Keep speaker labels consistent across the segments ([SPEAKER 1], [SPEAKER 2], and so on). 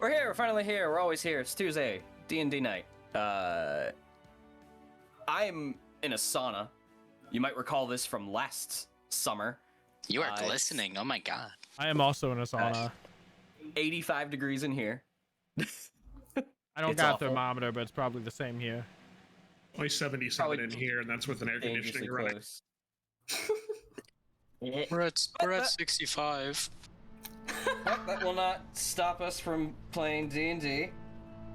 [SPEAKER 1] We're here. We're finally here. We're always here. It's Tuesday, D&D night. I'm in a sauna. You might recall this from last summer.
[SPEAKER 2] You are glistening. Oh my god.
[SPEAKER 3] I am also in a sauna.
[SPEAKER 1] 85 degrees in here.
[SPEAKER 3] I don't
[SPEAKER 1] It's
[SPEAKER 3] got a
[SPEAKER 1] awful.
[SPEAKER 3] thermometer, but it's probably the same here.
[SPEAKER 4] Only 77
[SPEAKER 1] Probably
[SPEAKER 4] in here, and that's with an air
[SPEAKER 1] dangerously
[SPEAKER 4] conditioning running.
[SPEAKER 1] close.
[SPEAKER 2] We're at 65.
[SPEAKER 1] But that will not stop us from playing D&D.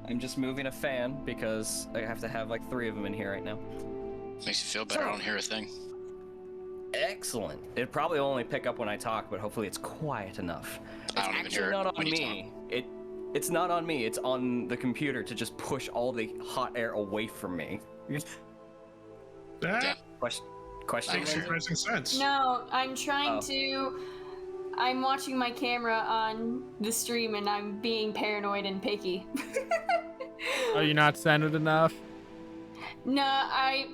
[SPEAKER 1] I'm just moving a fan because I have to have like 3 of them in here right now.
[SPEAKER 2] Makes you feel better. I don't hear a thing.
[SPEAKER 1] Excellent. It'd probably only pick up when I talk, but hopefully it's quiet enough. It's
[SPEAKER 2] I don't even hear
[SPEAKER 1] actually not
[SPEAKER 2] it
[SPEAKER 1] on
[SPEAKER 2] when you
[SPEAKER 1] me. It's not on me. It's on the computer to just push all the hot air away from me.
[SPEAKER 4] That
[SPEAKER 1] Question.
[SPEAKER 4] makes surprising sense.
[SPEAKER 5] No, I'm trying to. I'm watching my camera on the stream and I'm being paranoid and picky.
[SPEAKER 3] Are you not centered enough?
[SPEAKER 5] No, I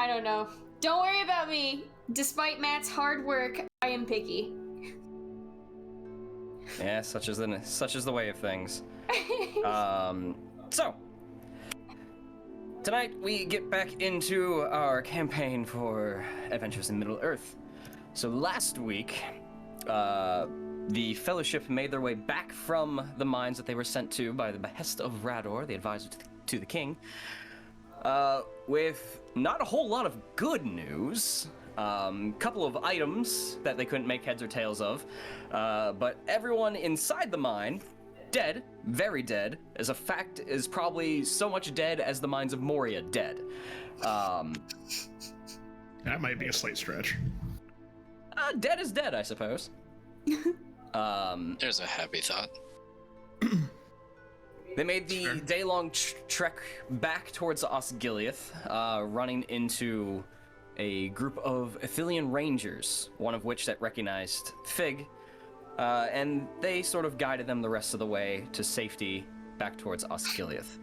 [SPEAKER 5] don't know. Don't worry about me. Despite Matt's hard work, I am picky.
[SPEAKER 1] Yeah, such is the way of things. So tonight we get back into our campaign for Adventures in Middle-earth. So last week, the Fellowship made their way back from the mines that they were sent to by the behest of Rador, the advisor to the king, with not a whole lot of good news. Couple of items that they couldn't make heads or tails of, but everyone inside the mine, dead, very dead. As a fact, is probably so much dead as the mines of Moria dead.
[SPEAKER 4] That might be a slight stretch.
[SPEAKER 1] Dead is dead, I suppose.
[SPEAKER 2] There's a happy thought.
[SPEAKER 1] They made the day-long trek back towards Osgiliath, running into a group of Athelian rangers, one of which that recognized Fig, and they sort of guided them the rest of the way to safety back towards Osgiliath.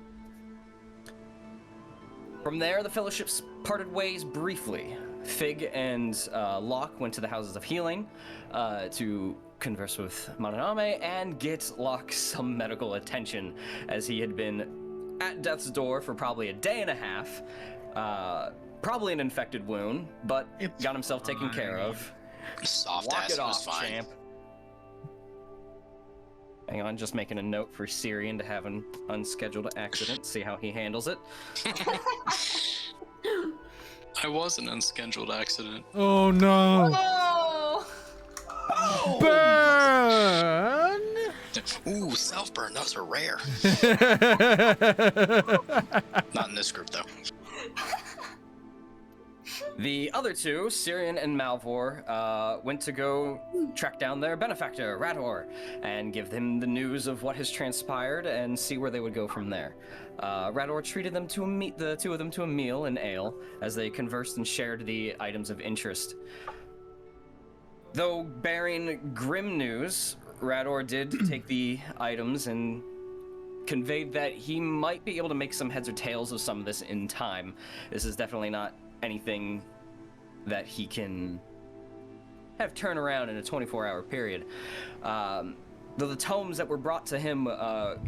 [SPEAKER 1] From there, the Fellowships parted ways briefly. Fig and Locke went to the Houses of Healing to converse with Mananame and get Locke some medical attention, as he had been at death's door for probably a day and a half. Probably an infected wound, but got himself taken care of.
[SPEAKER 2] Soft
[SPEAKER 1] Walk
[SPEAKER 2] ass
[SPEAKER 1] it
[SPEAKER 2] was
[SPEAKER 1] off,
[SPEAKER 2] fine.
[SPEAKER 1] champ. Hang on, just making a note for Cirion to have an unscheduled accident, see how he handles it.
[SPEAKER 2] I was an unscheduled accident.
[SPEAKER 3] Oh no!
[SPEAKER 5] Oh!
[SPEAKER 3] Burn!
[SPEAKER 2] Ooh, self-burn. Those are rare. Not in this group, though.
[SPEAKER 1] The other two, Cirion and Malvhor, went to go track down their benefactor, Rador, and give them the news of what has transpired and see where they would go from there. Rador treated them to the two of them to a meal and ale as they conversed and shared the items of interest. Though bearing grim news, Rador did take the items and conveyed that he might be able to make some heads or tails of some of this in time. This is definitely not anything that he can have turn around in a 24-hour period. Though the tomes that were brought to him,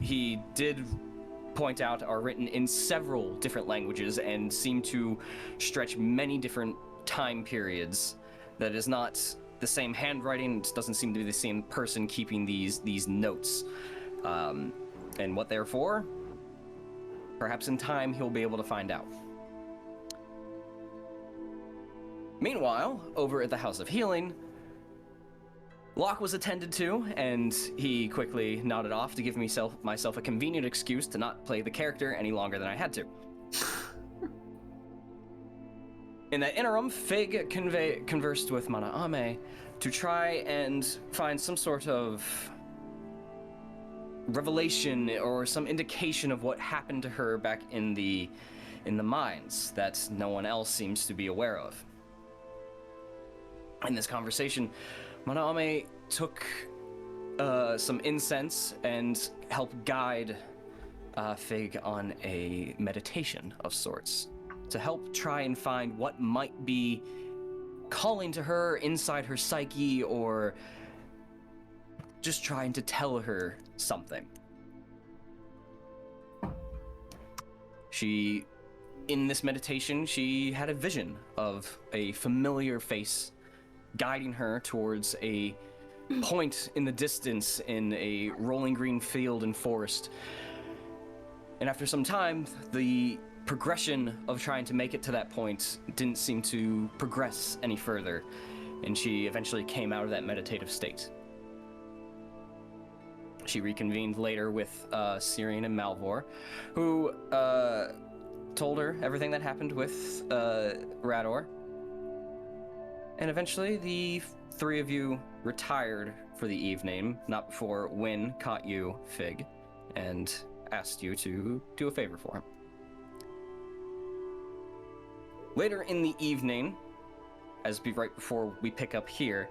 [SPEAKER 1] he did point out, are written in several different languages and seem to stretch many different time periods. That is not the same handwriting, it doesn't seem to be the same person keeping these notes. And what they're for, perhaps in time he'll be able to find out. Meanwhile, over at the House of Healing, Locke was attended to, and he quickly nodded off to give myself a convenient excuse to not play the character any longer than I had to. In that interim, Fig conversed with Mananame to try and find some sort of revelation or some indication of what happened to her back in the mines that no one else seems to be aware of. In this conversation, Mananame took some incense and helped guide Fig on a meditation of sorts to help try and find what might be calling to her inside her psyche, or just trying to tell her something. In this meditation, she had a vision of a familiar face guiding her towards a point in the distance in a rolling green field and forest. And after some time, the progression of trying to make it to that point didn't seem to progress any further, and she eventually came out of that meditative state. She reconvened later with Cirion and Malvhor, who told her everything that happened with Rador. And eventually, the three of you retired for the evening, not before Wynn caught you, Fig, and asked you to do a favor for him. Later in the evening, right before we pick up here,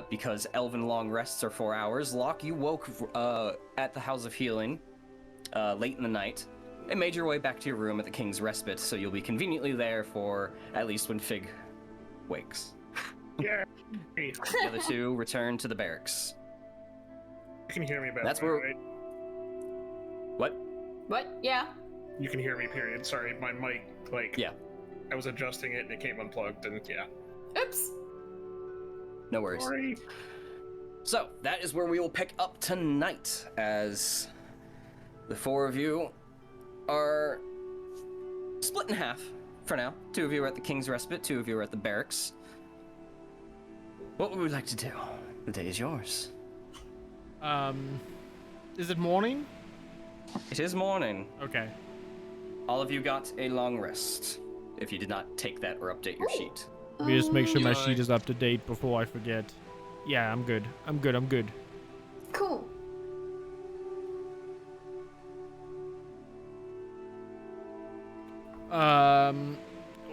[SPEAKER 1] because Elven long rests are 4 hours, Locke, you woke at the House of Healing late in the night and made your way back to your room at the King's Respite, so you'll be conveniently there for at least when Fig wakes.
[SPEAKER 4] Yeah.
[SPEAKER 1] The other two return to the barracks.
[SPEAKER 4] You can hear me better.
[SPEAKER 1] That's where.
[SPEAKER 4] Right?
[SPEAKER 1] What?
[SPEAKER 5] What? Yeah.
[SPEAKER 4] You can hear me. Period. Sorry, my mic.
[SPEAKER 1] Yeah.
[SPEAKER 4] I was adjusting it and it came unplugged, and yeah.
[SPEAKER 5] Oops.
[SPEAKER 1] No worries.
[SPEAKER 4] Sorry.
[SPEAKER 1] So that is where we will pick up tonight, as the four of you are split in half for now. 2 of you are at the King's Respite, 2 of you are at the barracks. What would we like to do? The day is yours.
[SPEAKER 3] Is it morning?
[SPEAKER 1] It is morning.
[SPEAKER 3] Okay.
[SPEAKER 1] All of you got a long rest, if you did not take that or update your sheet.
[SPEAKER 3] Let me just make sure my
[SPEAKER 2] Yeah.
[SPEAKER 3] sheet is up to date before I forget. Yeah, I'm good. I'm good.
[SPEAKER 5] Cool.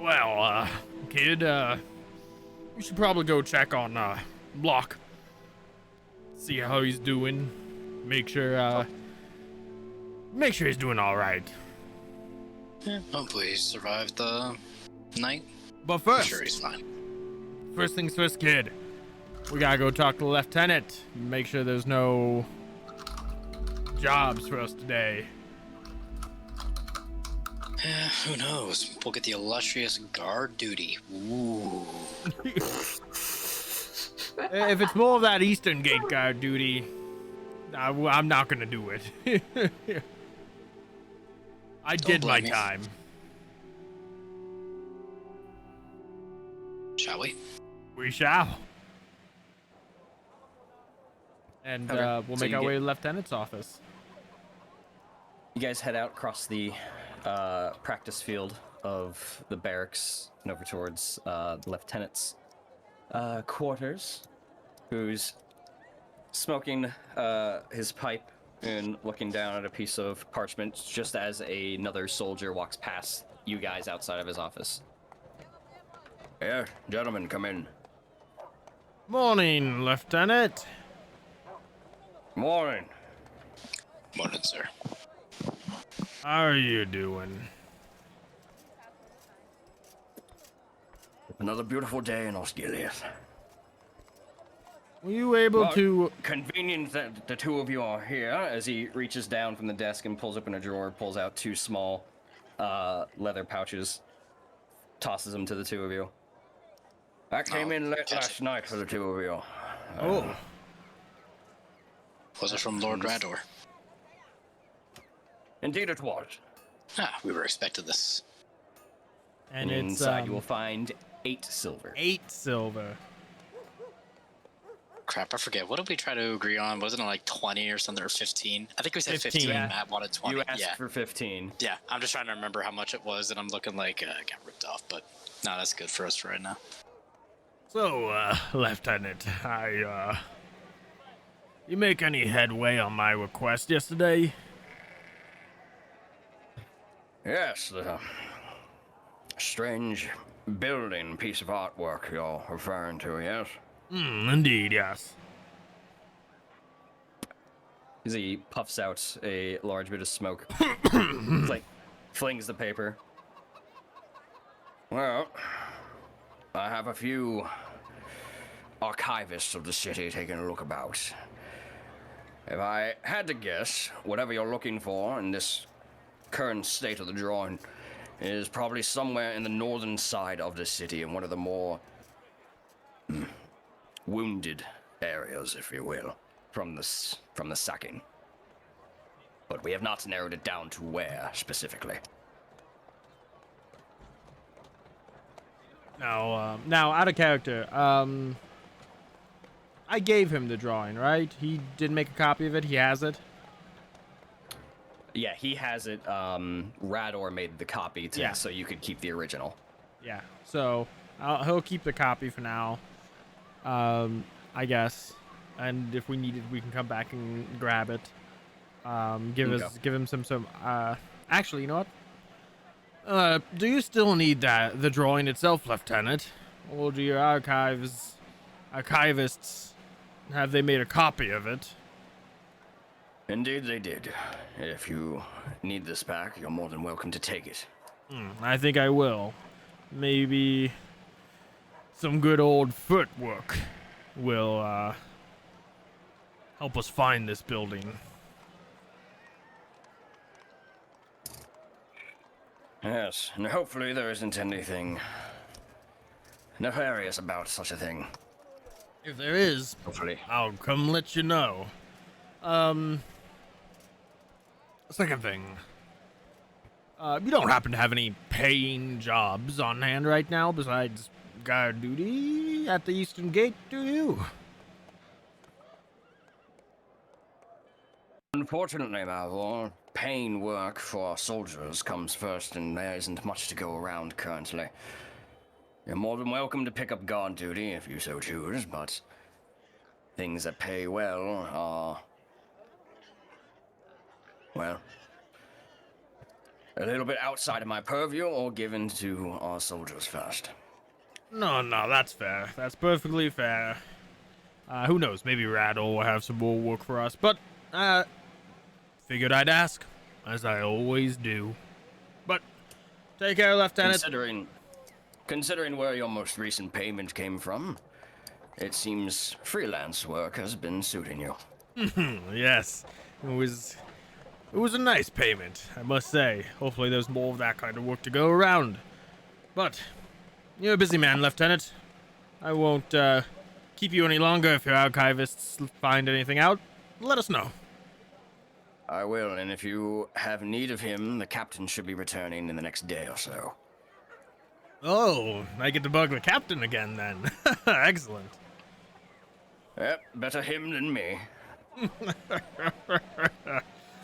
[SPEAKER 3] Well, kid, you should probably go check on, Locke. See how he's doing. Make sure he's doing alright.
[SPEAKER 2] Hopefully he survived the night.
[SPEAKER 3] But
[SPEAKER 2] I'm
[SPEAKER 3] first,
[SPEAKER 2] sure he's fine.
[SPEAKER 3] first things first, kid. We gotta go talk to the lieutenant. Make sure there's no jobs for us today.
[SPEAKER 2] Who knows? We'll get the illustrious guard duty. Ooh.
[SPEAKER 3] If it's more of that Eastern Gate guard duty, I'm not gonna do it. I did my
[SPEAKER 2] blame me.
[SPEAKER 3] time.
[SPEAKER 2] Shall we?
[SPEAKER 3] We shall. And
[SPEAKER 1] Okay.
[SPEAKER 3] we'll
[SPEAKER 1] So
[SPEAKER 3] make
[SPEAKER 1] you
[SPEAKER 3] our
[SPEAKER 1] get-
[SPEAKER 3] way to the lieutenant's office.
[SPEAKER 1] You guys head out across the practice field of the barracks and over towards the lieutenant's quarters, who's smoking his pipe and looking down at a piece of parchment just as another soldier walks past you guys outside of his office. Here, gentlemen, come in.
[SPEAKER 3] Morning, Lieutenant.
[SPEAKER 1] Morning.
[SPEAKER 2] Morning, sir.
[SPEAKER 3] How are you doing?
[SPEAKER 1] Another beautiful day in Osgiliath.
[SPEAKER 3] Were you able
[SPEAKER 1] Well,
[SPEAKER 3] to...
[SPEAKER 1] Convenient that the two of you are here, as he reaches down from the desk and pulls open a drawer, pulls out 2 small leather pouches, tosses them to the 2 of you. I came in late last night for the 2 of you.
[SPEAKER 3] Oh,
[SPEAKER 2] Was it from Lord Rador?
[SPEAKER 1] Indeed it was.
[SPEAKER 2] Ah, we were expecting this.
[SPEAKER 3] and
[SPEAKER 1] And
[SPEAKER 3] it's
[SPEAKER 1] inside you will find 8 silver.
[SPEAKER 3] 8 silver.
[SPEAKER 2] Crap, I forget. What did we try to agree on? Wasn't it like 20 or something, or 15? I think we said 15.
[SPEAKER 3] 15.
[SPEAKER 2] Matt wanted 20.
[SPEAKER 1] You asked
[SPEAKER 2] yeah.
[SPEAKER 1] for 15.
[SPEAKER 2] Yeah, I'm just trying to remember how much it was, and I'm looking like I got ripped off, but no, that's good for us for right now.
[SPEAKER 3] So, Lieutenant, you make any headway on my request yesterday?
[SPEAKER 1] Yes, the strange building piece of artwork you're referring to, yes?
[SPEAKER 3] Indeed, yes.
[SPEAKER 1] As he puffs out a large bit of smoke, like flings the paper. Well, I have a few archivists of the city taking a look about. If I had to guess, whatever you're looking for in this current state of the drawing is probably somewhere in the northern side of the city, in one of the more wounded areas, if you will, from the sacking. But we have not narrowed it down to where specifically.
[SPEAKER 3] Now, out of character, I gave him the drawing, right? He did make a copy of it. He has it.
[SPEAKER 1] Yeah, he has it. Rador made the copy so you could keep the original.
[SPEAKER 3] Yeah. So he'll keep the copy for now. I guess. And if we need it, we can come back and grab it. Give him some. Actually, you know what? Do you still need the drawing itself, Lieutenant? Or do your archivists have they made a copy of it?
[SPEAKER 1] Indeed, they did. If you need this back, you're more than welcome to take it.
[SPEAKER 3] I think I will. Maybe some good old footwork will help us find this building.
[SPEAKER 1] Yes, and hopefully there isn't anything nefarious about such a thing.
[SPEAKER 3] If there is,
[SPEAKER 1] Hopefully.
[SPEAKER 3] I'll come let you know. Second thing. You don't happen to have any paying jobs on hand right now besides guard duty at the Eastern Gate, do you?
[SPEAKER 1] Unfortunately, Malvhor, paying work for soldiers comes first, and there isn't much to go around currently. You're more than welcome to pick up guard duty if you so choose, but things that pay well are, well, a little bit outside of my purview or given to our soldiers first.
[SPEAKER 3] No, that's fair. That's perfectly fair. Who knows? Maybe Rattle will have some more work for us, but figured I'd ask, as I always do. But take care, Lieutenant.
[SPEAKER 1] Considering where your most recent payment came from, it seems freelance work has been suiting you.
[SPEAKER 3] Yes, it was a nice payment, I must say. Hopefully there's more of that kind of work to go around. But you're a busy man, Lieutenant. I won't keep you any longer. If your archivists find anything out, let us know.
[SPEAKER 1] I will, and if you have need of him, the captain should be returning in the next day or so.
[SPEAKER 3] Oh, I get to bug the captain again then. Excellent.
[SPEAKER 1] Yep, better him than me.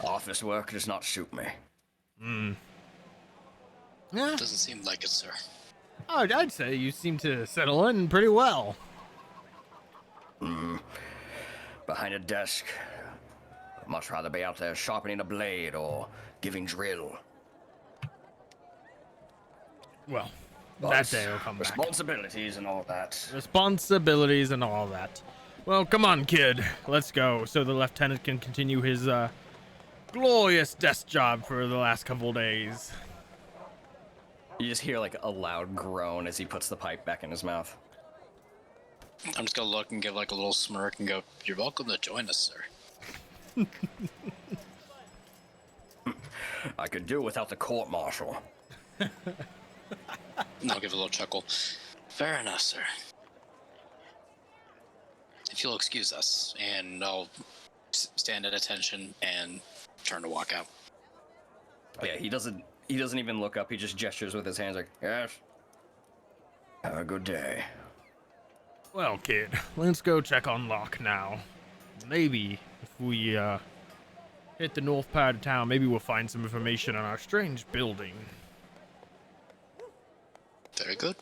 [SPEAKER 1] Office work does not suit me.
[SPEAKER 3] Yeah,
[SPEAKER 2] Doesn't seem like it, sir.
[SPEAKER 3] I'd say you seem to settle in pretty well.
[SPEAKER 1] Behind a desk. I'd much rather be out there sharpening a blade or giving drill.
[SPEAKER 3] Well,
[SPEAKER 1] But
[SPEAKER 3] that day will come back.
[SPEAKER 1] responsibilities and all that.
[SPEAKER 3] Responsibilities and all that. Well, come on, kid. Let's go so the lieutenant can continue his glorious desk job for the last couple days.
[SPEAKER 1] You just hear like a loud groan as he puts the pipe back in his mouth.
[SPEAKER 2] I'm just gonna look and give like a little smirk and go, "You're welcome to join us, sir."
[SPEAKER 1] I could do without the court-martial.
[SPEAKER 2] And I'll give a little chuckle. Fair enough, sir. If you'll excuse us, and I'll stand at attention and turn to walk out.
[SPEAKER 1] Yeah, he doesn't even look up. He just gestures with his hands like, yes. Have a good day.
[SPEAKER 3] Well, kid, let's go check on Locke now. Maybe if we hit the north part of town, maybe we'll find some information on our strange building.
[SPEAKER 2] Very good.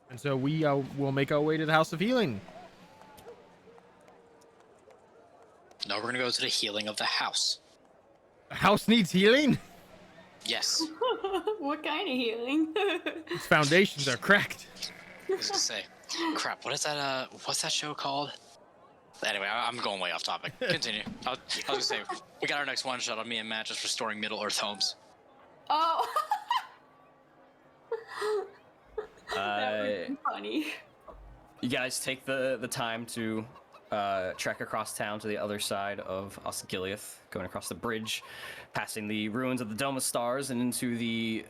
[SPEAKER 3] And so we will make our way to the House of Healing.
[SPEAKER 2] Now we're gonna go to the healing of the house.
[SPEAKER 3] The house needs healing?
[SPEAKER 2] Yes.
[SPEAKER 5] What kind of healing?
[SPEAKER 3] Its foundations are cracked.
[SPEAKER 2] I was gonna say, crap. What is that? What's that show called? Anyway, I'm going way off topic. Continue. I was gonna say, we got our next one shot on me and Matt just restoring Middle Earth homes.
[SPEAKER 5] Oh. That would be funny.
[SPEAKER 1] You guys take the time to trek across town to the other side of Osgiliath, going across the bridge, passing the ruins of the Dome of Stars, and into the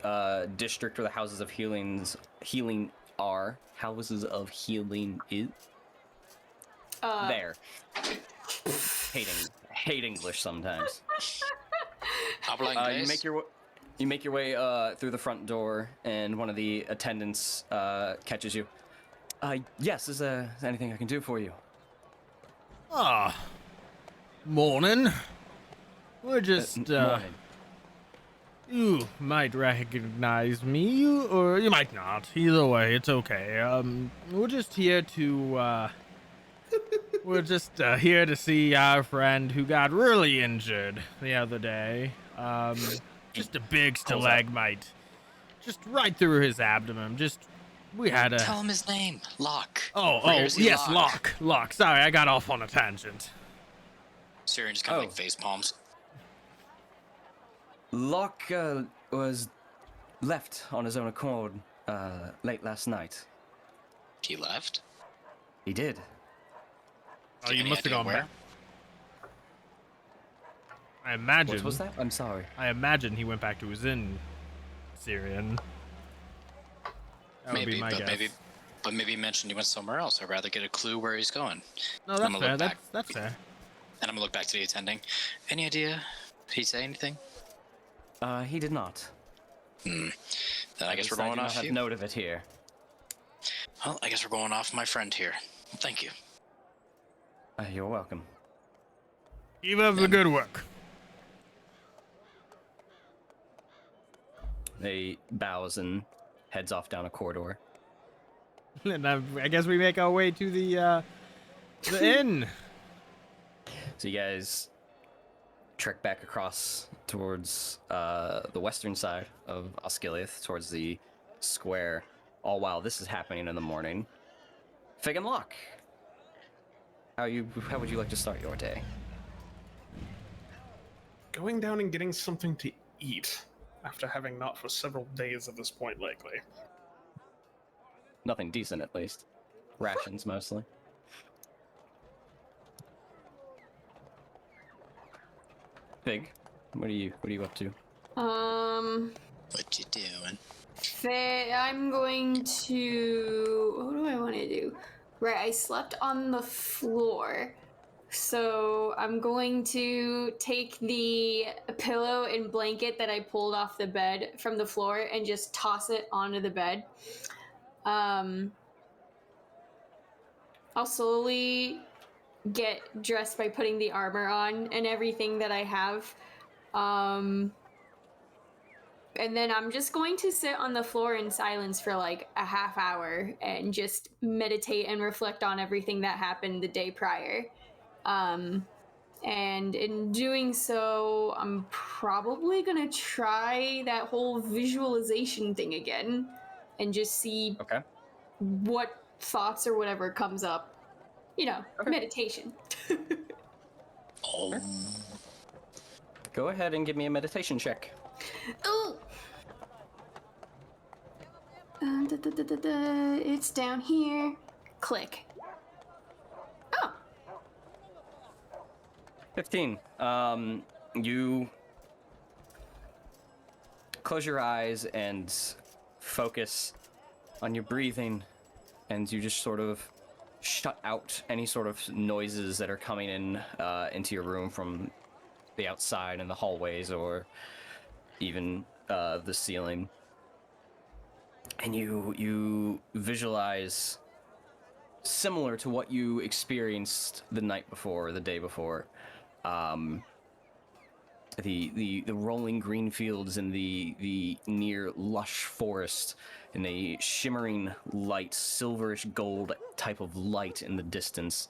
[SPEAKER 1] district where the Houses of Healing are. Houses of Healing is there. Hate English sometimes.
[SPEAKER 2] Habla
[SPEAKER 1] You
[SPEAKER 2] inglés?
[SPEAKER 1] make your way through the front door, and one of the attendants catches you. Yes, is there anything I can do for you?
[SPEAKER 3] Ah, morning. We're just,
[SPEAKER 1] Morning.
[SPEAKER 3] you might recognize me, or you might not. Either way, it's okay. We're just here to, here to see our friend who got really injured the other day. Just a big
[SPEAKER 1] Pulls out-
[SPEAKER 3] stalagmite. Just right through his abdomen. We had a...
[SPEAKER 2] Tell him his name. Locke.
[SPEAKER 3] Oh,
[SPEAKER 2] We're here to see
[SPEAKER 3] yes, Locke. Sorry, I got off on a tangent.
[SPEAKER 2] Cirion just kind of like face palms.
[SPEAKER 1] Locke was left on his own accord late last night.
[SPEAKER 2] He left?
[SPEAKER 1] He did.
[SPEAKER 3] Oh,
[SPEAKER 2] Do
[SPEAKER 3] you
[SPEAKER 2] any
[SPEAKER 3] must have
[SPEAKER 2] idea
[SPEAKER 3] gone
[SPEAKER 2] where?
[SPEAKER 3] back. I imagine.
[SPEAKER 1] What was that? I'm sorry.
[SPEAKER 3] I imagine he went back to his inn, Cirion. That would be my guess.
[SPEAKER 2] Maybe he mentioned he went somewhere else. I'd rather get a clue where he's going.
[SPEAKER 3] No,
[SPEAKER 2] I'm
[SPEAKER 3] that's
[SPEAKER 2] gonna
[SPEAKER 3] fair.
[SPEAKER 2] look back.
[SPEAKER 3] That's fair.
[SPEAKER 2] And I'm gonna look back to the attending. Any idea? Did he say anything?
[SPEAKER 1] He did not.
[SPEAKER 2] Then I guess we're
[SPEAKER 1] I
[SPEAKER 2] going
[SPEAKER 1] do not
[SPEAKER 2] off
[SPEAKER 1] have
[SPEAKER 2] you.
[SPEAKER 1] note of it here.
[SPEAKER 2] Well, I guess we're going off my friend here. Thank you.
[SPEAKER 1] You're welcome.
[SPEAKER 3] Keep up the good work.
[SPEAKER 1] He bows and heads off down a corridor.
[SPEAKER 3] And I guess we make our way to the inn.
[SPEAKER 1] So you guys trek back across towards the western side of Osgiliath, towards the square, all while this is happening in the morning. Fig and Locke, how would you like to start your day?
[SPEAKER 4] Going down and getting something to eat after having not for several days at this point lately.
[SPEAKER 1] Nothing decent, at least. Rations, mostly. Fig, what are you up to?
[SPEAKER 2] What you doing?
[SPEAKER 5] I'm going to. What do I want to do? Right, I slept on the floor. So I'm going to take the pillow and blanket that I pulled off the bed from the floor and just toss it onto the bed. I'll slowly get dressed by putting the armor on and everything that I have. And then I'm just going to sit on the floor in silence for like a half hour and just meditate and reflect on everything that happened the day prior. And in doing so, I'm probably gonna try that whole visualization thing again and just see what thoughts or whatever comes up. You know, meditation.
[SPEAKER 1] Go ahead and give me a meditation check.
[SPEAKER 5] Ooh! It's down here. Click. Oh!
[SPEAKER 1] 15. You close your eyes and focus on your breathing, and you just sort of shut out any sort of noises that are coming in into your room from the outside and the hallways or even the ceiling. And you visualize similar to what you experienced the night before or the day before. The rolling green fields and the near lush forest and a shimmering light, silverish gold type of light in the distance,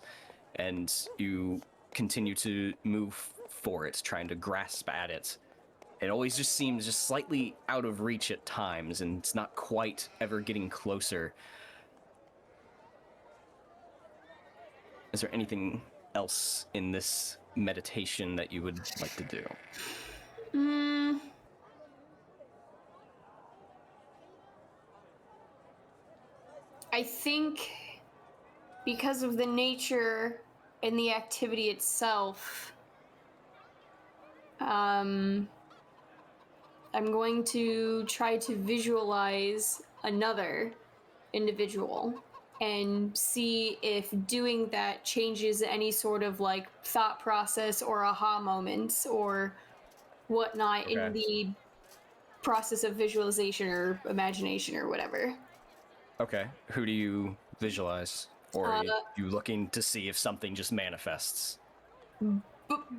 [SPEAKER 1] and you continue to move for it, trying to grasp at it. It always just seems just slightly out of reach at times, and it's not quite ever getting closer. Is there anything else in this meditation that you would like to do?
[SPEAKER 5] I think because of the nature in the activity itself, I'm going to try to visualize another individual and see if doing that changes any sort of like thought process or aha moments or whatnot in
[SPEAKER 1] Okay.
[SPEAKER 5] the process of visualization or imagination or whatever.
[SPEAKER 1] Okay. Who do you visualize? Or are you looking to see if something just manifests?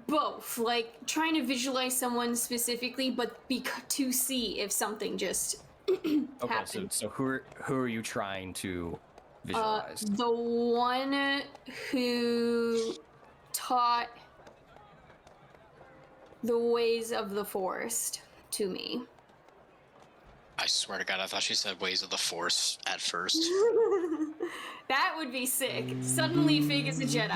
[SPEAKER 5] Both, like trying to visualize someone specifically, but to see if something just
[SPEAKER 1] Okay,
[SPEAKER 5] happened.
[SPEAKER 1] so who are you trying to visualize?
[SPEAKER 5] The one who taught the ways of the forest to me.
[SPEAKER 2] I swear to God, I thought she said ways of the Force at first.
[SPEAKER 5] That would be sick. Suddenly Fig is a Jedi.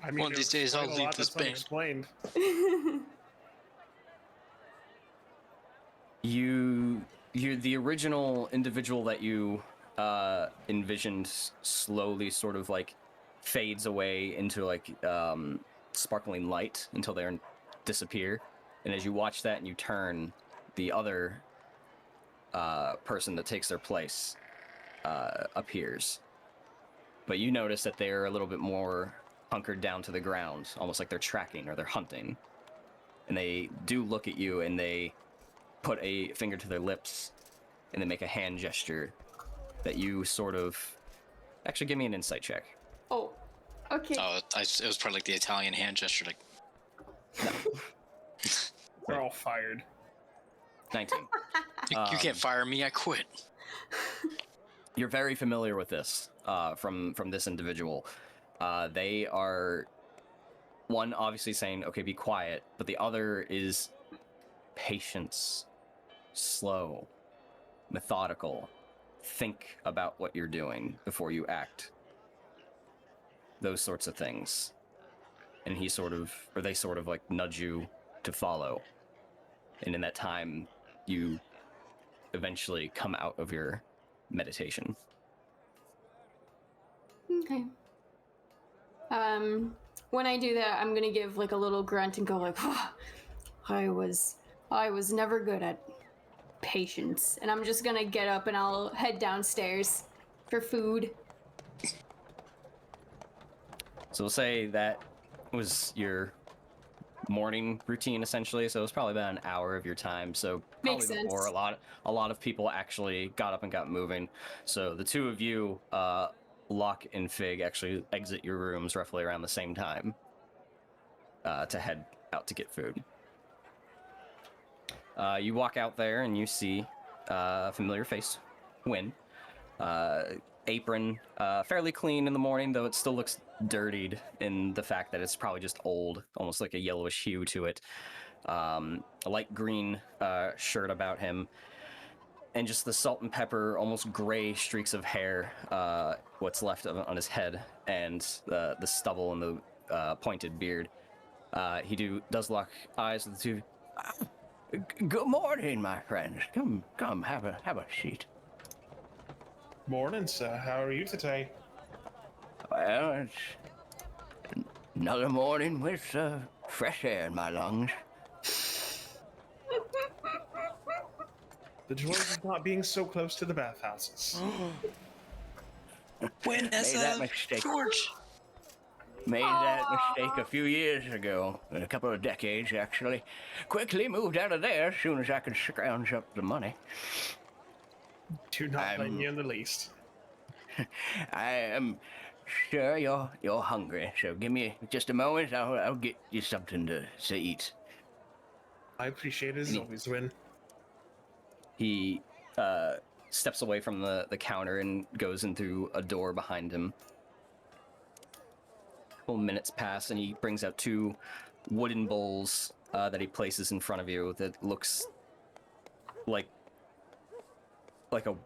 [SPEAKER 4] I mean,
[SPEAKER 2] One of these days, I'll
[SPEAKER 4] a
[SPEAKER 2] leave
[SPEAKER 4] lot
[SPEAKER 2] this
[SPEAKER 4] that's
[SPEAKER 2] band.
[SPEAKER 4] unexplained.
[SPEAKER 1] You're the original individual that you envisioned slowly sort of like fades away into like sparkling light until they disappear. And as you watch that and you turn, the other person that takes their place appears. But you notice that they're a little bit more hunkered down to the ground, almost like they're tracking or they're hunting. And they do look at you and they put a finger to their lips and they make a hand gesture that you sort of... Actually, give me an insight check.
[SPEAKER 5] Oh, okay.
[SPEAKER 2] Oh, it was probably like the Italian hand gesture, like,
[SPEAKER 4] They're all fired.
[SPEAKER 1] 19.
[SPEAKER 2] you can't fire me, I quit.
[SPEAKER 1] You're very familiar with this from this individual. They are, one, obviously saying, okay, be quiet, but the other is patience, slow, methodical. Think about what you're doing before you act. Those sorts of things. And they sort of like nudge you to follow. And in that time, you eventually come out of your meditation.
[SPEAKER 5] Okay. When I do that, I'm gonna give like a little grunt and go like, oh, I was never good at patience. And I'm just gonna get up and I'll head downstairs for food.
[SPEAKER 1] So we'll say that was your morning routine essentially. So it was probably about an hour of your time. So probably
[SPEAKER 5] Makes sense.
[SPEAKER 1] before a lot of people actually got up and got moving. So the two of you, Locke and Fig, actually exit your rooms roughly around the same time to head out to get food. You walk out there and you see a familiar face, Wynn. Apron, fairly clean in the morning, though it still looks dirtied in the fact that it's probably just old, almost like a yellowish hue to it. A light green shirt about him, and just the salt and pepper, almost gray streaks of hair, what's left of it on his head, and the stubble and the pointed beard. He does lock eyes with the two. Good morning, my friends. Come, have a seat.
[SPEAKER 4] Morning, sir. How are you today?
[SPEAKER 1] Well, it's another morning with fresh air in my lungs.
[SPEAKER 4] The joys of not being so close to the bathhouses.
[SPEAKER 2] When that's
[SPEAKER 1] Made that mistake.
[SPEAKER 2] George.
[SPEAKER 1] Made that mistake a few years ago, a couple of decades actually. Quickly moved out of there as soon as I could scrounge up the money.
[SPEAKER 4] Do not blame you in the least.
[SPEAKER 1] I am sure you're hungry, so give me just a moment. I'll get you something to eat.
[SPEAKER 4] I appreciate it as always, Win.
[SPEAKER 1] He steps away from the counter and goes in through a door behind him. A couple minutes pass, and he brings out two wooden bowls that he places in front of you that looks like a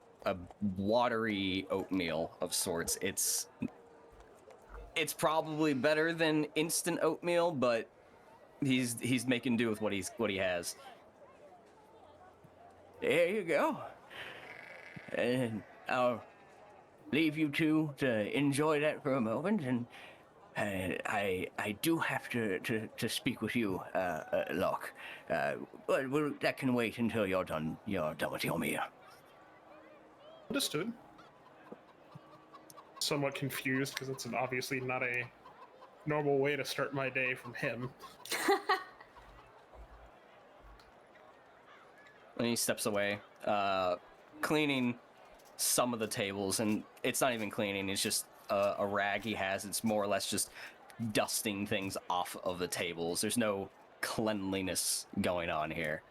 [SPEAKER 1] watery oatmeal of sorts. It's probably better than instant oatmeal, but he's making do with what he has. There you go. And I'll leave you two to enjoy that for a moment, and I do have to speak with you, Locke. But that can wait until you're done with your meal.
[SPEAKER 4] Understood. Somewhat confused because it's obviously not a normal way to start my day from him.
[SPEAKER 1] And he steps away, cleaning some of the tables, and it's not even cleaning, it's just a rag he has. It's more or less just dusting things off of the tables. There's no cleanliness going on here.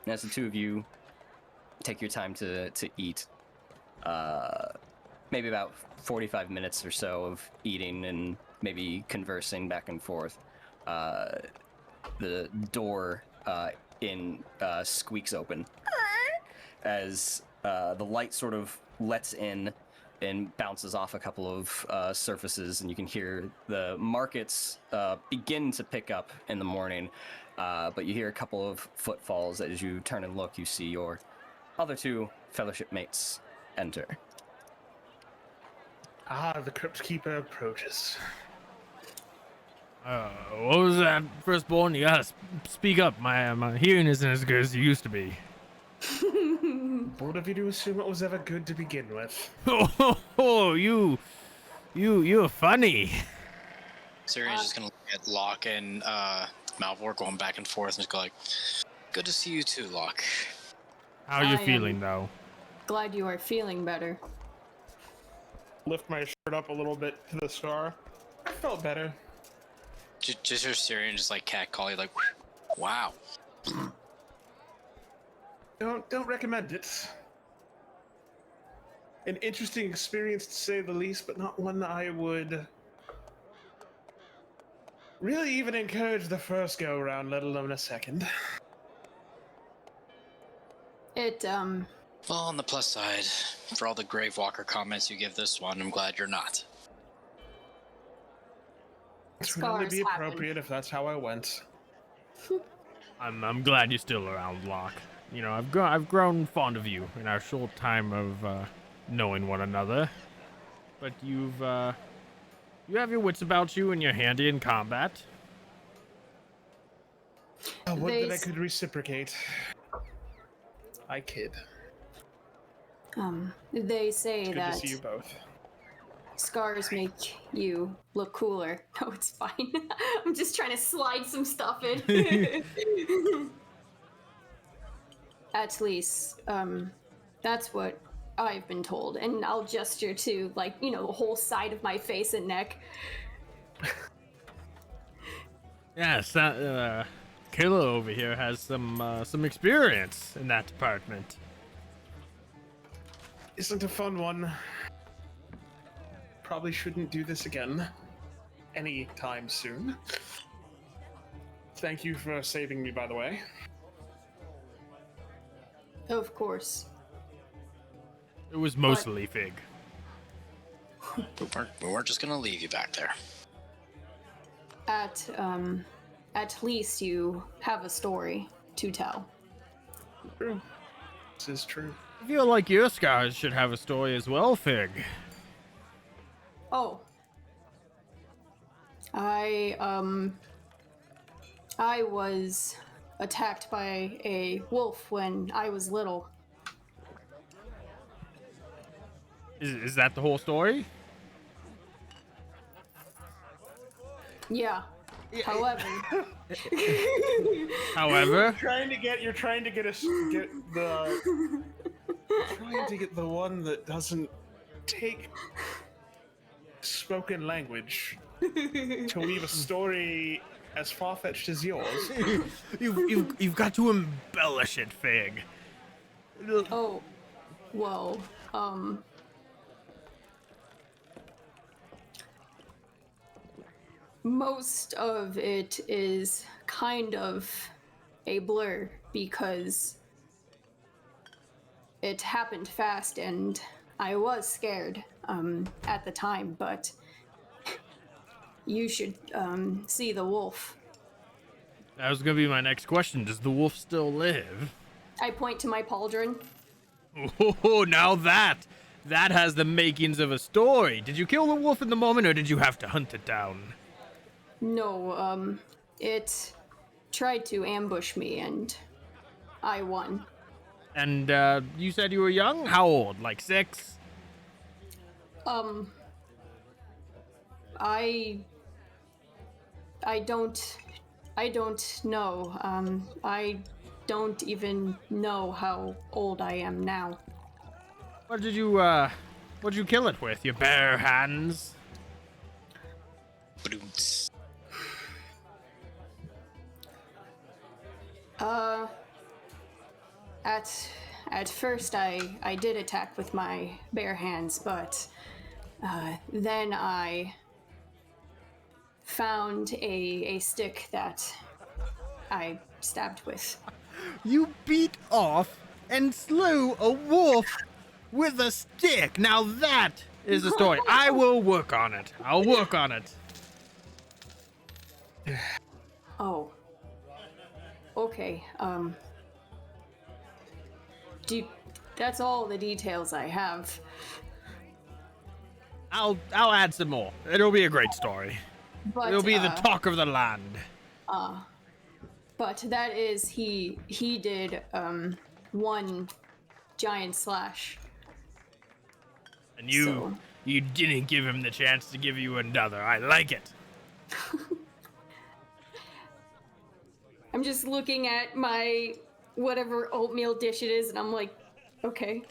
[SPEAKER 1] And as the two of you take your time to eat, maybe about 45 minutes or so of eating and maybe conversing back and forth, the door squeaks open as the light sort of lets in and bounces off a couple of surfaces, and you can hear the markets begin to pick up in the morning, but you hear a couple of footfalls. As you turn and look, you see your other two fellowship mates enter.
[SPEAKER 4] Ah, the Crypt Keeper approaches.
[SPEAKER 3] What was that, firstborn? You gotta speak up. My hearing isn't as good as it used to be.
[SPEAKER 4] Bold of you to assume it was ever good to begin with.
[SPEAKER 3] Oh, you're funny.
[SPEAKER 2] Cirion's just gonna look at Locke and Malvhor going back and forth and just go like, "Good to see you too, Locke."
[SPEAKER 3] How are you
[SPEAKER 5] I
[SPEAKER 3] feeling,
[SPEAKER 5] am-
[SPEAKER 3] though?
[SPEAKER 5] Glad you are feeling better.
[SPEAKER 4] Lift my shirt up a little bit to the scar. I felt better.
[SPEAKER 2] Just hear Cirion just like catcall you like, "Wow."
[SPEAKER 4] Don't recommend it. An interesting experience to say the least, but not one I would really even encourage the first go around, let alone a second.
[SPEAKER 2] Well, on the plus side, for all the Gravewalker comments you give this one, I'm glad you're not.
[SPEAKER 4] It would only
[SPEAKER 5] Scars
[SPEAKER 4] be
[SPEAKER 5] happen.
[SPEAKER 4] appropriate if that's how I went.
[SPEAKER 3] I'm glad you're still around, Locke. You know, I've grown fond of you in our short time of knowing one another. But you have your wits about you and you're handy in combat.
[SPEAKER 4] I would
[SPEAKER 5] They
[SPEAKER 4] that I
[SPEAKER 5] s-
[SPEAKER 4] could reciprocate. I kid.
[SPEAKER 5] They say
[SPEAKER 4] Good to
[SPEAKER 5] that
[SPEAKER 4] see you both.
[SPEAKER 5] scars make you look cooler. No, it's fine. I'm just trying to slide some stuff in. At least, that's what I've been told. And I'll gesture to, like, the whole side of my face and neck.
[SPEAKER 3] Yes, that Killer over here has some experience in that department.
[SPEAKER 4] Isn't a fun one. Probably shouldn't do this again. Anytime soon. Thank you for saving me, by the way.
[SPEAKER 5] Of course.
[SPEAKER 3] It was mostly Fig.
[SPEAKER 2] We weren't just gonna leave you back there.
[SPEAKER 5] At least you have a story to tell.
[SPEAKER 4] True. This is true.
[SPEAKER 3] I feel like your scars should have a story as well, Fig.
[SPEAKER 5] Oh. I was attacked by a wolf when I was little.
[SPEAKER 3] Is that the whole story?
[SPEAKER 5] Yeah. However,
[SPEAKER 3] However,
[SPEAKER 4] You're trying to get the one that doesn't take spoken language to weave a story as far-fetched as yours.
[SPEAKER 3] you've got to embellish it, Fig.
[SPEAKER 5] oh, well, most of it is kind of a blur because it happened fast and I was scared at the time, but you should see the wolf.
[SPEAKER 3] That was gonna be my next question. Does the wolf still live?
[SPEAKER 5] I point to my pauldron.
[SPEAKER 3] Oh, now that has the makings of a story. Did you kill the wolf in the moment, or did you have to hunt it down?
[SPEAKER 5] No, it tried to ambush me and I won.
[SPEAKER 3] And you said you were young? How old? Like 6?
[SPEAKER 5] I don't know. I don't even know how old I am now.
[SPEAKER 3] What did you kill it with? Your bare hands?
[SPEAKER 2] Badooms.
[SPEAKER 5] At first I did attack with my bare hands, but then I found a stick that I stabbed with.
[SPEAKER 3] You beat off and slew a wolf with a stick. Now that is a story. I will work on it. I'll work on it.
[SPEAKER 5] Oh. Okay, that's all the details I have.
[SPEAKER 3] I'll add some more. It'll be a great story.
[SPEAKER 5] But,
[SPEAKER 3] It'll be the talk of the land.
[SPEAKER 5] But that is, he did, one giant slash.
[SPEAKER 3] And you didn't give him the chance to give you another. I like it.
[SPEAKER 5] I'm just looking at my whatever oatmeal dish it is, and I'm like, okay.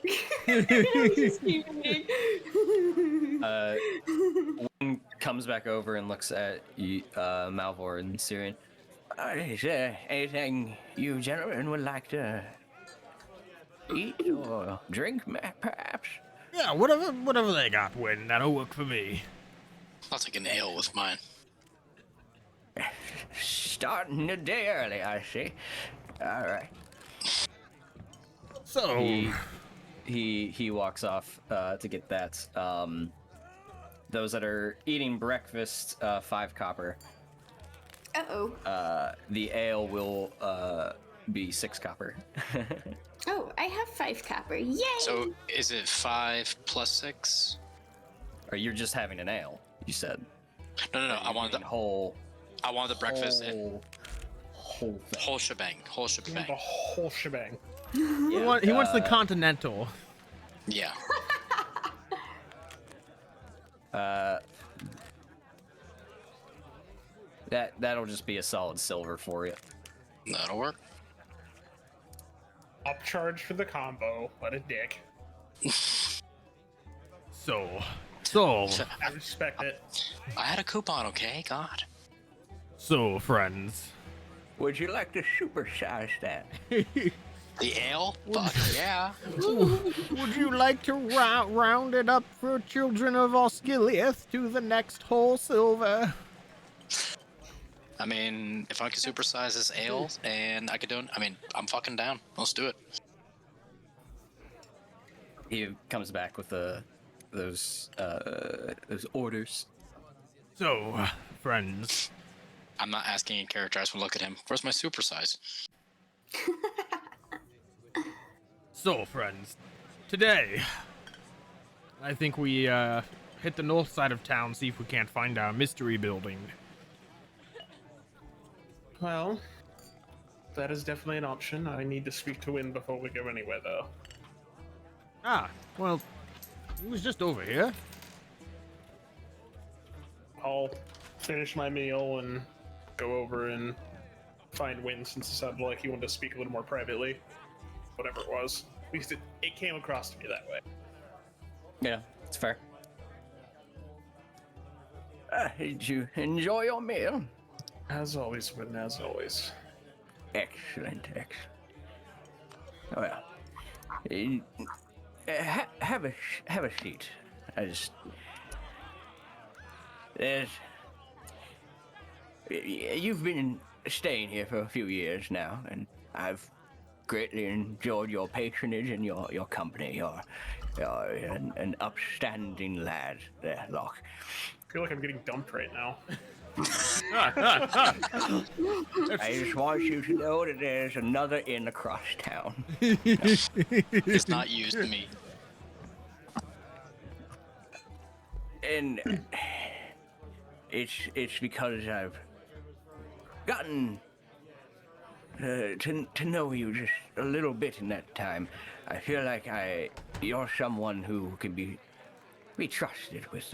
[SPEAKER 5] Just keep eating.
[SPEAKER 1] One comes back over and looks at Malvhor and Cirion. Is there anything you gentlemen would like to eat or drink, perhaps?
[SPEAKER 3] Yeah, whatever they got, Win. That'll work for me.
[SPEAKER 2] I'll take an ale with mine.
[SPEAKER 1] Starting the day early, I see. All right.
[SPEAKER 3] So
[SPEAKER 1] he walks off to get that. Those that are eating breakfast, 5 copper.
[SPEAKER 5] Uh-oh.
[SPEAKER 1] The ale will be 6 copper.
[SPEAKER 5] Oh, I have 5 copper. Yay!
[SPEAKER 2] So is it 5 plus 6?
[SPEAKER 1] Or you're just having an ale, you said.
[SPEAKER 2] No. I wanted the
[SPEAKER 1] whole.
[SPEAKER 2] I wanted the breakfast and
[SPEAKER 1] Whole thing.
[SPEAKER 2] whole shebang.
[SPEAKER 4] The whole shebang.
[SPEAKER 1] Yeah,
[SPEAKER 3] he wants the continental.
[SPEAKER 2] Yeah.
[SPEAKER 1] That'll just be a solid silver for you.
[SPEAKER 2] That'll work.
[SPEAKER 4] Upcharge for the combo. What a dick.
[SPEAKER 3] So.
[SPEAKER 4] I respect it.
[SPEAKER 2] I had a coupon, okay? God.
[SPEAKER 3] So, friends.
[SPEAKER 1] Would you like to supersize that?
[SPEAKER 2] The ale? Fuck yeah.
[SPEAKER 3] Would you like to round it up for children of Osgiliath to the next whole silver?
[SPEAKER 2] I mean, if I could supersize this ale and I could do it, I mean, I'm fucking down. Let's do it.
[SPEAKER 1] He comes back with those orders.
[SPEAKER 3] So, friends.
[SPEAKER 2] I'm not asking in character. I just want to look at him. Where's my supersize?
[SPEAKER 3] So, friends. Today, I think we hit the north side of town, see if we can't find our mystery building.
[SPEAKER 4] Well, that is definitely an option. I need to speak to Win before we go anywhere, though.
[SPEAKER 3] Ah, well, he was just over here.
[SPEAKER 4] I'll finish my meal and go over and find Win, since it sounded like he wanted to speak a little more privately. Whatever it was. At least it came across to me that way.
[SPEAKER 1] Yeah, it's fair. Did you enjoy your meal?
[SPEAKER 4] As always, Win, as always.
[SPEAKER 1] Excellent. Well, have a seat. You've been staying here for a few years now, and I've greatly enjoyed your patronage and your company. You're an upstanding lad there, Locke.
[SPEAKER 4] I feel like I'm getting dumped right now.
[SPEAKER 1] I just want you to know that there's another inn across town.
[SPEAKER 2] It's not used me.
[SPEAKER 1] And it's because I've gotten to know you just a little bit in that time. I feel like you're someone who can be trusted with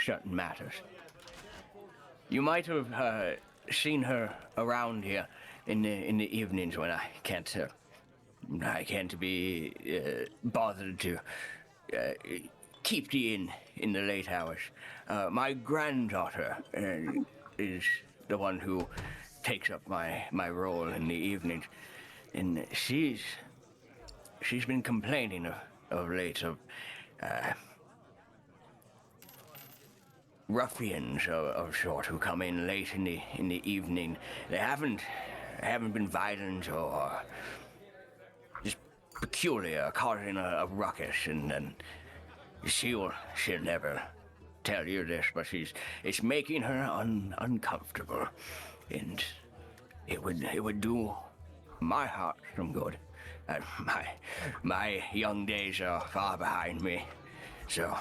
[SPEAKER 1] certain matters. You might have seen her around here in the evenings when I can't be bothered to keep the inn in the late hours. My granddaughter is the one who takes up my role in the evenings, and she's been complaining of late of ruffians of sort who come in late in the evening. They haven't been violent or just peculiar, causing a ruckus, and she'll never tell you this, but it's making her uncomfortable, and it would do my heart some good. My young days are far behind me, so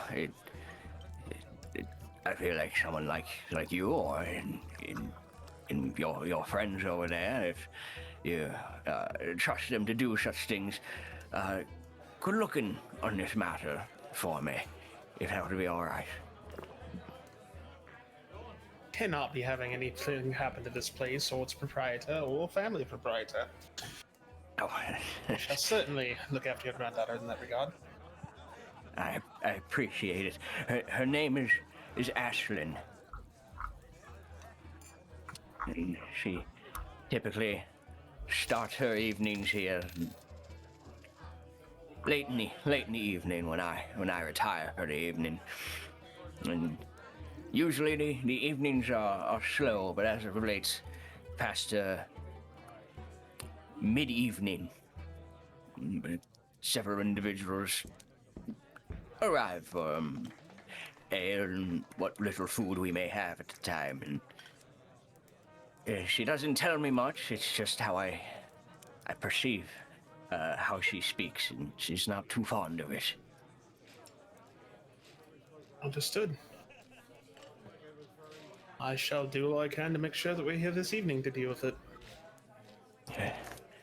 [SPEAKER 1] I feel like someone like you, or in your friends over there, if you trust them to do such things, could look on this matter for me, if that would be all right.
[SPEAKER 4] Cannot be having anything happen to this place or its proprietor or family proprietor.
[SPEAKER 1] Oh,
[SPEAKER 4] Shall certainly look after your granddaughter in that regard.
[SPEAKER 1] I appreciate it. Her name is Ashlyn. And she typically starts her evenings here late in the evening when I retire for the evening. And usually the evenings are slow, but as it relates past mid-evening, several individuals arrive for ale and what little food we may have at the time. And she doesn't tell me much. It's just how I perceive how she speaks, and she's not too fond of it.
[SPEAKER 4] Understood. I shall do all I can to make sure that we're here this evening to deal with it.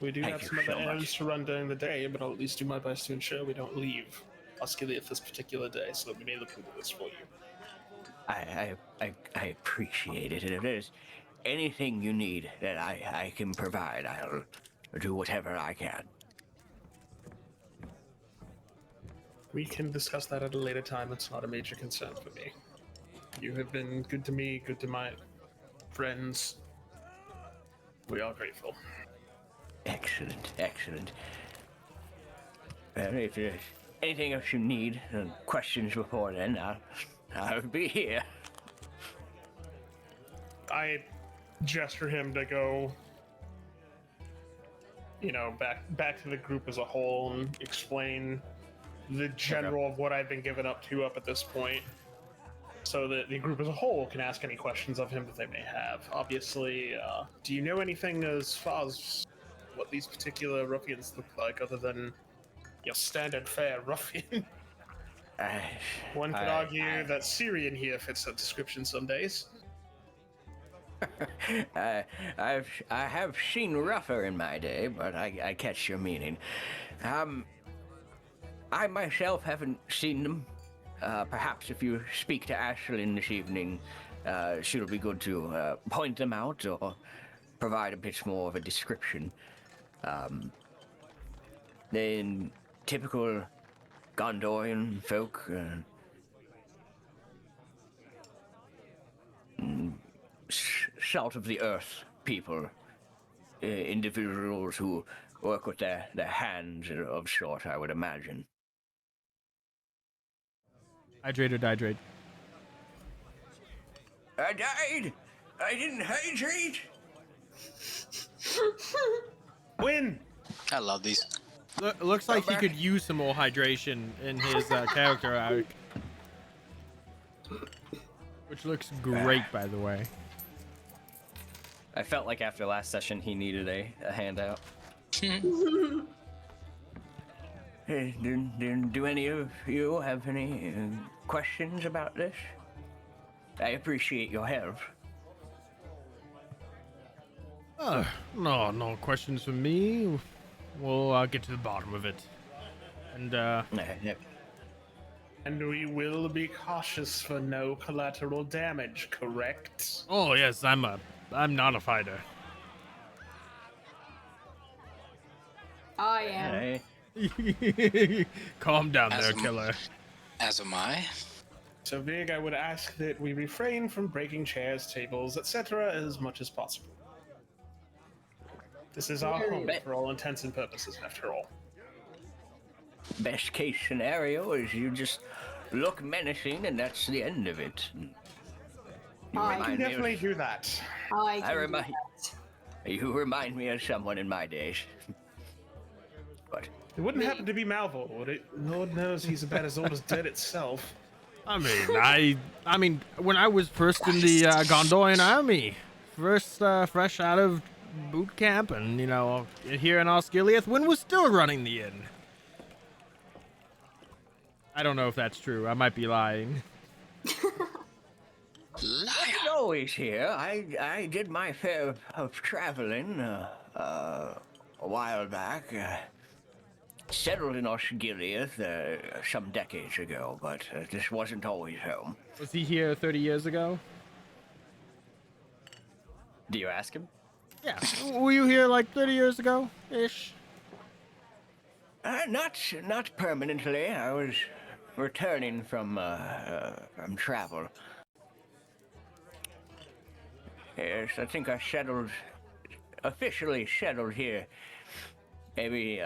[SPEAKER 4] We do
[SPEAKER 1] Thank
[SPEAKER 4] have
[SPEAKER 1] you
[SPEAKER 4] some other
[SPEAKER 1] so much.
[SPEAKER 4] errands to run during the day, but I'll at least do my best to ensure we don't leave Osgiliath this particular day, so that we may look into this for you.
[SPEAKER 1] I appreciate it, and if there's anything you need that I can provide, I'll do whatever I can.
[SPEAKER 4] We can discuss that at a later time. It's not a major concern for me. You have been good to me, good to my friends. We are grateful.
[SPEAKER 1] Excellent. Well, if there's anything else you need, questions before then, I'll be here.
[SPEAKER 4] I gesture him to go, back to the group as a whole and explain the general of what I've been given up at this point, so that the group as a whole can ask any questions of him that they may have. Obviously, do you know anything as far as what these particular ruffians look like, other than your standard fare ruffian? One could argue that Cirion here fits that description some days.
[SPEAKER 1] I have seen rougher in my day, but I catch your meaning. I myself haven't seen them. Perhaps if you speak to Ashlyn this evening, she'll be good to point them out or provide a bit more of a description. Then typical Gondorian folk, salt of the earth people, individuals who work with their hands of sort, I would imagine.
[SPEAKER 3] Hydrate or dihydrate?
[SPEAKER 1] I died! I didn't hydrate!
[SPEAKER 4] Win!
[SPEAKER 2] I love these.
[SPEAKER 3] Looks like he could use some more hydration in his character arc. Which looks great, by the way.
[SPEAKER 1] I felt like after last session he needed a handout. Hey, do any of you have any questions about this? I appreciate your help.
[SPEAKER 3] No questions from me. We'll get to the bottom of it. And,
[SPEAKER 4] And we will be cautious for no collateral damage, correct?
[SPEAKER 3] Oh, yes, I'm not a fighter.
[SPEAKER 5] I am.
[SPEAKER 1] Hey.
[SPEAKER 3] Calm down there, killer.
[SPEAKER 2] As am I.
[SPEAKER 4] So, Vig, I would ask that we refrain from breaking chairs, tables, etc. as much as possible. This is our home for all intents and purposes, after all.
[SPEAKER 1] Best case scenario is you just look menacing and that's the end of it. You
[SPEAKER 5] I
[SPEAKER 1] remind
[SPEAKER 4] can
[SPEAKER 1] me of-
[SPEAKER 4] definitely do that.
[SPEAKER 5] I can do
[SPEAKER 1] remind-
[SPEAKER 5] that.
[SPEAKER 1] You remind me of someone in my days. But
[SPEAKER 4] It wouldn't happen to be Malvhor, would it? Lord knows he's about as old as dead itself.
[SPEAKER 3] I mean, when I was first in the Gondorian army, fresh out of boot camp, and here in Osgiliath, Wynn was still running the inn. I don't know if that's true. I might be lying.
[SPEAKER 2] Liar.
[SPEAKER 1] always here. I did my fair of traveling a while back. Settled in Osgiliath some decades ago, but this wasn't always home.
[SPEAKER 3] Was he here 30 years ago?
[SPEAKER 1] Do you ask him?
[SPEAKER 3] Yeah. Were you here like 30 years ago, ish?
[SPEAKER 1] Not permanently. I was returning from travel. Yes, I think I officially settled here maybe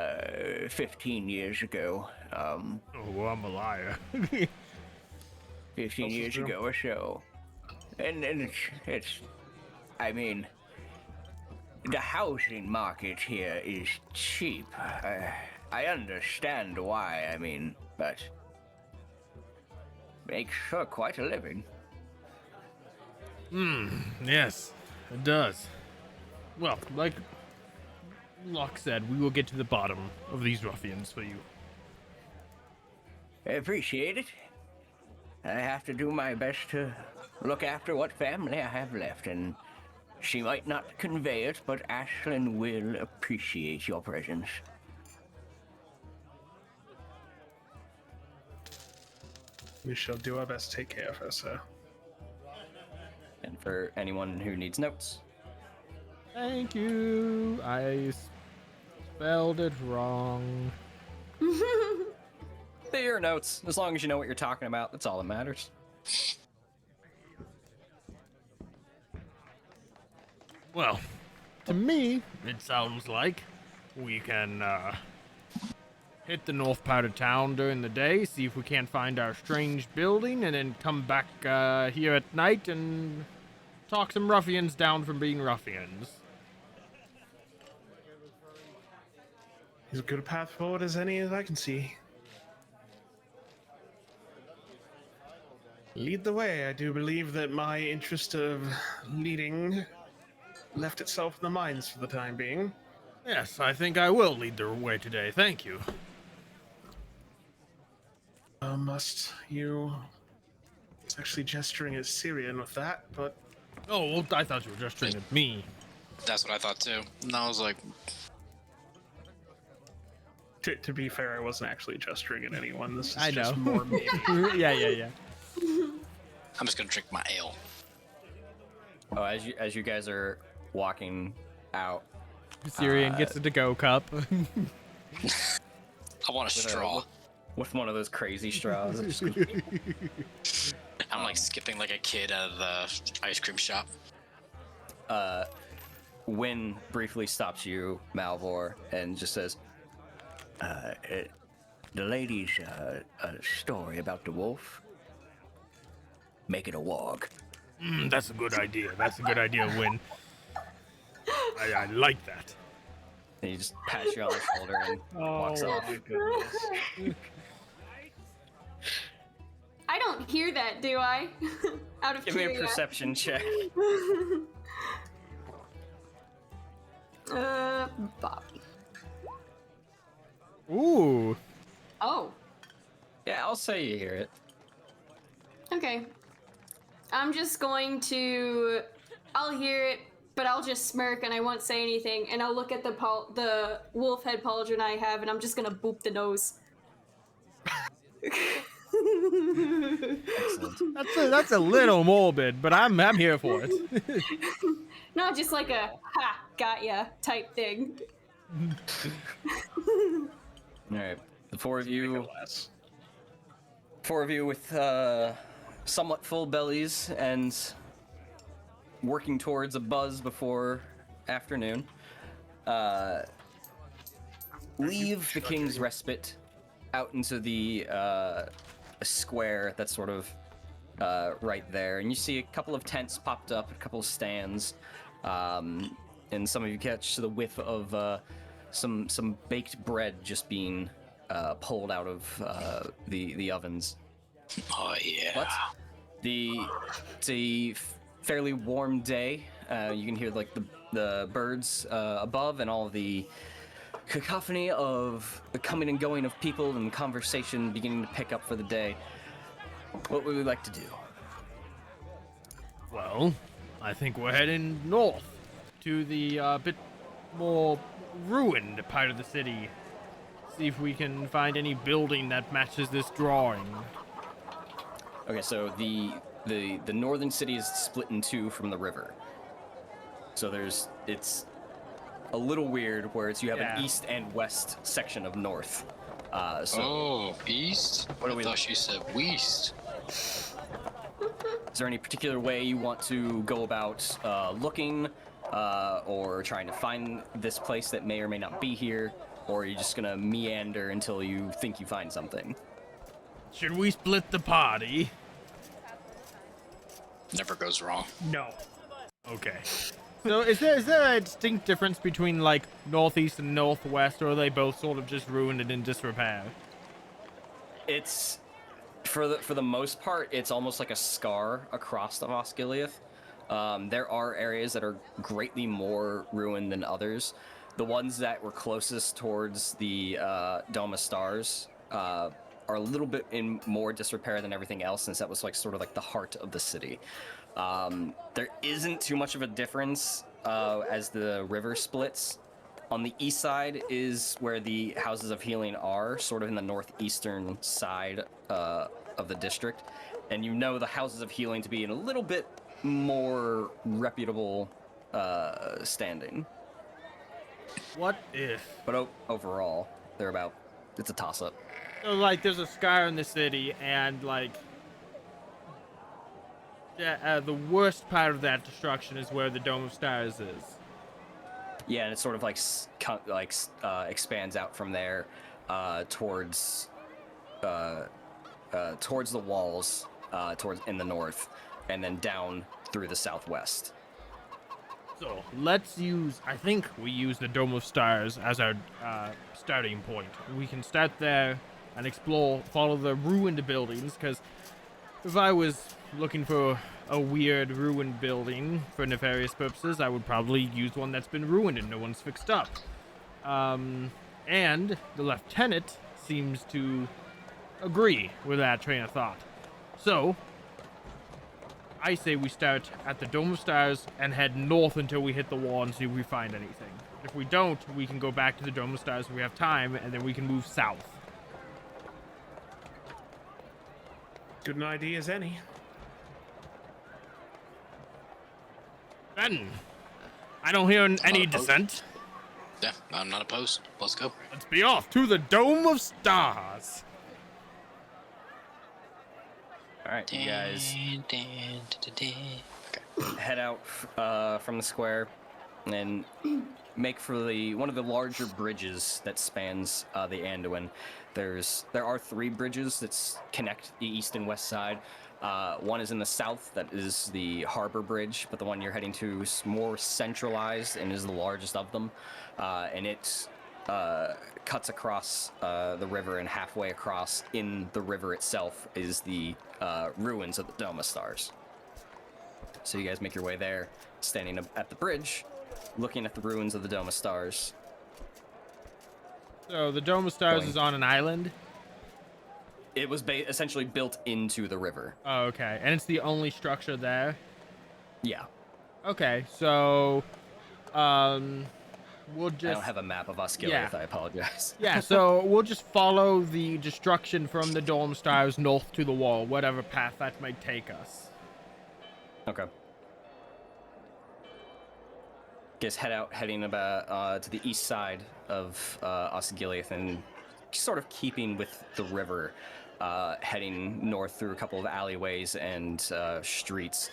[SPEAKER 1] 15 years ago.
[SPEAKER 3] Oh, well, I'm a liar.
[SPEAKER 1] 15 years ago or so. And it's I mean, the housing market here is cheap. I understand why, but makes for quite a living.
[SPEAKER 3] Yes, it does. Well, like Locke said, we will get to the bottom of these ruffians for you.
[SPEAKER 1] I appreciate it. I have to do my best to look after what family I have left, and she might not convey it, but Ashlyn will appreciate your presence.
[SPEAKER 4] We shall do our best to take care of her, sir.
[SPEAKER 1] And for anyone who needs notes,
[SPEAKER 3] Thank you. I spelled it wrong.
[SPEAKER 1] they're your notes. As long as you know what you're talking about, that's all that matters.
[SPEAKER 3] Well, to me, it sounds like we can hit the north part of town during the day, see if we can't find our strange building, and then come back here at night and talk some ruffians down from being ruffians.
[SPEAKER 4] As good a path forward as any as I can see. Lead the way. I do believe that my interest of leading left itself in the mines for the time being.
[SPEAKER 3] Yes, I think I will lead the way today. Thank you.
[SPEAKER 4] Must you... It's actually gesturing at Cirion with that, but...
[SPEAKER 3] Oh, well, I thought you were gesturing at me.
[SPEAKER 2] That's what I thought too. And I was like,
[SPEAKER 4] To be fair, I wasn't actually gesturing at anyone. This is
[SPEAKER 3] I
[SPEAKER 4] just
[SPEAKER 3] know.
[SPEAKER 4] more me.
[SPEAKER 3] Yeah.
[SPEAKER 2] I'm just gonna drink my ale.
[SPEAKER 1] Oh, as you guys are walking out,
[SPEAKER 3] Cirion gets a to-go cup.
[SPEAKER 2] I want a straw.
[SPEAKER 1] with one of those crazy straws.
[SPEAKER 2] I'm like skipping like a kid out of the ice cream shop.
[SPEAKER 1] Wynn briefly stops you, Malvhor, and just says, the lady's story about the wolf, make it a walk.
[SPEAKER 3] That's a good idea. That's a good idea, Win. I like that.
[SPEAKER 1] And he just pats you on the shoulder and walks off.
[SPEAKER 4] My goodness.
[SPEAKER 5] I don't hear that, do I? Out of
[SPEAKER 1] Give me a
[SPEAKER 5] curiosity.
[SPEAKER 1] perception check.
[SPEAKER 5] Bobby.
[SPEAKER 3] Ooh.
[SPEAKER 5] Oh,
[SPEAKER 1] Yeah, I'll say you hear it.
[SPEAKER 5] okay. I'm just going to. I'll hear it, but I'll just smirk and I won't say anything. And I'll look at the wolf head pauldron I have, and I'm just gonna boop the nose.
[SPEAKER 1] Excellent.
[SPEAKER 3] That's a little morbid, but I'm here for it.
[SPEAKER 5] Not just like a ha, got ya type thing.
[SPEAKER 1] All right, the four of you
[SPEAKER 4] Less.
[SPEAKER 1] with somewhat full bellies and working towards a buzz before afternoon. Leave the King's Respite out into the square that's sort of right there, and you see a couple of tents popped up, a couple of stands, and some of you catch the whiff of some baked bread just being pulled out of the ovens.
[SPEAKER 2] Oh yeah.
[SPEAKER 1] What? It's a fairly warm day. You can hear like the birds above and all the cacophony of the coming and going of people and conversation beginning to pick up for the day. What would we like to do?
[SPEAKER 3] Well, I think we're heading north to the bit more ruined part of the city. See if we can find any building that matches this drawing.
[SPEAKER 1] Okay, so the northern city is split in two from the river. So it's a little weird where you have an east and west section of north.
[SPEAKER 2] Oh, east?
[SPEAKER 1] What do
[SPEAKER 2] I
[SPEAKER 1] we-
[SPEAKER 2] thought you said west.
[SPEAKER 1] Is there any particular way you want to go about looking or trying to find this place that may or may not be here? Or are you just gonna meander until you think you find something?
[SPEAKER 3] Should we split the party?
[SPEAKER 2] Never goes wrong.
[SPEAKER 3] No. Okay. So is there a distinct difference between like northeast and northwest, or are they both sort of just ruined and in disrepair?
[SPEAKER 1] It's for the most part, it's almost like a scar across the Osgiliath. There are areas that are greatly more ruined than others. The ones that were closest towards the Dome of Stars are a little bit in more disrepair than everything else, since that was like sort of like the heart of the city. There isn't too much of a difference as the river splits. On the east side is where the Houses of Healing are, sort of in the northeastern side of the district. And you know the Houses of Healing to be in a little bit more reputable standing.
[SPEAKER 3] What if?
[SPEAKER 1] But overall, it's a toss-up.
[SPEAKER 3] So like, there's a scar in the city, and like, the worst part of that destruction is where the Dome of Stars is.
[SPEAKER 1] Yeah, and it sort of expands out from there towards the walls, towards in the north, and then down through the southwest.
[SPEAKER 3] So let's I think we use the Dome of Stars as our starting point. We can start there and explore, follow the ruined buildings, because if I was looking for a weird ruined building for nefarious purposes, I would probably use one that's been ruined and no one's fixed up. And the lieutenant seems to agree with that train of thought. So I say we start at the Dome of Stars and head north until we hit the wall and see if we find anything. If we don't, we can go back to the Dome of Stars if we have time, and then we can move south.
[SPEAKER 4] Good an idea as any.
[SPEAKER 3] Ben, I don't hear any
[SPEAKER 2] opposed.
[SPEAKER 3] dissent.
[SPEAKER 2] Yeah, I'm not opposed. Let's go.
[SPEAKER 3] Let's be off to the Dome of Stars.
[SPEAKER 1] All right, you guys
[SPEAKER 2] Okay.
[SPEAKER 1] head out from the square and make for one of the larger bridges that spans the Anduin. There are 3 bridges that connect the east and west side. One is in the south, that is the Harbor Bridge, but the one you're heading to is more centralized and is the largest of them. And it cuts across the river, and halfway across in the river itself is the ruins of the Dome of Stars. So you guys make your way there, standing at the bridge, looking at the ruins of the Dome of Stars.
[SPEAKER 3] So the Dome of Stars is on an island?
[SPEAKER 1] It was essentially built into the river.
[SPEAKER 3] Oh, okay. And it's the only structure there?
[SPEAKER 1] Yeah.
[SPEAKER 3] Okay, so we'll just...
[SPEAKER 1] I don't have a map of Osgiliath,
[SPEAKER 3] Yeah.
[SPEAKER 1] I apologize.
[SPEAKER 3] Yeah, so we'll just follow the destruction from the Dome Stars north to the wall, whatever path that might take us.
[SPEAKER 1] Okay. Guys heading about to the east side of Osgiliath, and sort of keeping with the river, heading north through a couple of alleyways and streets.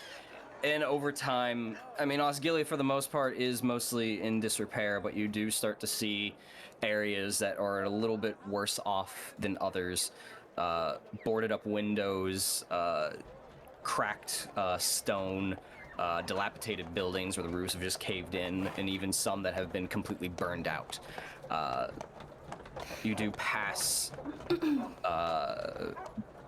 [SPEAKER 1] And over time, I mean, Osgiliath for the most part is mostly in disrepair, but you do start to see areas that are a little bit worse off than others. Boarded up windows, cracked stone, dilapidated buildings where the roofs have just caved in, and even some that have been completely burned out. You do pass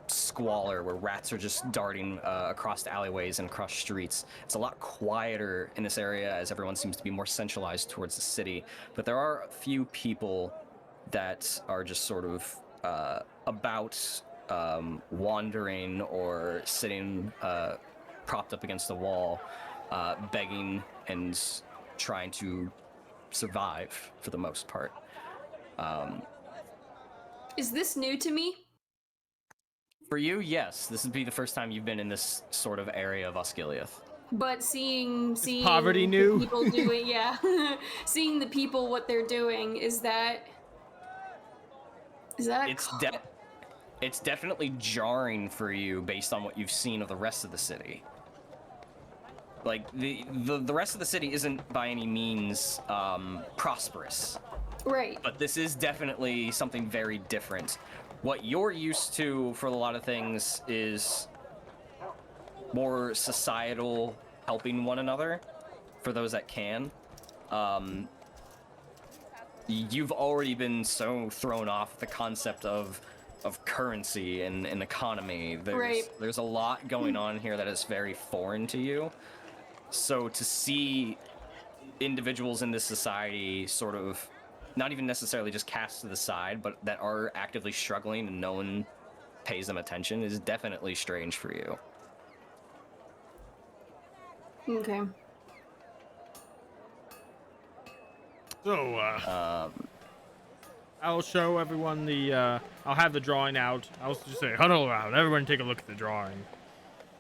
[SPEAKER 1] squalor where rats are just darting across the alleyways and across streets. It's a lot quieter in this area as everyone seems to be more centralized towards the city, but there are a few people that are just sort of about, wandering or sitting propped up against the wall, begging and trying to survive for the most part.
[SPEAKER 5] Is this new to me?
[SPEAKER 1] For you, yes. This would be the first time you've been in this sort of area of Osgiliath.
[SPEAKER 5] But seeing
[SPEAKER 3] poverty
[SPEAKER 5] the
[SPEAKER 3] new?
[SPEAKER 5] people doing, yeah, seeing the people what they're doing, is that
[SPEAKER 1] It's definitely jarring for you based on what you've seen of the rest of the city. Like the rest of the city isn't by any means prosperous.
[SPEAKER 5] right?
[SPEAKER 1] But this is definitely something very different. What you're used to for a lot of things is more societal helping one another for those that can. You've already been so thrown off the concept of currency and economy. There's a lot going on here that is very foreign to you. So to see individuals in this society sort of not even necessarily just cast to the side, but that are actively struggling and no one pays them attention is definitely strange for you.
[SPEAKER 5] Okay.
[SPEAKER 3] So, I'll show everyone the, I'll have the drawing out. I'll just say, huddle around. Everyone take a look at the drawing.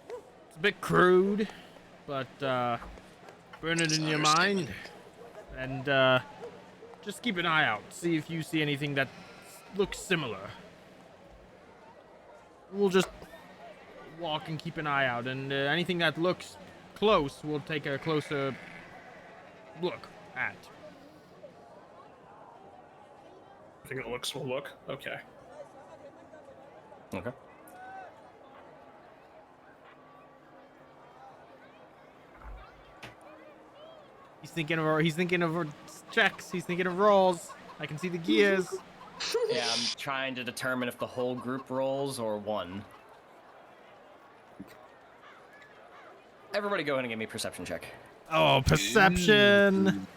[SPEAKER 3] It's a bit crude, but, burn it in your mind. And, just keep an eye out. See if you see anything that looks similar. We'll just walk and keep an eye out, and anything that looks close, we'll take a closer look at.
[SPEAKER 4] I think it looks will look. Okay.
[SPEAKER 1] Okay.
[SPEAKER 3] He's thinking of checks. He's thinking of rolls. I can see the gears.
[SPEAKER 1] Yeah, I'm trying to determine if the whole group rolls or one. Everybody go ahead and give me a perception check.
[SPEAKER 3] Oh, perception.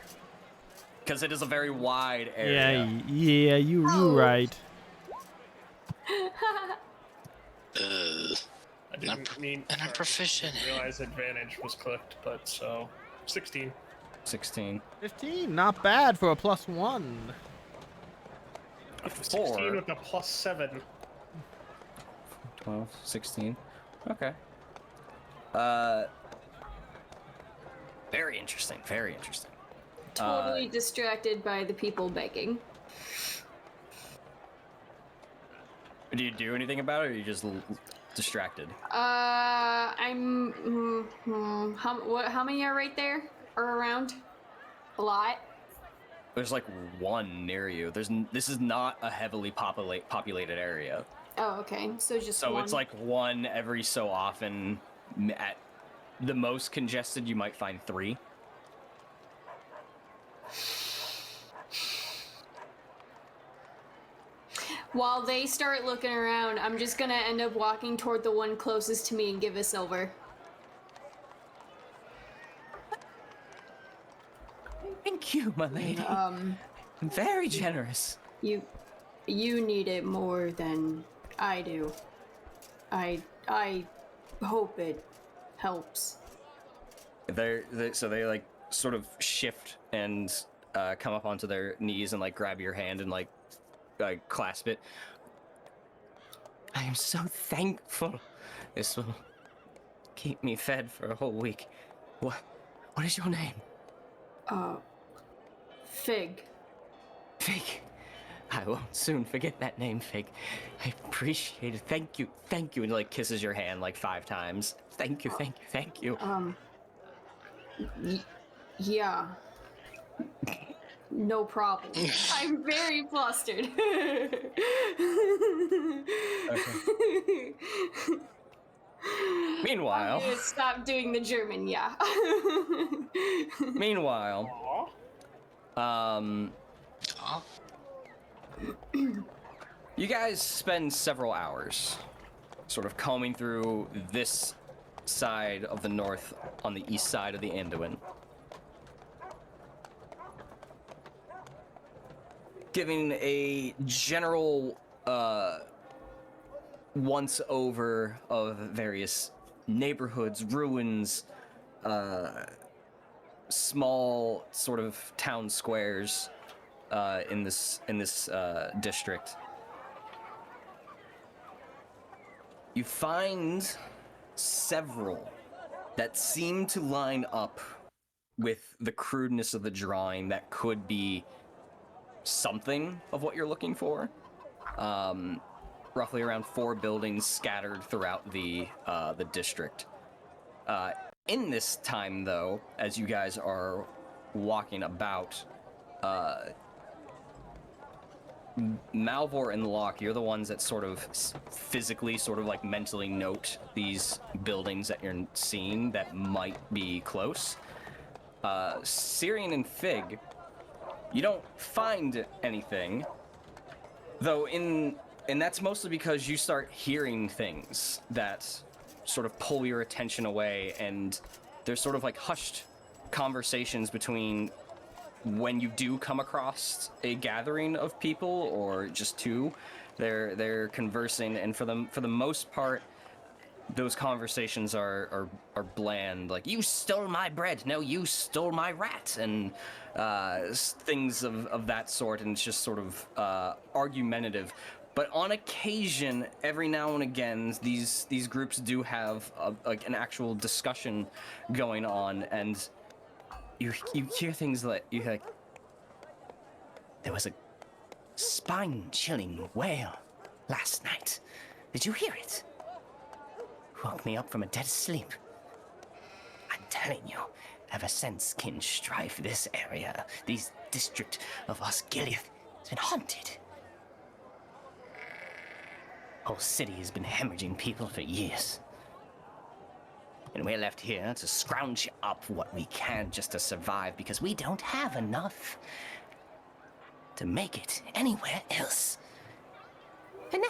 [SPEAKER 1] Because it is a very wide area.
[SPEAKER 3] Yeah, you right.
[SPEAKER 4] I didn't mean.
[SPEAKER 2] And I'm proficient.
[SPEAKER 4] I didn't realize advantage was clicked, but so 16.
[SPEAKER 1] 16.
[SPEAKER 3] 15, not bad for a +1.
[SPEAKER 1] A
[SPEAKER 4] 16
[SPEAKER 1] 4.
[SPEAKER 4] with a +7.
[SPEAKER 1] 12, 16. Okay. Very interesting. Very interesting.
[SPEAKER 5] Totally distracted by the people begging.
[SPEAKER 1] Do you do anything about it, or are you just distracted?
[SPEAKER 5] I'm. How many are right there or around? A lot.
[SPEAKER 1] There's like one near you. This is not a heavily populated area.
[SPEAKER 5] Oh, okay. So just
[SPEAKER 1] So
[SPEAKER 5] one.
[SPEAKER 1] it's like one every so often. At the most congested, you might find 3.
[SPEAKER 5] while they start looking around, I'm just gonna end up walking toward the one closest to me and give a silver.
[SPEAKER 1] Thank you, my lady. Very generous.
[SPEAKER 5] You need it more than I do. I hope it helps.
[SPEAKER 1] So they like sort of shift and come up onto their knees and like grab your hand and like clasp it. I am so thankful. This will keep me fed for a whole week. What is your name?
[SPEAKER 5] Fig.
[SPEAKER 1] Fig. I won't soon forget that name, Fig. I appreciate it. Thank you. And like kisses your hand like 5 times. Thank you.
[SPEAKER 5] Yeah. No problem. I'm very flustered.
[SPEAKER 1] Meanwhile.
[SPEAKER 5] I'm gonna stop doing the German, yeah.
[SPEAKER 1] Meanwhile. You guys spend several hours sort of combing through this side of the north on the east side of the Anduin. Giving a general once over of various neighborhoods, ruins, small sort of town squares in this district. You find several that seem to line up with the crudeness of the drawing that could be something of what you're looking for. Roughly around 4 buildings scattered throughout the district. In this time, though, as you guys are walking about, Malvhor and Locke, you're the ones that sort of physically, sort of like mentally note these buildings that you're seeing that might be close. Cirion and Fig, you don't find anything, though and that's mostly because you start hearing things that sort of pull your attention away, and there's sort of like hushed conversations between when you do come across a gathering of people or just 2. They're conversing, and for the most part, those conversations are bland, like, you stole my bread, no, you stole my rat, and things of that sort, and it's just sort of argumentative. But on occasion, every now and again, these groups do have like an actual discussion going on, and you hear things like, there was a spine-chilling wail last night. Did you hear it? Woke me up from a dead sleep. I'm telling you, ever since kin strife this area, this district of Osgiliath, has been haunted. Whole city has been hemorrhaging people for years. And we're left here to scrounge up what we can just to survive, because we don't have enough to make it anywhere else. And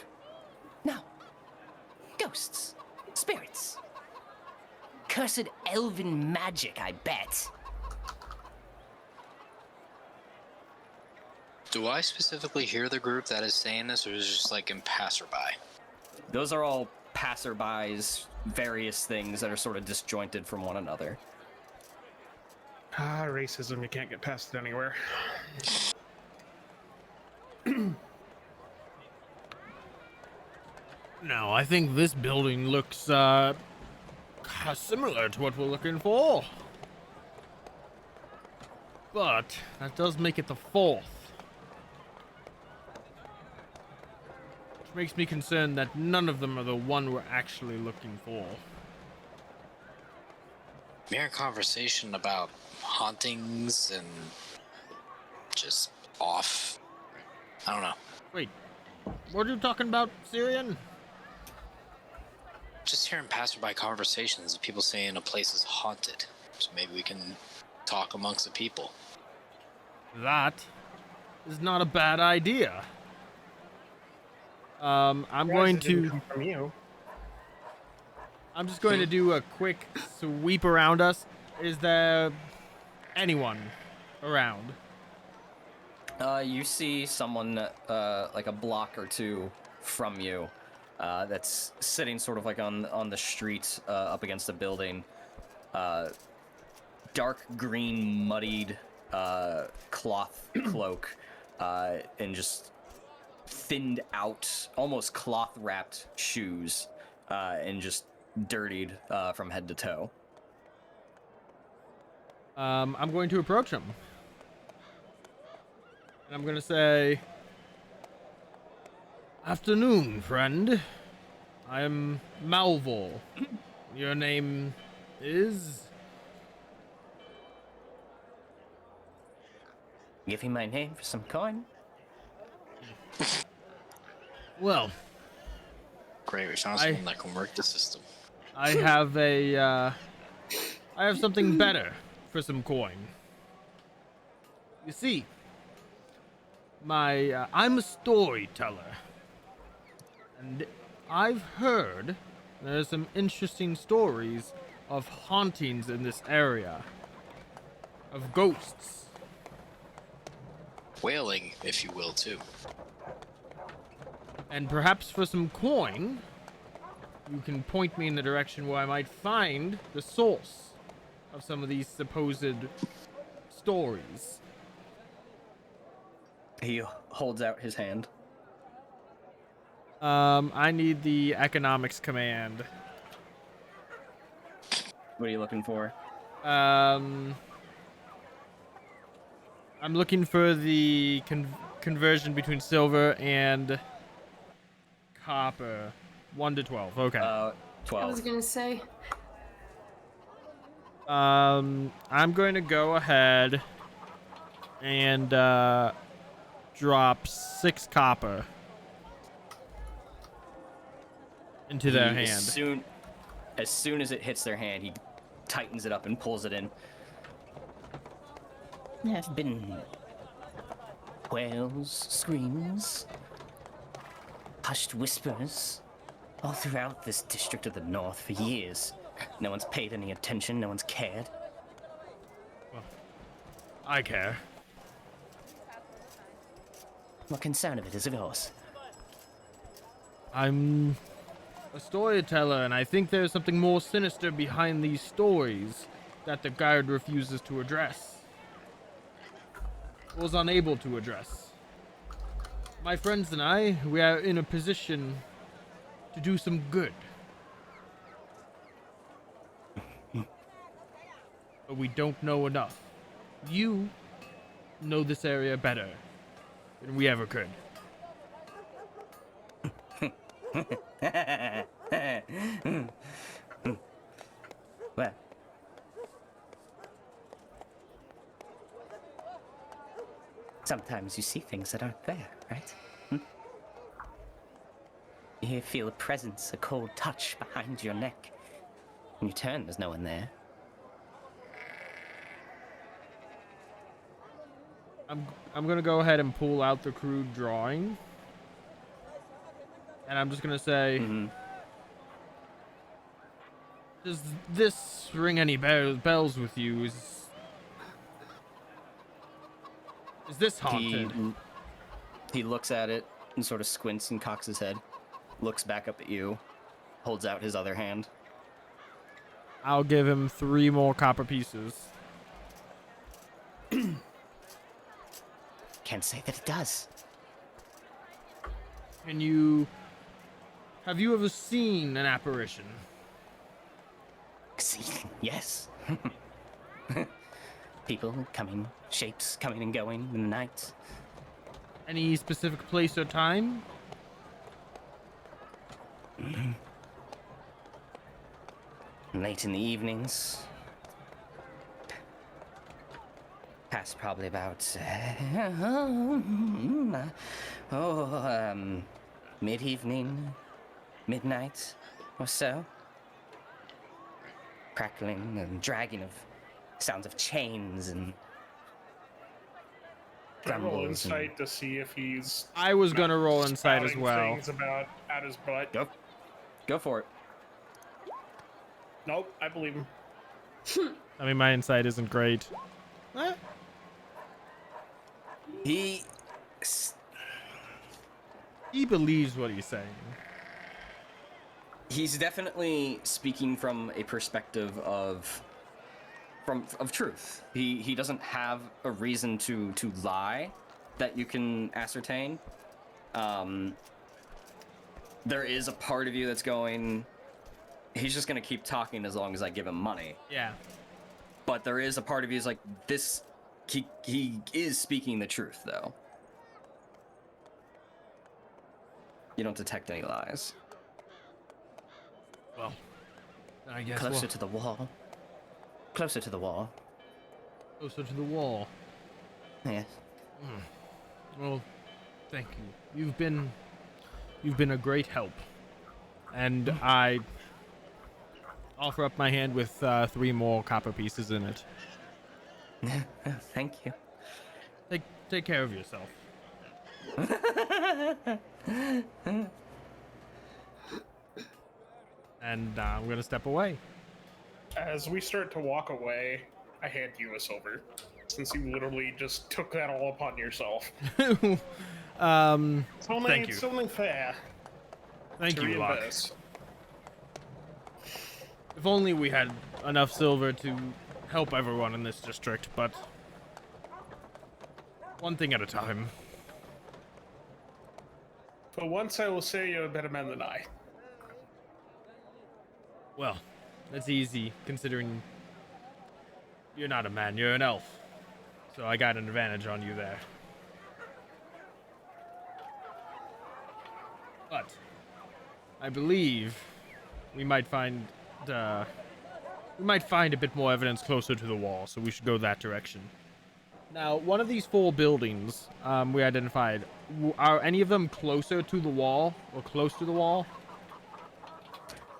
[SPEAKER 1] now, ghosts, spirits, cursed elven magic, I bet.
[SPEAKER 2] Do I specifically hear the group that is saying this, or is it just like in passerby?
[SPEAKER 1] Those are all passerbys, various things that are sort of disjointed from one another.
[SPEAKER 4] Racism, you can't get past it anywhere.
[SPEAKER 3] No, I think this building looks similar to what we're looking for. But that does make it the 4th. Which makes me concerned that none of them are the one we're actually looking for.
[SPEAKER 2] Mere conversation about hauntings and just off. I don't know.
[SPEAKER 3] Wait, what are you talking about, Cirion?
[SPEAKER 2] Just hearing passerby conversations of people saying a place is haunted. So maybe we can talk amongst the people.
[SPEAKER 3] That is not a bad idea. I'm
[SPEAKER 4] Surprised
[SPEAKER 3] going
[SPEAKER 4] it didn't
[SPEAKER 3] to.
[SPEAKER 4] come from you.
[SPEAKER 3] I'm just going to do a quick sweep around us. Is there anyone around?
[SPEAKER 1] You see someone like a block or two from you that's sitting sort of like on the street up against a building. Dark green, muddied cloth cloak and just thinned out, almost cloth wrapped shoes and just dirtied from head to toe.
[SPEAKER 3] I'm going to approach him. And I'm going to say, "Afternoon, friend. I am Malvhor. Your name is?"
[SPEAKER 1] Give him my name for some coin.
[SPEAKER 3] Well,
[SPEAKER 2] Great, we found someone that can work the system.
[SPEAKER 3] I have I have something better for some coin. You see, I'm a storyteller, and I've heard there's some interesting stories of hauntings in this area, of ghosts.
[SPEAKER 2] Wailing, if you will, too.
[SPEAKER 3] And perhaps for some coin, you can point me in the direction where I might find the source of some of these supposed stories.
[SPEAKER 1] He holds out his hand.
[SPEAKER 3] I need the economics command.
[SPEAKER 1] What are you looking for?
[SPEAKER 3] I'm looking for the conversion between silver and copper. 1 to 12. Okay.
[SPEAKER 1] 12.
[SPEAKER 5] I was gonna say.
[SPEAKER 3] I'm going to go ahead and drop 6 copper into their hand.
[SPEAKER 1] As soon as it hits their hand, he tightens it up and pulls it in. There have been wails, screams, hushed whispers all throughout this district of the north for years. No one's paid any attention, no one's cared.
[SPEAKER 3] Well, I care.
[SPEAKER 1] What concern of it is of yours?
[SPEAKER 3] I'm a storyteller, and I think there's something more sinister behind these stories that the guard refuses to address. Was unable to address. My friends and I, we are in a position to do some good. But we don't know enough. You know this area better than we ever could.
[SPEAKER 1] Well, sometimes you see things that aren't there, right? You feel a presence, a cold touch behind your neck. When you turn, there's no one there.
[SPEAKER 3] I'm gonna go ahead and pull out the crude drawing. And I'm just gonna say, does this ring any bells with you? Is this haunted?
[SPEAKER 1] He looks at it and sort of squints and cocks his head. Looks back up at you. Holds out his other hand.
[SPEAKER 3] I'll give him 3 more copper pieces.
[SPEAKER 1] Can't say that it does.
[SPEAKER 3] Have you ever seen an apparition?
[SPEAKER 1] See, yes. People coming, shapes coming and going in the night.
[SPEAKER 3] Any specific place or time?
[SPEAKER 1] Late in the evenings. Past probably about mid-evening, midnight or so. Crackling and dragging of sounds of chains and
[SPEAKER 4] Can I roll
[SPEAKER 1] grumbles and-
[SPEAKER 4] insight to see if he's
[SPEAKER 3] I was gonna roll insight as
[SPEAKER 4] spouting
[SPEAKER 3] well.
[SPEAKER 4] things about out his butt?
[SPEAKER 1] Go for it.
[SPEAKER 4] Nope, I believe him.
[SPEAKER 3] I mean, my insight isn't great.
[SPEAKER 1] He
[SPEAKER 3] He believes what he's saying.
[SPEAKER 1] he's definitely speaking from a perspective of truth. He doesn't have a reason to lie that you can ascertain. There is a part of you that's going, he's just gonna keep talking as long as I give him money.
[SPEAKER 3] Yeah.
[SPEAKER 1] But there is a part of you is like, this, he is speaking the truth though. You don't detect any lies.
[SPEAKER 3] Well, I guess
[SPEAKER 1] Closer to the wall. Closer to the wall.
[SPEAKER 3] closer to the wall.
[SPEAKER 1] Yeah.
[SPEAKER 3] Well, thank you. You've been a great help, and I offer up my hand with 3 more copper pieces in it.
[SPEAKER 1] Thank you.
[SPEAKER 3] Take care of yourself. And I'm gonna step away.
[SPEAKER 4] As we start to walk away, I hand you a silver, since you literally just took that all upon yourself. It's only,
[SPEAKER 3] Thank you.
[SPEAKER 4] It's only fair
[SPEAKER 3] Thank
[SPEAKER 4] to
[SPEAKER 3] you, Locke.
[SPEAKER 4] reimburse.
[SPEAKER 3] If only we had enough silver to help everyone in this district, but one thing at a time.
[SPEAKER 4] For once, I will say you're a better man than I.
[SPEAKER 3] Well, that's easy, considering you're not a man, you're an elf. So I got an advantage on you there. But I believe we might find a bit more evidence closer to the wall, so we should go that direction. Now, one of these 4 buildings we identified, are any of them closer to the wall or close to the wall?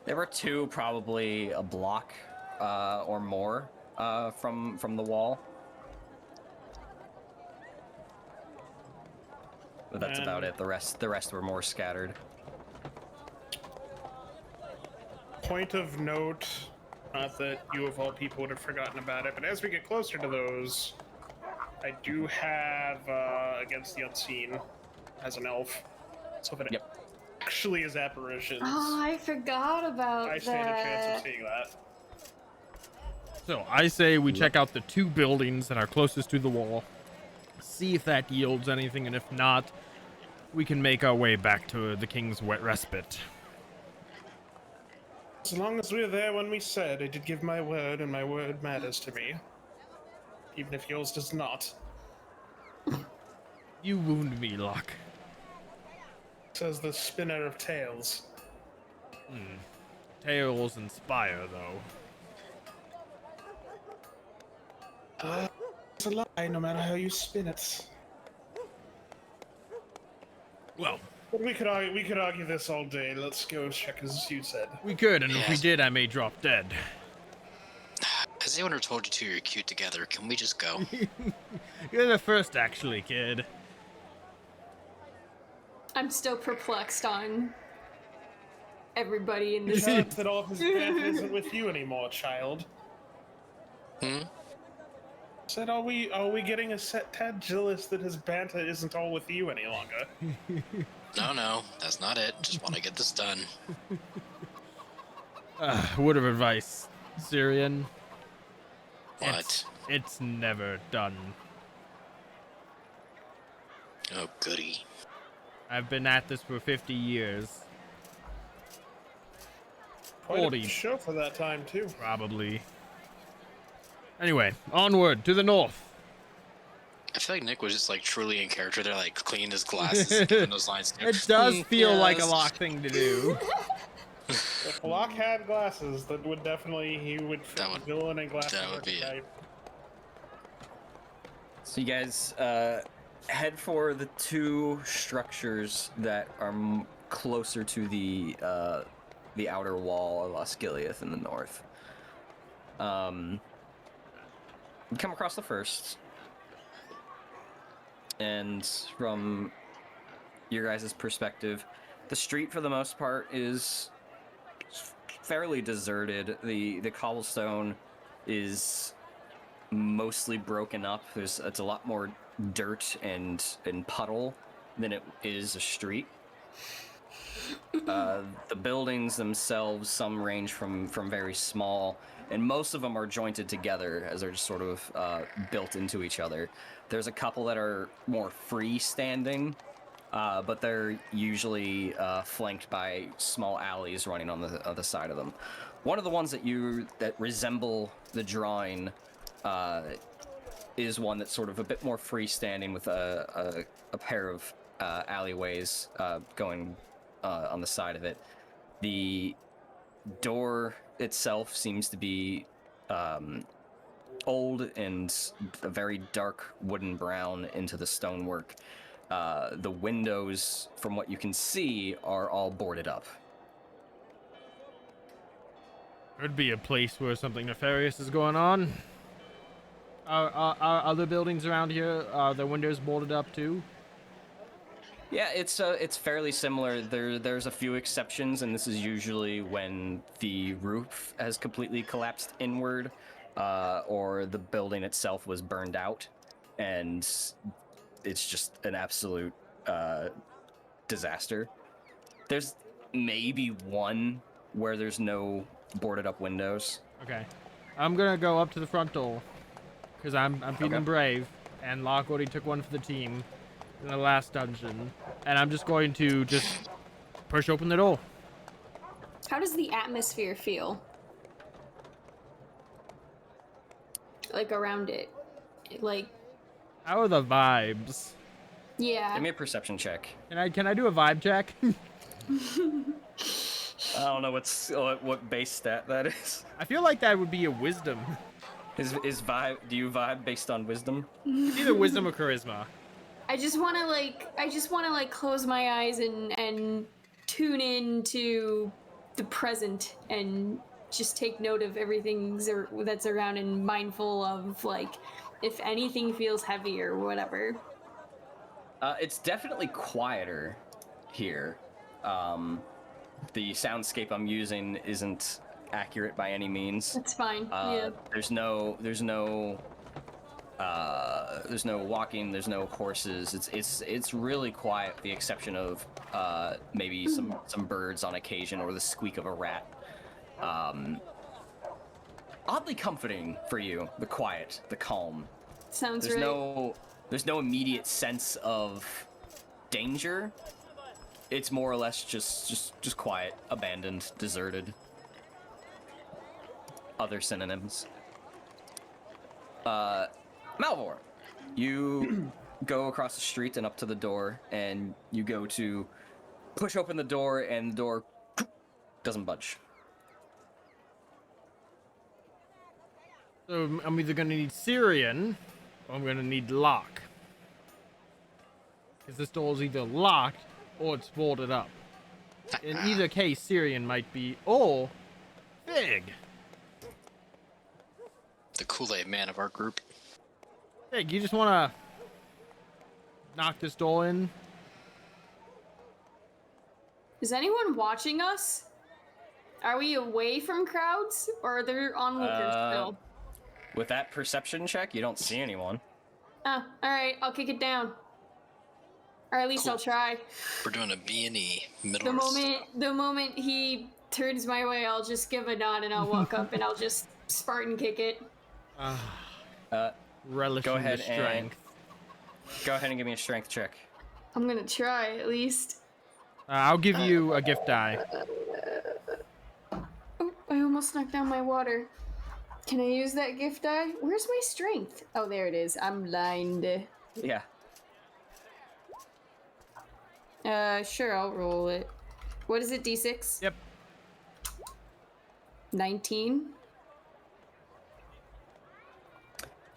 [SPEAKER 1] There were 2 probably a block or more from the wall. But that's about it. The rest were more scattered.
[SPEAKER 4] Point of note, not that you of all people would have forgotten about it, but as we get closer to those, I do have Against the Unseen as an elf. So if it actually is apparitions,
[SPEAKER 5] Oh, I forgot about
[SPEAKER 4] I
[SPEAKER 5] that.
[SPEAKER 4] stand a chance of seeing that.
[SPEAKER 3] So I say we check out the 2 buildings that are closest to the wall, see if that yields anything, and if not, we can make our way back to the King's Wet Respite.
[SPEAKER 4] As long as we're there when we said, I did give my word, and my word matters to me. Even if yours does not.
[SPEAKER 3] You wound me, Locke.
[SPEAKER 4] Says the spinner of tales.
[SPEAKER 3] Tales inspire, though.
[SPEAKER 4] It's a lie, no matter how you spin it.
[SPEAKER 3] Well,
[SPEAKER 4] But we could argue this all day. Let's go check, as you said.
[SPEAKER 3] we could, and if we
[SPEAKER 2] Yes.
[SPEAKER 3] did, I may drop dead.
[SPEAKER 2] Has anyone ever told you 2 you're cute together? Can we just go?
[SPEAKER 3] You're the first, actually, kid.
[SPEAKER 5] I'm still perplexed on everybody in this.
[SPEAKER 4] Shots that all of his band isn't with you anymore, child.
[SPEAKER 2] Hmm?
[SPEAKER 4] Said, are we getting a tad jealous that his banta isn't all with you any longer?
[SPEAKER 2] No, that's not it. Just want to get this done.
[SPEAKER 3] Word of advice, Cirion.
[SPEAKER 2] What?
[SPEAKER 3] It's never done.
[SPEAKER 2] Oh, goody.
[SPEAKER 3] I've been at this for 50 years.
[SPEAKER 4] Quite
[SPEAKER 3] 40.
[SPEAKER 4] a show for that time, too.
[SPEAKER 3] Probably. Anyway, onward to the north.
[SPEAKER 2] I feel like Nick was just like truly in character there, like cleaning his glasses and giving those lines.
[SPEAKER 3] It does feel like a
[SPEAKER 2] yes.
[SPEAKER 3] Locke thing to do.
[SPEAKER 4] If Locke had glasses, that would definitely, he would fit
[SPEAKER 2] That would-
[SPEAKER 4] villain and glasses.
[SPEAKER 2] that would be it.
[SPEAKER 4] archetype.
[SPEAKER 1] So you guys head for the 2 structures that are closer to the outer wall of Osgiliath in the north. You come across the first. and from your guys' perspective, the street for the most part is fairly deserted. The cobblestone is mostly broken up. It's a lot more dirt and puddle than it is a street. The buildings themselves, some range from very small, and most of them are jointed together as they're just sort of built into each other. There's a couple that are more freestanding, but they're usually flanked by small alleys running on the other side of them. One of the ones that resemble the drawing is one that's sort of a bit more freestanding with a pair of alleyways going on the side of it. The door itself seems to be old and a very dark wooden brown into the stonework. The windows, from what you can see, are all boarded up.
[SPEAKER 3] Could be a place where something nefarious is going on. Are other buildings around here, are their windows boarded up too?
[SPEAKER 1] Yeah, it's fairly similar. There's a few exceptions, and this is usually when the roof has completely collapsed inward, or the building itself was burned out, and it's just an absolute disaster. There's maybe one where there's no boarded up windows.
[SPEAKER 3] Okay. I'm gonna go up to the front door, because I'm feeling brave, and Locke already took one for the team in the last dungeon, and I'm just going to push open the door.
[SPEAKER 5] How does the atmosphere feel? Like around it? Like,
[SPEAKER 3] How are the vibes?
[SPEAKER 5] yeah.
[SPEAKER 1] Give me a perception check.
[SPEAKER 3] Can I do a vibe check?
[SPEAKER 1] I don't know what base stat that is.
[SPEAKER 3] I feel like that would be a wisdom.
[SPEAKER 1] Is vibe? Do you vibe based on wisdom?
[SPEAKER 3] Either wisdom or charisma.
[SPEAKER 5] I just want to close my eyes and tune into the present and just take note of everything that's around and mindful of, like, if anything feels heavy or whatever.
[SPEAKER 1] It's definitely quieter here. The soundscape I'm using isn't accurate by any means.
[SPEAKER 5] That's fine. Yeah.
[SPEAKER 1] There's no walking. There's no horses. It's really quiet, with the exception of maybe some birds on occasion or the squeak of a rat. Oddly comforting for you. The quiet, the calm.
[SPEAKER 5] Sounds
[SPEAKER 1] There's
[SPEAKER 5] right.
[SPEAKER 1] there's no immediate sense of danger. It's more or less just quiet, abandoned, deserted. Other synonyms. Malvhor, you go across the street and up to the door, and you go to push open the door, and the door doesn't budge.
[SPEAKER 3] So I'm either gonna need Cirion, or I'm gonna need Locke. Because this door's either locked, or it's boarded up. In either case, Cirion might be, or Fig.
[SPEAKER 2] The Kool-Aid man of our group.
[SPEAKER 3] Fig, you just wanna knock this door in?
[SPEAKER 5] Is anyone watching us? Are we away from crowds, or are there onlookers still?
[SPEAKER 1] With that perception check, you don't see anyone.
[SPEAKER 5] All right, I'll kick it down. Or at least
[SPEAKER 2] Cool.
[SPEAKER 5] I'll try.
[SPEAKER 2] We're doing a B&E Middle Earth.
[SPEAKER 5] The moment he turns my way, I'll just give a nod and I'll walk up and I'll just Spartan kick it.
[SPEAKER 3] Relish
[SPEAKER 1] Go
[SPEAKER 3] in the
[SPEAKER 1] ahead
[SPEAKER 3] strength.
[SPEAKER 1] Go ahead and give me a strength check.
[SPEAKER 5] I'm gonna try at least.
[SPEAKER 3] I'll give you a gift die.
[SPEAKER 5] Oh, I almost knocked down my water. Can I use that gift die? Where's my strength? Oh, there it is. I'm blind.
[SPEAKER 1] Yeah.
[SPEAKER 5] Sure, I'll roll it. What is it, D6?
[SPEAKER 3] Yep.
[SPEAKER 5] 19.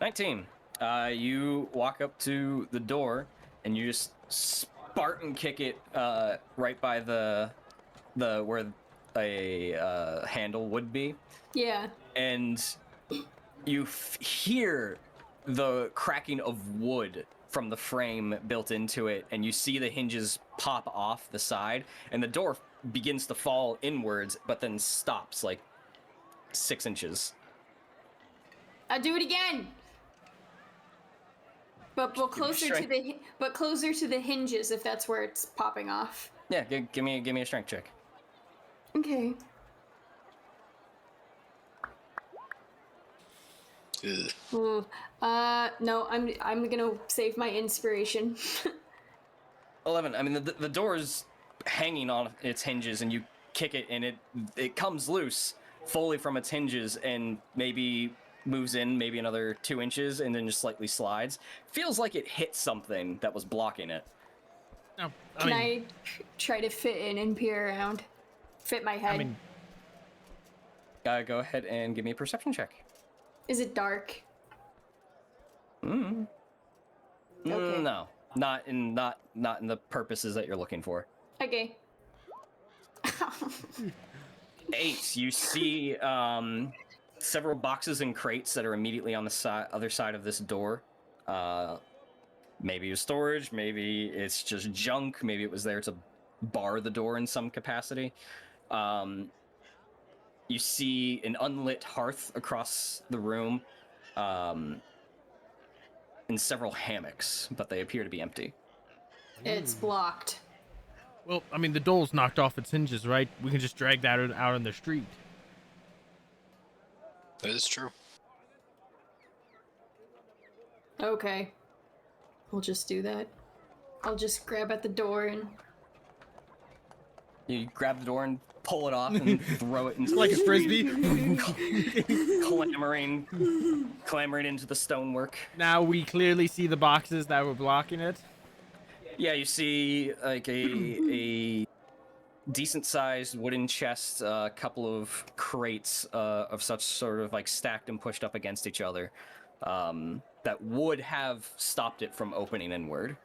[SPEAKER 1] 19. You walk up to the door and you just Spartan kick it right by the where a handle would be,
[SPEAKER 5] Yeah.
[SPEAKER 1] and you hear the cracking of wood from the frame built into it, and you see the hinges pop off the side, and the door begins to fall inwards, but then stops like 6 inches.
[SPEAKER 5] I'll do it again. But closer to the hinges if that's where it's popping off.
[SPEAKER 1] Yeah, give me a strength check.
[SPEAKER 5] Okay.
[SPEAKER 2] Ugh.
[SPEAKER 5] Ooh. No, I'm gonna save my inspiration.
[SPEAKER 1] 11. I mean, the door's hanging on its hinges, and you kick it, and it comes loose fully from its hinges, and maybe moves in maybe another 2 inches, and then just slightly slides. Feels like it hit something that was blocking it.
[SPEAKER 3] No,
[SPEAKER 5] Can I try to fit in and peer around? Fit my head?
[SPEAKER 3] I mean,
[SPEAKER 1] Go ahead and give me a perception check.
[SPEAKER 5] Is it dark? Okay.
[SPEAKER 1] No, not in the purposes that you're looking for.
[SPEAKER 5] Okay.
[SPEAKER 1] 8. You see several boxes and crates that are immediately on the other side of this door. Maybe it was storage, maybe it's just junk, maybe it was there to bar the door in some capacity. You see an unlit hearth across the room, and several hammocks, but they appear to be empty.
[SPEAKER 5] It's blocked.
[SPEAKER 3] well, I mean, the door's knocked off its hinges, right? We can just drag that out on the street.
[SPEAKER 2] That is true.
[SPEAKER 5] Okay. We'll just do that. I'll just grab at the door and...
[SPEAKER 1] You grab the door and pull it off and throw it into
[SPEAKER 3] Like a frisbee.
[SPEAKER 1] clambering into the stonework.
[SPEAKER 3] Now we clearly see the boxes that were blocking it.
[SPEAKER 1] Yeah, you see like a decent-sized wooden chest, a couple of crates of such sort of like stacked and pushed up against each other, that would have stopped it from opening inward.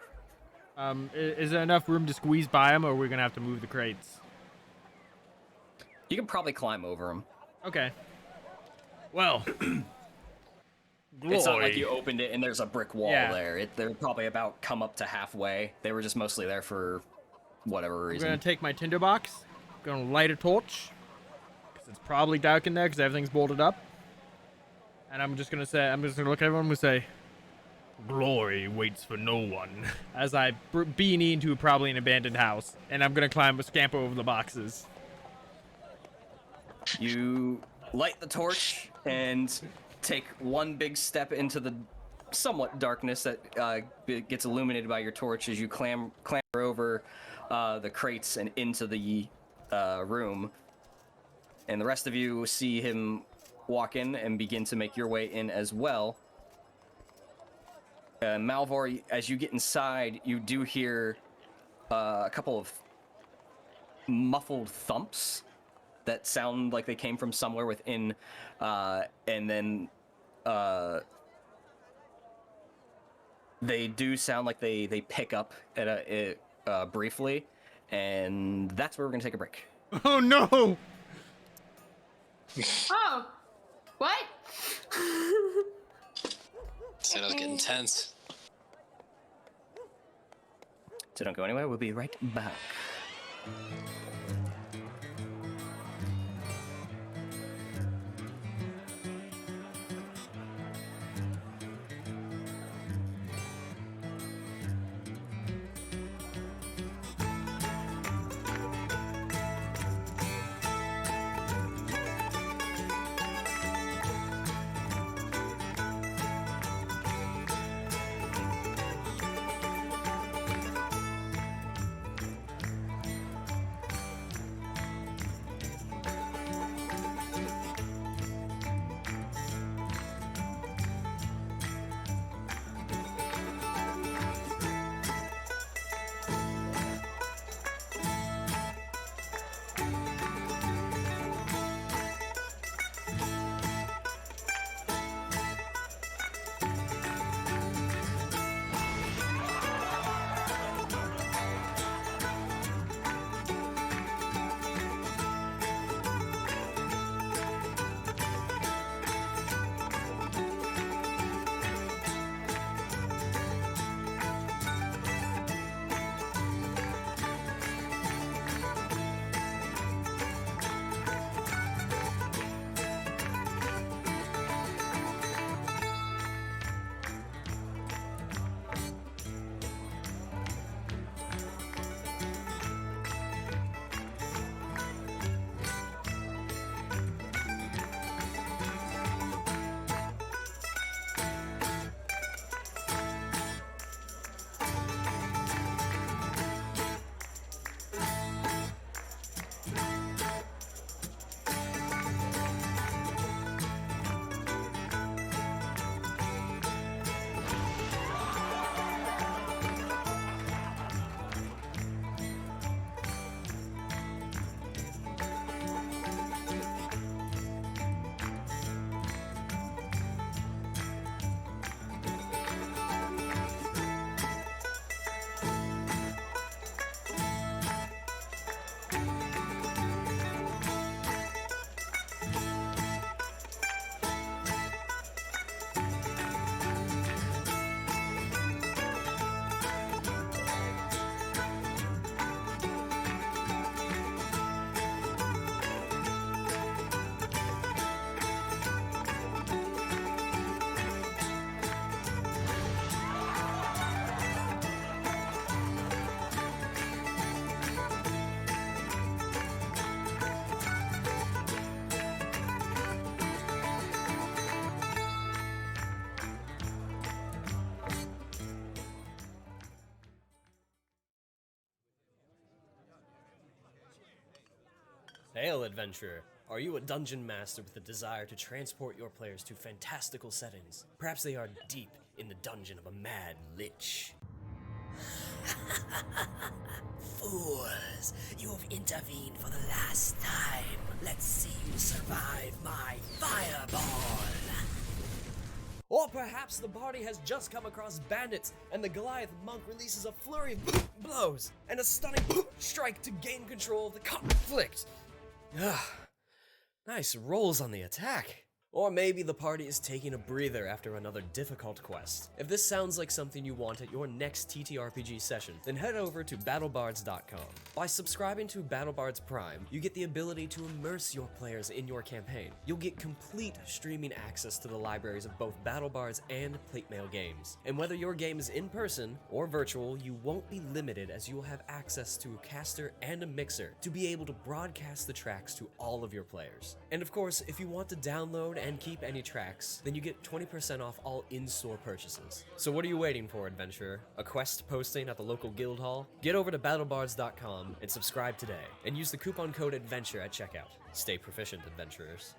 [SPEAKER 3] Is there enough room to squeeze by them, or are we gonna have to move the crates?
[SPEAKER 1] You can probably climb over them.
[SPEAKER 3] Okay. Well.
[SPEAKER 1] It's not like you opened it and there's a brick wall
[SPEAKER 3] Yeah.
[SPEAKER 1] there. They're probably about come up to halfway. They were just mostly there for whatever
[SPEAKER 3] I'm
[SPEAKER 1] reason.
[SPEAKER 3] gonna take my tinderbox. Gonna light a torch. Cause it's probably dark in there because everything's bolted up. And I'm just gonna look at everyone and say, "Glory waits for no one." As I beanie into probably an abandoned house, and I'm gonna scamper over the boxes.
[SPEAKER 1] You light the torch and take one big step into the somewhat darkness that gets illuminated by your torch as you clamber over the crates and into the room. And the rest of you see him walk in and begin to make your way in as well. Malvhor, as you get inside, you do hear a couple of muffled thumps that sound like they came from somewhere within, and then they do sound like they pick up at briefly, and that's where we're gonna take a break.
[SPEAKER 3] Oh no!
[SPEAKER 5] Oh! What?
[SPEAKER 2] Said I was getting tense.
[SPEAKER 1] So don't go anywhere. We'll be right back.
[SPEAKER 6] Hail, adventurer! Are you a dungeon master with a desire to transport your players to fantastical settings? Perhaps they are deep in the dungeon of a mad lich. Fools, you have intervened for the last time. Let's see you survive my fireball. Or perhaps the party has just come across bandits, and the Goliath monk releases a flurry of blows and a stunning strike to gain control of the conflict. Nice rolls on the attack. Or maybe the party is taking a breather after another difficult quest. If this sounds like something you want at your next TTRPG session, then head over to battlebards.com. By subscribing to BattleBards Prime, you get the ability to immerse your players in your campaign. You'll get complete streaming access to the libraries of both BattleBards and Platemail games. And whether your game is in person or virtual, you won't be limited, as you will have access to a caster and a mixer to be able to broadcast the tracks to all of your players. And of course, if you want to download and keep any tracks, then you get 20% off all in-store purchases. So what are you waiting for, adventurer? A quest posting at the local guild hall? Get over to battlebards.com and subscribe today, and use the coupon code ADVENTURE at checkout. Stay proficient, adventurers.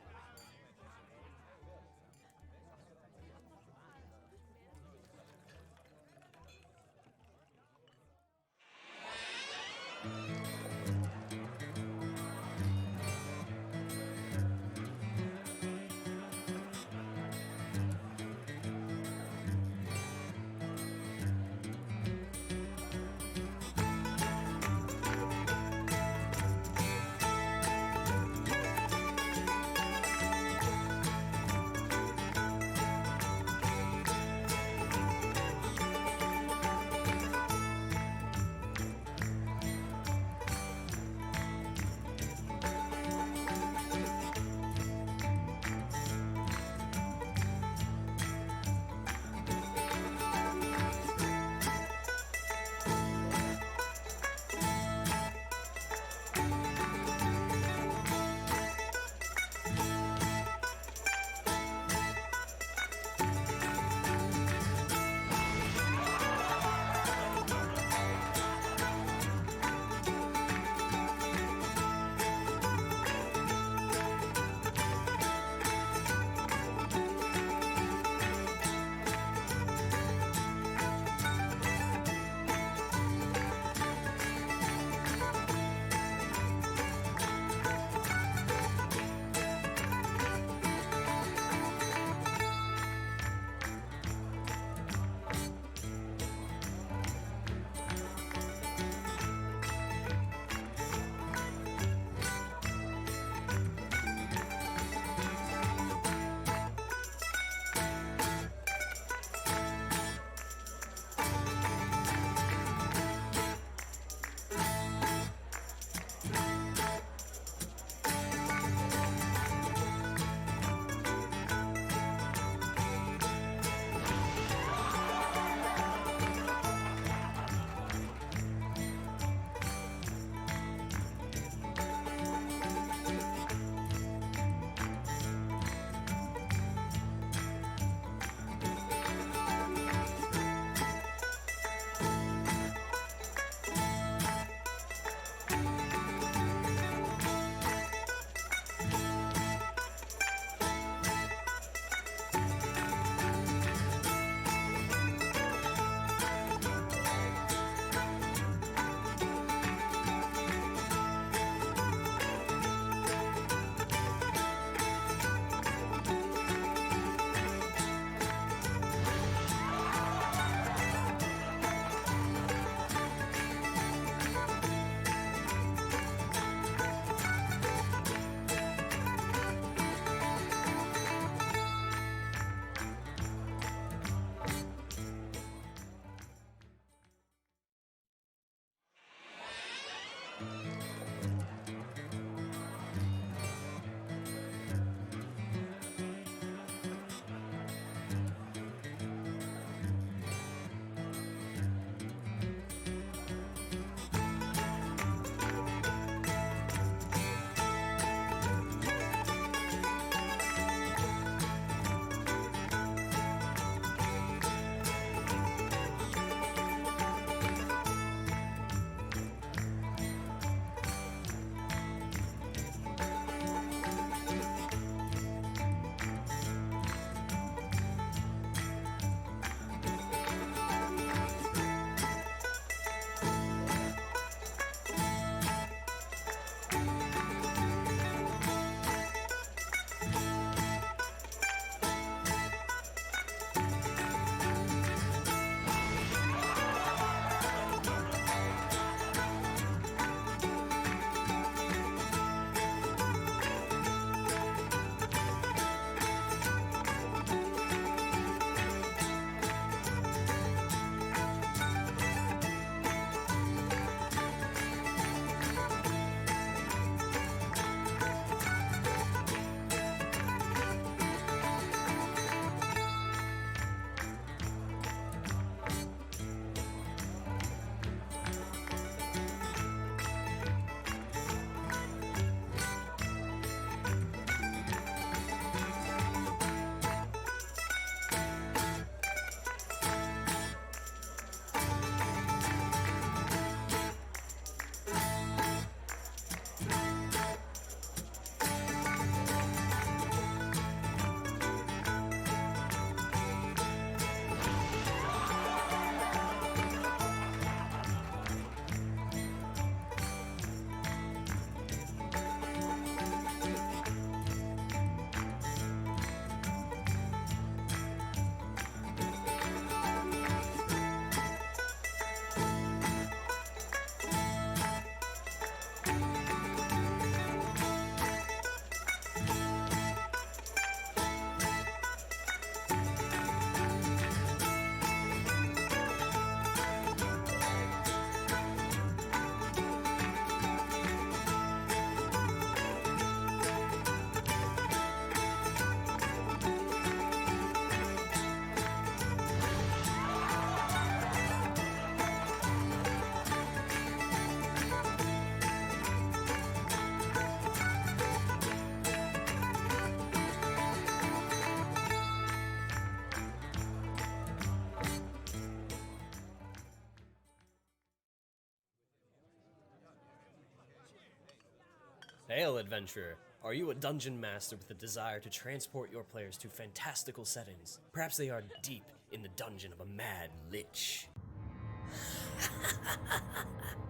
[SPEAKER 6] Hail, adventurer. Are you a dungeon master with a desire to transport your players to fantastical settings? Perhaps they are deep in the dungeon of a mad lich.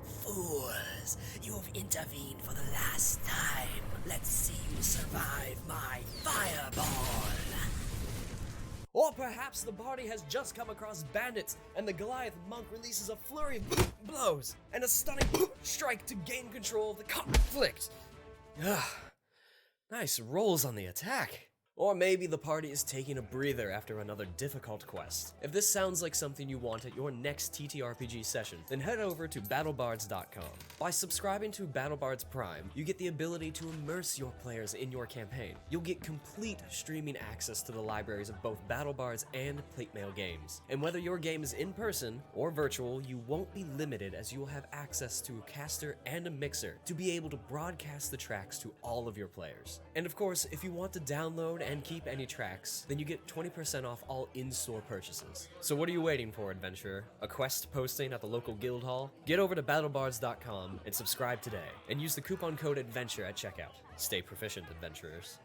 [SPEAKER 6] Fools, you have intervened for the last time. Let's see you survive my fireball. Or perhaps the party has just come across bandits, and the Goliath monk releases a flurry of blows and a stunning strike to gain control of the conflict. Nice rolls on the attack. Or maybe the party is taking a breather after another difficult quest. If this sounds like something you want at your next TTRPG session, then head over to battlebards.com. By subscribing to BattleBards Prime, you get the ability to immerse your players in your campaign. You'll get complete streaming access to the libraries of both BattleBards and Platemail games. And whether your game is in person or virtual, you won't be limited, as you will have access to a caster and a mixer to be able to broadcast the tracks to all of your players. And of course, if you want to download and keep any tracks, then you get 20% off all in-store purchases. So what are you waiting for, adventurer? A quest posting at the local guild hall? Get over to battlebards.com and subscribe today, and use the coupon code ADVENTURE at checkout. Stay proficient, adventurers.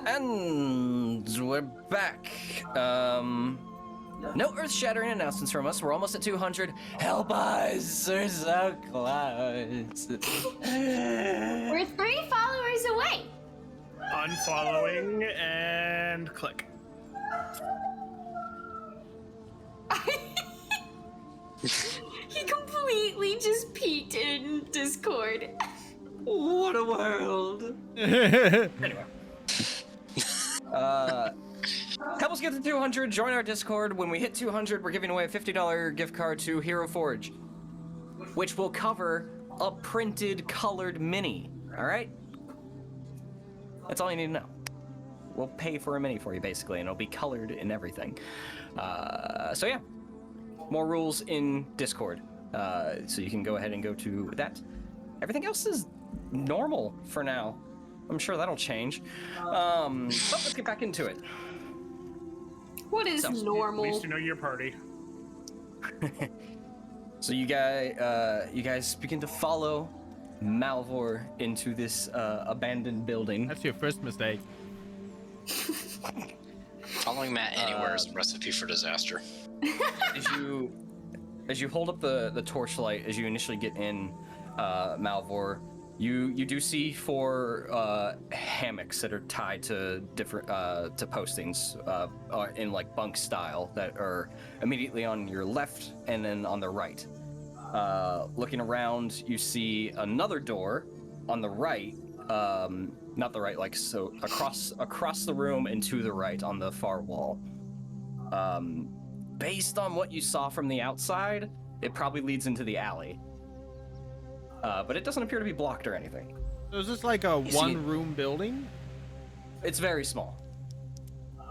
[SPEAKER 1] And we're back. No earth-shattering announcements from us. We're almost at 200. Help us! We're so close.
[SPEAKER 5] We're 3 followers away.
[SPEAKER 4] Unfollowing and click.
[SPEAKER 5] He completely just peeked in Discord.
[SPEAKER 1] What a world. Anyway. Help us get to 200. Join our Discord. When we hit 200, we're giving away a $50 gift card to Hero Forge, which will cover a printed colored mini. All right? That's all you need to know. We'll pay for a mini for you, basically, and it'll be colored and everything. So yeah, more rules in Discord. So you can go ahead and go to that. Everything else is normal for now. I'm sure that'll change. But let's get back into it.
[SPEAKER 5] What is
[SPEAKER 1] So,
[SPEAKER 4] At
[SPEAKER 5] normal?
[SPEAKER 4] least you know your party.
[SPEAKER 1] So you guys begin to follow Malvhor into this abandoned building.
[SPEAKER 3] That's your first mistake.
[SPEAKER 2] Following Matt anywhere is a recipe for disaster.
[SPEAKER 1] As you hold up the torchlight, as you initially get in, Malvhor, you do see 4 hammocks that are tied to different to postings in like bunk style that are immediately on your left and then on the right. Looking around, you see another door on the right, not the right, like so across the room and to the right on the far wall. Based on what you saw from the outside, it probably leads into the alley. But it doesn't appear to be blocked or anything.
[SPEAKER 3] So is this like a one-room building?
[SPEAKER 1] It's very small.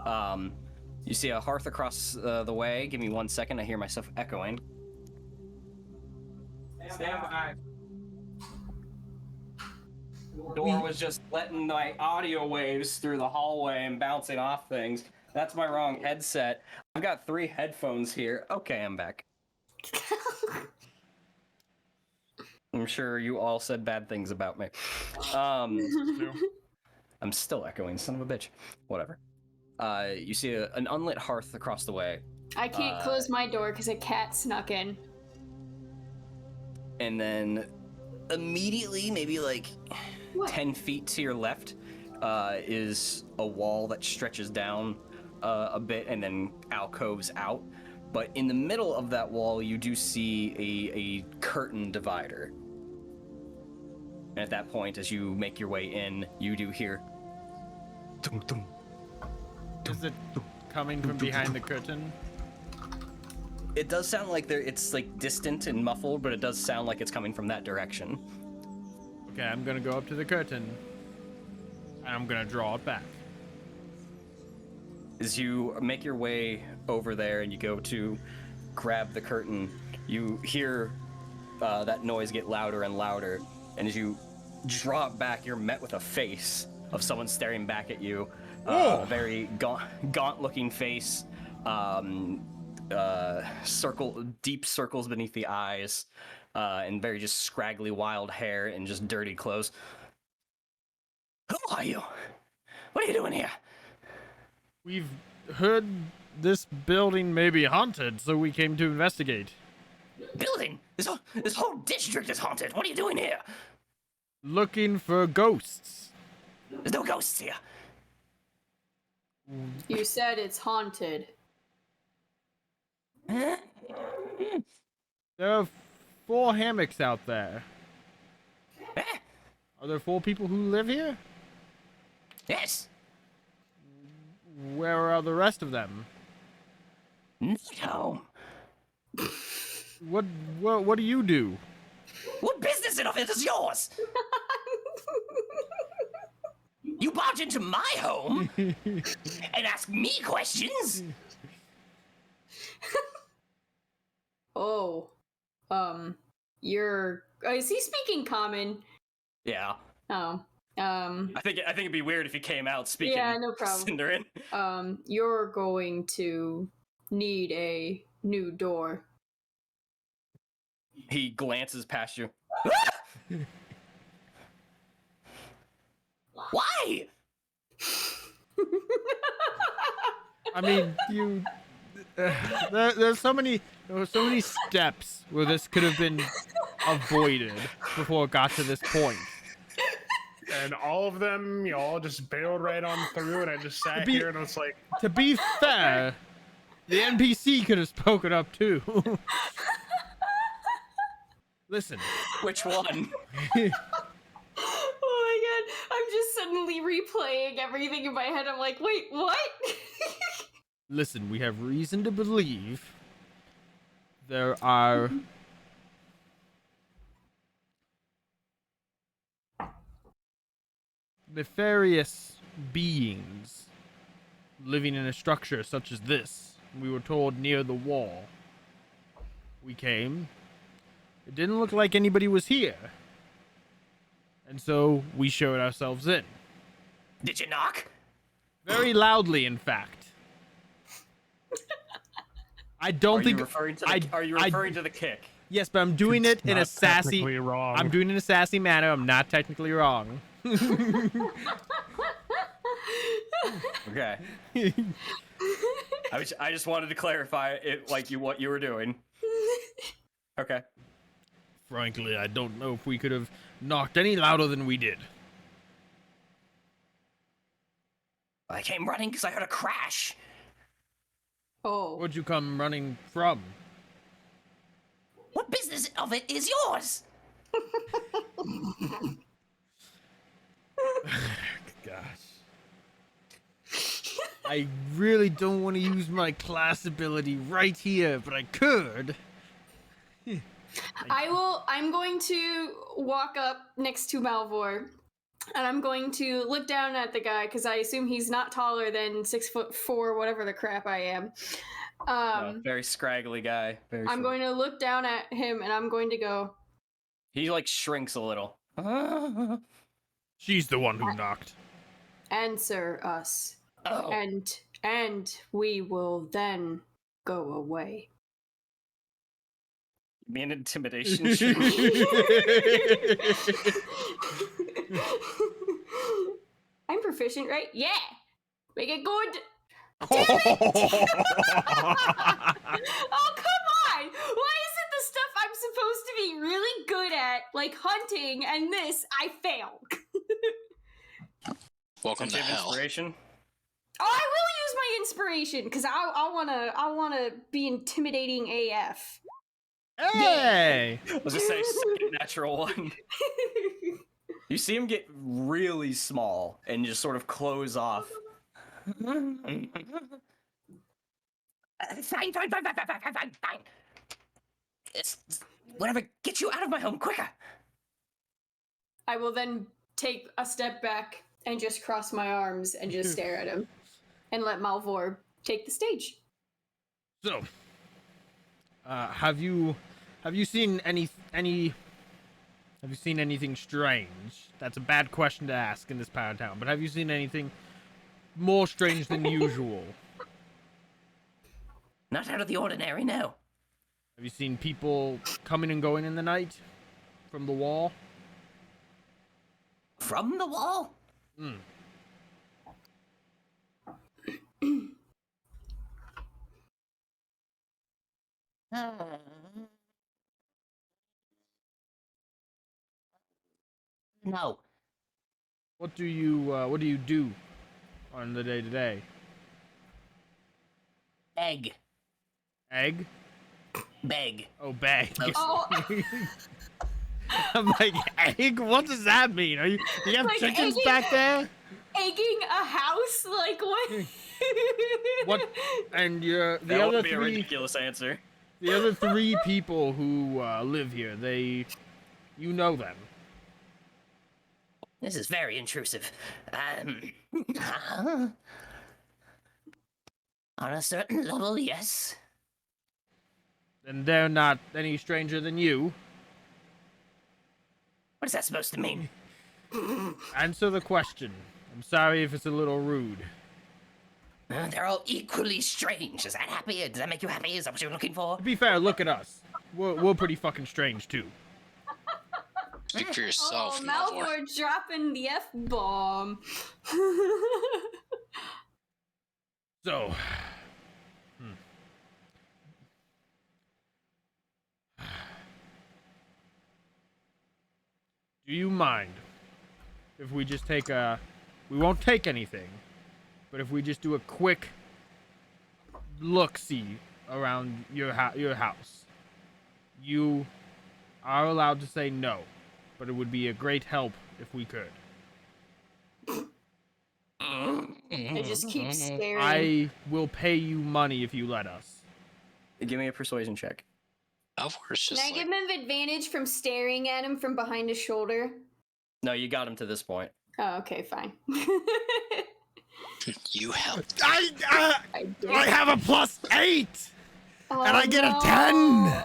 [SPEAKER 1] You see a hearth across the way. Give me 1 second. I hear myself echoing. Stand by. Door was just letting my audio waves through the hallway and bouncing off things. That's my wrong headset. I've got 3 headphones here. Okay, I'm back. I'm sure you all said bad things about me. I'm still echoing, son of a bitch. Whatever. You see an unlit hearth across the way.
[SPEAKER 5] I can't close my door because a cat snuck in.
[SPEAKER 1] And then immediately, maybe like
[SPEAKER 5] What?
[SPEAKER 1] 10 feet to your left, is a wall that stretches down a bit and then alcoves out. But in the middle of that wall, you do see a curtain divider. And at that point, as you make your way in, you do hear... Dum, dum,
[SPEAKER 3] Is it coming from behind the curtain?
[SPEAKER 1] It does sound like it's like distant and muffled, but it does sound like it's coming from that direction.
[SPEAKER 3] Okay, I'm gonna go up to the curtain, and I'm gonna draw it back.
[SPEAKER 1] as you make your way over there and you go to grab the curtain, you hear that noise get louder and louder, and as you drop back, you're met with a face of someone staring back at you. A very gaunt-looking face, deep circles beneath the eyes, and very just scraggly wild hair and just dirty clothes. Who are you? What are you doing here?
[SPEAKER 3] We've heard this building may be haunted, so we came to investigate.
[SPEAKER 1] Building? This whole district is haunted. What are you doing here?
[SPEAKER 3] Looking for ghosts.
[SPEAKER 1] There's no ghosts here.
[SPEAKER 5] You said it's haunted.
[SPEAKER 3] There are 4 hammocks out there.
[SPEAKER 1] Eh?
[SPEAKER 3] Are there 4 people who live here?
[SPEAKER 1] Yes.
[SPEAKER 3] Where are the rest of them?
[SPEAKER 1] Not home.
[SPEAKER 3] What do you do?
[SPEAKER 1] What business of it is yours? You barge into my home and ask me questions?
[SPEAKER 5] Oh. Is he speaking common?
[SPEAKER 1] Yeah.
[SPEAKER 5] Oh.
[SPEAKER 1] I think it'd be weird if he came out speaking.
[SPEAKER 5] Yeah, no problem.
[SPEAKER 1] Cinderin.
[SPEAKER 5] You're going to need a new door.
[SPEAKER 1] He glances past you. Why?
[SPEAKER 3] I mean, there were so many steps where this could have been avoided before it got to this point.
[SPEAKER 4] And all of them, all just barreled right on through, and I just sat here and I was like...
[SPEAKER 3] To be fair, the NPC could have spoken up too. Listen.
[SPEAKER 1] Which one?
[SPEAKER 5] Oh my god, I'm just suddenly replaying everything in my head. I'm like, wait, what?
[SPEAKER 3] Listen, we have reason to believe there are nefarious beings living in a structure such as this. We were told near the wall. We came. It didn't look like anybody was here. And so we showed ourselves in.
[SPEAKER 1] Did you knock?
[SPEAKER 3] Very loudly, in fact. I don't think.
[SPEAKER 1] Are you referring to the kick?
[SPEAKER 3] Yes, but I'm doing it in a sassy.
[SPEAKER 4] Wrong.
[SPEAKER 3] I'm doing it in a sassy manner. I'm not technically wrong.
[SPEAKER 1] Okay. I just wanted to clarify it, like what you were doing. Okay.
[SPEAKER 3] Frankly, I don't know if we could have knocked any louder than we did.
[SPEAKER 1] I came running because I heard a crash.
[SPEAKER 5] Oh.
[SPEAKER 3] Where'd you come running from?
[SPEAKER 1] What business of it is yours?
[SPEAKER 3] Gosh. I really don't want to use my class ability right here, but I could.
[SPEAKER 5] I'm going to walk up next to Malvhor, and I'm going to look down at the guy, because I assume he's not taller than 6'4", whatever the crap I am.
[SPEAKER 1] Very scraggly guy.
[SPEAKER 5] I'm going to look down at him, and I'm going to go...
[SPEAKER 1] He, like, shrinks a little.
[SPEAKER 3] She's the one who knocked.
[SPEAKER 5] Answer us.
[SPEAKER 1] Oh.
[SPEAKER 5] And we will then go away.
[SPEAKER 1] Be an intimidation check.
[SPEAKER 5] I'm proficient, right? Yeah! Make it good!
[SPEAKER 3] Oh,
[SPEAKER 5] Oh, come on! Why is it the stuff I'm supposed to be really good at, like hunting, and this, I fail?
[SPEAKER 2] Welcome to hell.
[SPEAKER 1] Inspiration.
[SPEAKER 5] Oh, I will use my inspiration, because I wanna be intimidating AF.
[SPEAKER 3] Hey!
[SPEAKER 1] I was just saying, second natural one. You see him get really small and just sort of close off. Fine. It's whatever gets you out of my home quicker.
[SPEAKER 5] I will then take a step back and just cross my arms and just stare at him. and let Malvhor take the stage.
[SPEAKER 3] So, have you seen anything strange? That's a bad question to ask in this part of town, but have you seen anything more strange than usual?
[SPEAKER 1] Not out of the ordinary, no.
[SPEAKER 3] Have you seen people coming and going in the night from the wall?
[SPEAKER 1] From the wall?
[SPEAKER 3] Hmm.
[SPEAKER 1] No.
[SPEAKER 3] What do you do on the day to day?
[SPEAKER 1] Egg.
[SPEAKER 3] Egg?
[SPEAKER 1] Beg.
[SPEAKER 3] Oh, bag.
[SPEAKER 5] Oh,
[SPEAKER 3] I'm like, egg? What does that mean? Do you have
[SPEAKER 5] Like
[SPEAKER 3] chickens
[SPEAKER 5] egging-
[SPEAKER 3] back there?
[SPEAKER 5] egging a house? Like what?
[SPEAKER 3] What? And the
[SPEAKER 1] That
[SPEAKER 3] other
[SPEAKER 1] would be a
[SPEAKER 3] three,
[SPEAKER 1] ridiculous answer.
[SPEAKER 3] the other three people who live here, you know them.
[SPEAKER 1] This is very intrusive. On a certain level, yes.
[SPEAKER 3] And they're not any stranger than you.
[SPEAKER 1] What is that supposed to mean?
[SPEAKER 3] Answer the question. I'm sorry if it's a little rude.
[SPEAKER 1] They're all equally strange. Is that happy? Does that make you happy? Is that what you're looking for?
[SPEAKER 3] To be fair, look at us. We're pretty fucking strange too.
[SPEAKER 2] Speak for yourself,
[SPEAKER 5] Oh,
[SPEAKER 2] Malvhor.
[SPEAKER 5] Malvhor dropping the F-bomb.
[SPEAKER 3] So, do you mind if we just take we won't take anything, but if we just do a quick look-see around your house? You are allowed to say no, but it would be a great help if we could.
[SPEAKER 5] I just keep staring.
[SPEAKER 3] I will pay you money if you let us.
[SPEAKER 1] Give me a persuasion check.
[SPEAKER 2] Malvhor's
[SPEAKER 5] Can
[SPEAKER 2] just
[SPEAKER 5] I
[SPEAKER 2] like,
[SPEAKER 5] give him advantage from staring at him from behind his shoulder?
[SPEAKER 1] No, you got him to this point.
[SPEAKER 5] Oh, okay, fine.
[SPEAKER 2] you helped.
[SPEAKER 5] I did.
[SPEAKER 3] I have a +8,
[SPEAKER 5] Oh,
[SPEAKER 3] and I get
[SPEAKER 5] no.
[SPEAKER 3] a 10.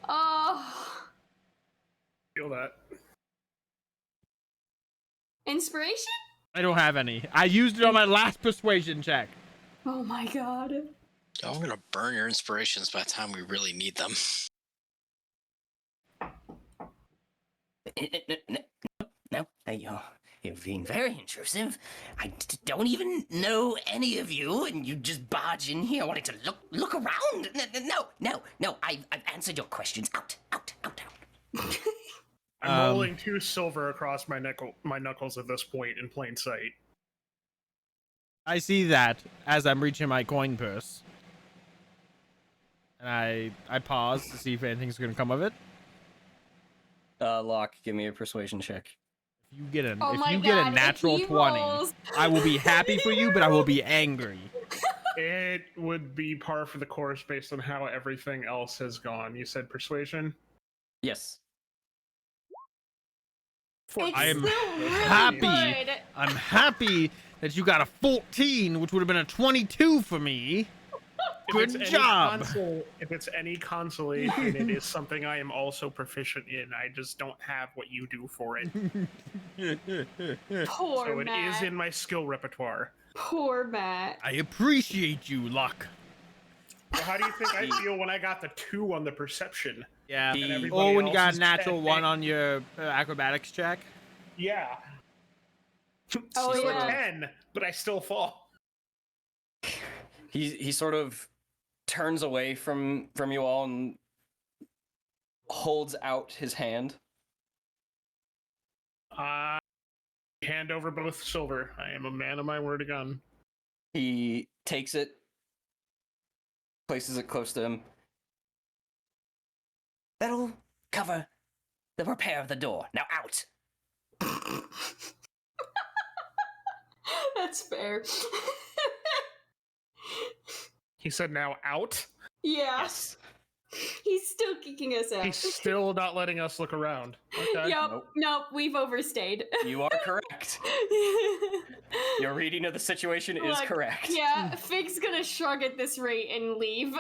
[SPEAKER 5] Oh,
[SPEAKER 4] Feel that.
[SPEAKER 5] inspiration?
[SPEAKER 3] I don't have any. I used it on my last persuasion check.
[SPEAKER 5] Oh my god.
[SPEAKER 2] Oh, I'm gonna burn your inspirations by the time we really need them.
[SPEAKER 1] No, you're being very intrusive. I don't even know any of you, and you just barge in here wanting to look around. No. I've answered your questions. Out.
[SPEAKER 4] I'm rolling 2 silver across my knuckles at this point in plain sight.
[SPEAKER 3] I see that as I'm reaching my coin purse. And I pause to see if anything's going to come of it.
[SPEAKER 1] Locke, give me a persuasion check.
[SPEAKER 3] If you get a,
[SPEAKER 5] Oh
[SPEAKER 3] if
[SPEAKER 5] my
[SPEAKER 3] you get
[SPEAKER 5] God,
[SPEAKER 3] a
[SPEAKER 5] if
[SPEAKER 3] natural
[SPEAKER 5] he
[SPEAKER 3] 20,
[SPEAKER 5] rolls-
[SPEAKER 3] I will be happy for you, but I will be angry.
[SPEAKER 4] It would be par for the course based on how everything else has gone. You said persuasion?
[SPEAKER 1] Yes.
[SPEAKER 5] It's
[SPEAKER 3] I am
[SPEAKER 5] still really
[SPEAKER 3] happy.
[SPEAKER 5] good.
[SPEAKER 3] I'm happy that you got a 14, which would have been a 22 for me. Good job.
[SPEAKER 4] If it's any consolation, it is something I am also proficient in. I just don't have what you do for it.
[SPEAKER 5] Poor
[SPEAKER 4] So it
[SPEAKER 5] Matt.
[SPEAKER 4] is in my skill repertoire.
[SPEAKER 5] Poor Matt.
[SPEAKER 3] I appreciate you, Locke.
[SPEAKER 4] Well, how do you think I feel when I got the 2 on the perception?
[SPEAKER 3] Yeah.
[SPEAKER 1] And
[SPEAKER 4] everybody
[SPEAKER 3] Or when you
[SPEAKER 4] else
[SPEAKER 3] got
[SPEAKER 4] is
[SPEAKER 3] a natural
[SPEAKER 4] 10.
[SPEAKER 3] 1 on your acrobatics check.
[SPEAKER 4] Yeah.
[SPEAKER 5] Oh,
[SPEAKER 4] Still
[SPEAKER 5] yeah.
[SPEAKER 4] a 10, but I still fall.
[SPEAKER 1] He sort of turns away from you all and holds out his hand.
[SPEAKER 4] Hand over both silver. I am a man of my word again.
[SPEAKER 1] He takes it, places it close to him. That'll cover the repair of the door. Now out!
[SPEAKER 5] That's fair.
[SPEAKER 4] He said now out.
[SPEAKER 5] Yeah.
[SPEAKER 1] Yes.
[SPEAKER 5] He's still kicking us out.
[SPEAKER 4] He's still not letting us look around. Okay.
[SPEAKER 5] Yep. Nope. We've overstayed.
[SPEAKER 1] You are correct. Your reading of the situation is
[SPEAKER 5] Look,
[SPEAKER 1] correct.
[SPEAKER 5] Yeah, Fig's gonna shrug at this rate and leave.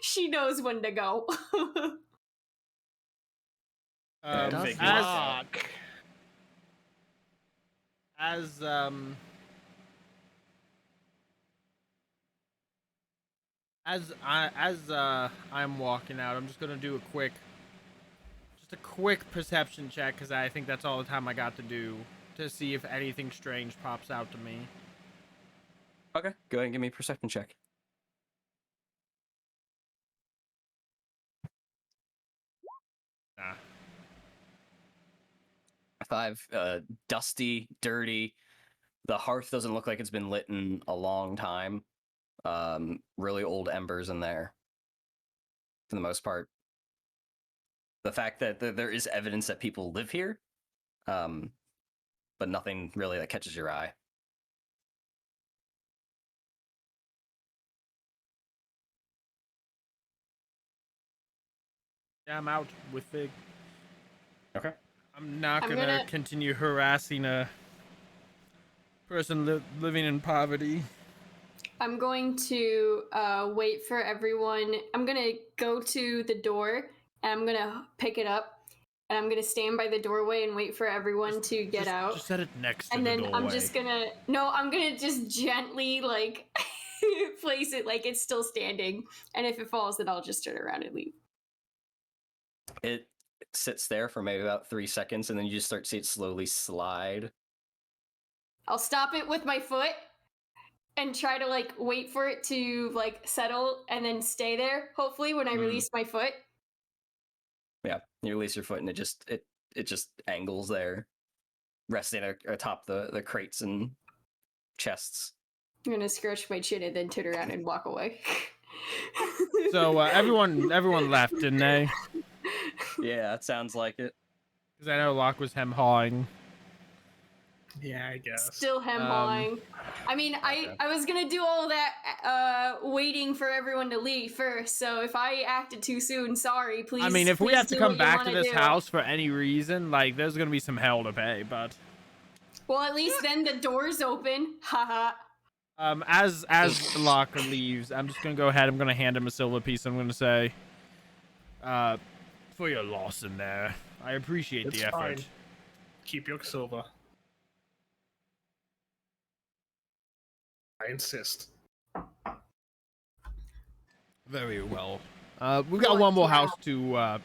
[SPEAKER 5] She knows when to go.
[SPEAKER 4] Fig
[SPEAKER 3] As
[SPEAKER 4] Locke.
[SPEAKER 3] as I'm walking out, I'm just gonna do a quick perception check because I think that's all the time I got to do to see if anything strange pops out to me.
[SPEAKER 1] Okay, go ahead and give me a perception check.
[SPEAKER 3] Nah.
[SPEAKER 1] 5. Dusty, dirty. The hearth doesn't look like it's been lit in a long time. Really old embers in there, for the most part. The fact that there is evidence that people live here, but nothing really that catches your eye.
[SPEAKER 3] Yeah, I'm out with Fig.
[SPEAKER 1] Okay.
[SPEAKER 3] I'm not
[SPEAKER 5] I'm
[SPEAKER 3] gonna
[SPEAKER 5] gonna-
[SPEAKER 3] continue harassing a person living in poverty.
[SPEAKER 5] I'm going to wait for everyone. I'm gonna go to the door and I'm gonna pick it up and I'm gonna stand by the doorway and wait for everyone to get out.
[SPEAKER 3] Just set it next to
[SPEAKER 5] And
[SPEAKER 3] the
[SPEAKER 5] then
[SPEAKER 3] doorway.
[SPEAKER 5] I'm just gonna I'm gonna just gently like place it like it's still standing. And if it falls, then I'll just turn around and leave.
[SPEAKER 1] It sits there for maybe about 3 seconds, and then you just start to see it slowly slide.
[SPEAKER 5] I'll stop it with my foot and try to like wait for it to like settle and then stay there. Hopefully, when I release my foot.
[SPEAKER 1] Yeah, you release your foot, and it just angles there, resting atop the crates and chests.
[SPEAKER 5] I'm gonna scratch my chin and then turn around and walk away.
[SPEAKER 3] So everyone left, didn't they?
[SPEAKER 1] Yeah, it sounds like it.
[SPEAKER 3] Because I know Locke was hem hawing.
[SPEAKER 4] Yeah, I guess.
[SPEAKER 5] Still hem hawing. I mean, I was gonna do all that waiting for everyone to leave first. So if I acted too soon, sorry. Please.
[SPEAKER 3] I mean, if we
[SPEAKER 5] please
[SPEAKER 3] have to
[SPEAKER 5] do
[SPEAKER 3] come
[SPEAKER 5] what you
[SPEAKER 3] back to
[SPEAKER 5] wanna
[SPEAKER 3] this
[SPEAKER 5] do.
[SPEAKER 3] house for any reason, like there's gonna be some hell to pay. But
[SPEAKER 5] Well, at least then the door's open. Haha.
[SPEAKER 3] as Locke leaves, I'm just gonna go ahead. I'm gonna hand him a silver piece. I'm gonna say, for your loss in there, I appreciate
[SPEAKER 4] It's
[SPEAKER 3] the effort.
[SPEAKER 4] fine. Keep your silver. I insist.
[SPEAKER 3] Very well. We've got one more house to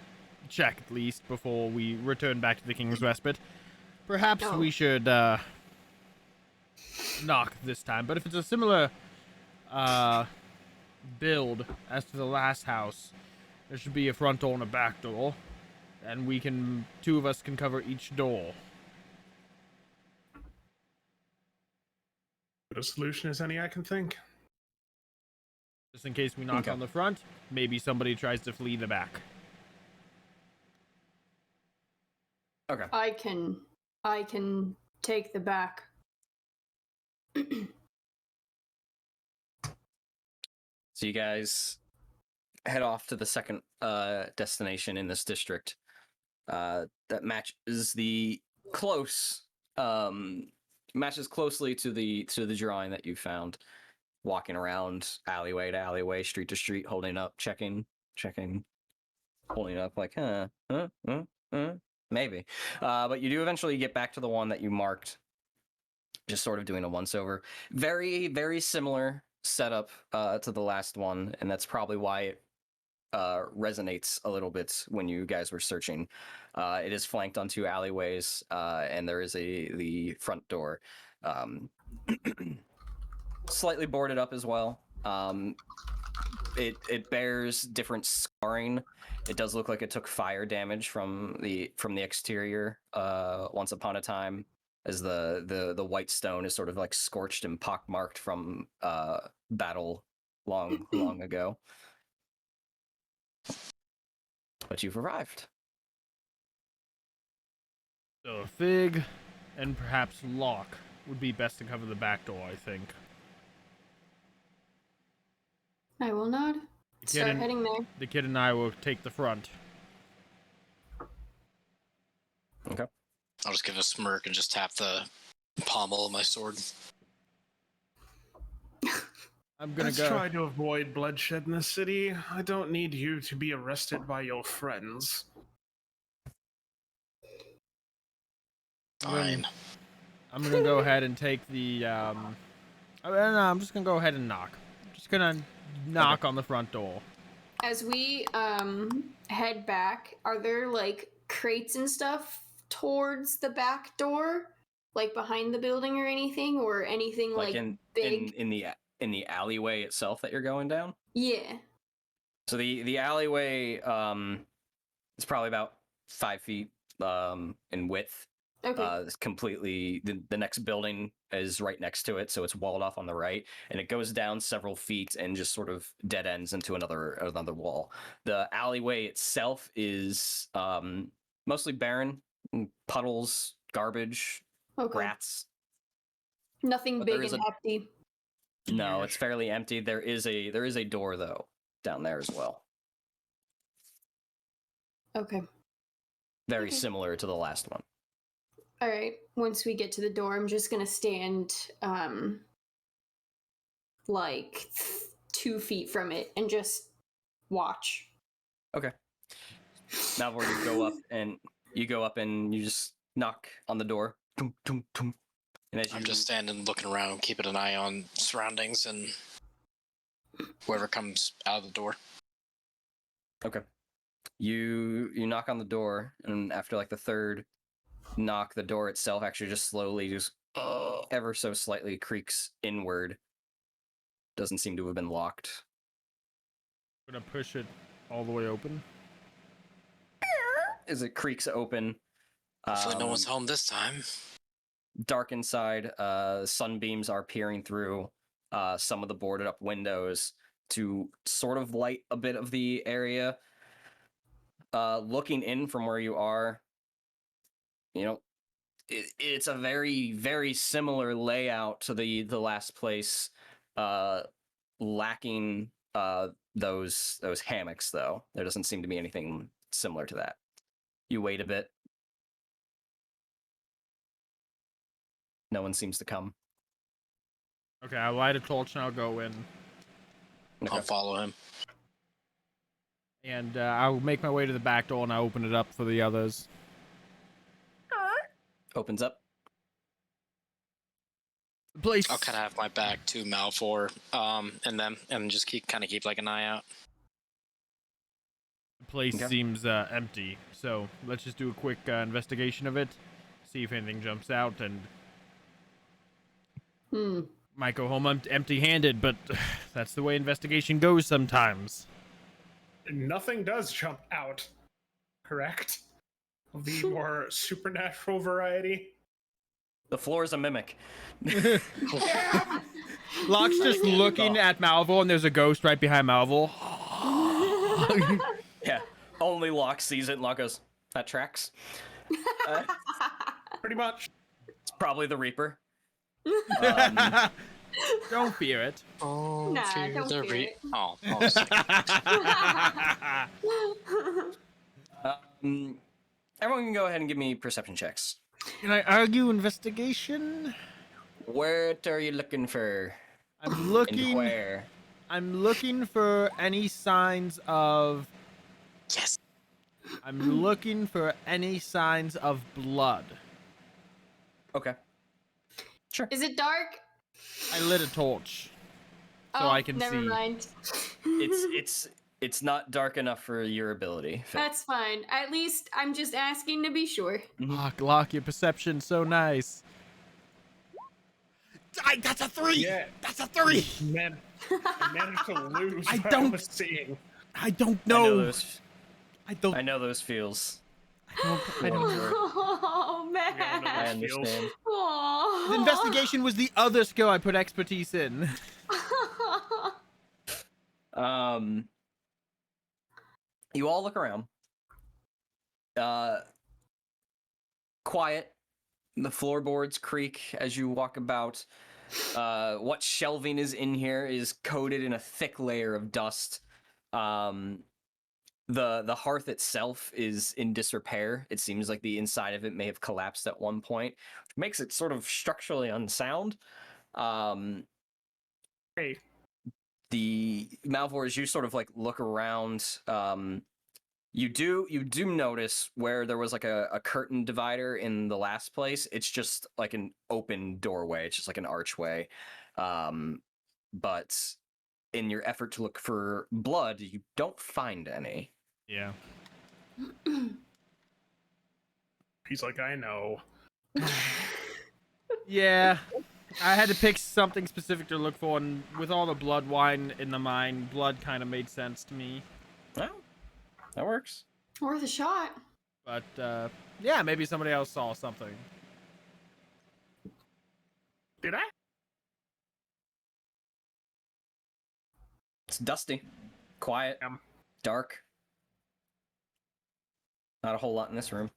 [SPEAKER 3] check at least before we return back to the King's Respite. Perhaps we should knock this time. But if it's a similar build as to the last house, there should be a front door and a back door, and two of us can cover each door.
[SPEAKER 4] Good a solution as any I can think.
[SPEAKER 3] Just in case we knock
[SPEAKER 1] Okay.
[SPEAKER 3] on the front, maybe somebody tries to flee the back.
[SPEAKER 1] Okay.
[SPEAKER 5] I can take the back.
[SPEAKER 1] So you guys head off to the second destination in this district that matches matches closely to the drawing that you found. Walking around alleyway to alleyway, street to street, holding up, checking, holding up like maybe. But you do eventually get back to the one that you marked, just sort of doing a once over. Very, very similar setup to the last one, and that's probably why it resonates a little bit when you guys were searching. It is flanked on 2 alleyways, and there is the front door. Slightly boarded up as well. It bears different scarring. It does look like it took fire damage from the exterior once upon a time, as the white stone is sort of like scorched and pockmarked from battle long ago. But you've arrived.
[SPEAKER 3] So Fig and perhaps Locke would be best to cover the back door, I think.
[SPEAKER 5] I will nod. Start heading there.
[SPEAKER 3] The kid and I will take the front.
[SPEAKER 1] Okay.
[SPEAKER 2] I'll just give a smirk and just tap the pommel of my sword.
[SPEAKER 3] I'm gonna
[SPEAKER 4] Let's
[SPEAKER 3] go.
[SPEAKER 4] try to avoid bloodshed in the city. I don't need you to be arrested by your friends.
[SPEAKER 2] Fine.
[SPEAKER 3] I'm gonna go ahead and take the. I'm just gonna go ahead and knock. Just gonna knock on the front door.
[SPEAKER 5] As we head back, are there like crates and stuff towards the back door, like behind the building or anything, or anything like big?
[SPEAKER 1] in the alleyway itself that you're going down?
[SPEAKER 5] Yeah.
[SPEAKER 1] So the alleyway is probably about 5 feet in width.
[SPEAKER 5] Okay.
[SPEAKER 1] It's completely the next building is right next to it, so it's walled off on the right, and it goes down several feet and just sort of dead ends into another wall. The alleyway itself is mostly barren, puddles, garbage,
[SPEAKER 5] Okay.
[SPEAKER 1] rats.
[SPEAKER 5] Nothing
[SPEAKER 1] But
[SPEAKER 5] big
[SPEAKER 1] there is
[SPEAKER 5] and hefty.
[SPEAKER 1] No, it's fairly empty. There is a door though down there as well.
[SPEAKER 5] Okay.
[SPEAKER 1] Very
[SPEAKER 5] Okay.
[SPEAKER 1] similar to the last one.
[SPEAKER 5] All right. Once we get to the door, I'm just gonna stand like 2 feet from it and just watch.
[SPEAKER 1] Okay. Malvhor, you go up and you just knock on the door. Tum, tum, tum. And as
[SPEAKER 2] I'm
[SPEAKER 1] you
[SPEAKER 2] just standing, looking around, keeping an eye on surroundings and whoever comes out of the door.
[SPEAKER 1] Okay. You knock on the door, and after like the third knock, the door itself actually just slowly, just ever so slightly creaks inward. Doesn't seem to have been locked.
[SPEAKER 3] I'm gonna push it all the way open.
[SPEAKER 1] As it creaks open.
[SPEAKER 2] Hopefully no one's home this time.
[SPEAKER 1] Dark inside. Sunbeams are peering through some of the boarded up windows to sort of light a bit of the area. Looking in from where you are, it's a very, very similar layout to the last place, lacking those hammocks though. There doesn't seem to be anything similar to that. You wait a bit. No one seems to come.
[SPEAKER 3] Okay, I'll light a torch and I'll go in.
[SPEAKER 1] Okay.
[SPEAKER 2] I'll follow him.
[SPEAKER 3] And I'll make my way to the back door and I'll open it up for the others.
[SPEAKER 1] Opens up.
[SPEAKER 3] The place.
[SPEAKER 2] I'll kind of have my back to Malvhor and just keep like an eye out.
[SPEAKER 3] The place
[SPEAKER 1] Okay.
[SPEAKER 3] seems empty, so let's just do a quick investigation of it. See if anything jumps out, and might go home empty-handed, but that's the way investigation goes sometimes.
[SPEAKER 4] Nothing does jump out, correct? Of the more supernatural variety.
[SPEAKER 1] The floor is a mimic.
[SPEAKER 3] Locke's just looking at Malvhor, and there's a ghost right behind Malvhor.
[SPEAKER 1] Yeah. Only Locke sees it, and Locke goes, "That tracks."
[SPEAKER 4] Pretty much.
[SPEAKER 1] It's probably the Reaper.
[SPEAKER 3] Don't fear it.
[SPEAKER 2] Oh,
[SPEAKER 5] Nah, don't fear it.
[SPEAKER 2] Oh,
[SPEAKER 1] Everyone can go ahead and give me perception checks.
[SPEAKER 3] Can I argue investigation?
[SPEAKER 1] What are you looking for?
[SPEAKER 3] I'm
[SPEAKER 1] And
[SPEAKER 3] looking.
[SPEAKER 1] where?
[SPEAKER 3] I'm looking for any signs of.
[SPEAKER 2] yes.
[SPEAKER 3] I'm looking for any signs of blood.
[SPEAKER 1] Okay. Sure.
[SPEAKER 5] Is it dark?
[SPEAKER 3] I lit a torch, so
[SPEAKER 5] Oh,
[SPEAKER 3] I can
[SPEAKER 5] never
[SPEAKER 3] see.
[SPEAKER 5] mind.
[SPEAKER 1] It's not dark enough for your ability.
[SPEAKER 5] That's fine. At least I'm just asking to be sure.
[SPEAKER 3] Locke, your perception's so nice. That's a 3!
[SPEAKER 4] Yeah.
[SPEAKER 3] That's a 3!
[SPEAKER 4] Man, I managed to lose
[SPEAKER 3] I
[SPEAKER 4] what
[SPEAKER 3] don't-
[SPEAKER 4] I was seeing.
[SPEAKER 3] I don't
[SPEAKER 1] I know
[SPEAKER 3] know.
[SPEAKER 1] those.
[SPEAKER 3] I don't.
[SPEAKER 1] I know those feels.
[SPEAKER 3] I don't.
[SPEAKER 5] Oh man.
[SPEAKER 1] I understand.
[SPEAKER 5] Aw.
[SPEAKER 3] The investigation was the other skill I put expertise in.
[SPEAKER 1] You all look around. Quiet. The floorboards creak as you walk about. What shelving is in here is coated in a thick layer of dust. The hearth itself is in disrepair. It seems like the inside of it may have collapsed at one point, which makes it sort of structurally unsound.
[SPEAKER 4] Hey,
[SPEAKER 1] The Malvhor, as you sort of like look around, you do notice where there was like a curtain divider in the last place. It's just like an open doorway. It's just like an archway. But in your effort to look for blood, you don't find any.
[SPEAKER 3] Yeah.
[SPEAKER 4] he's like, I know.
[SPEAKER 3] Yeah. I had to pick something specific to look for, and with all the blood wine in the mine, blood kind of made sense to me.
[SPEAKER 1] Oh, that works.
[SPEAKER 5] Worth a shot.
[SPEAKER 3] But, yeah, maybe somebody else saw something.
[SPEAKER 4] Did I?
[SPEAKER 1] It's dusty, quiet, dark. Not a whole lot in this room.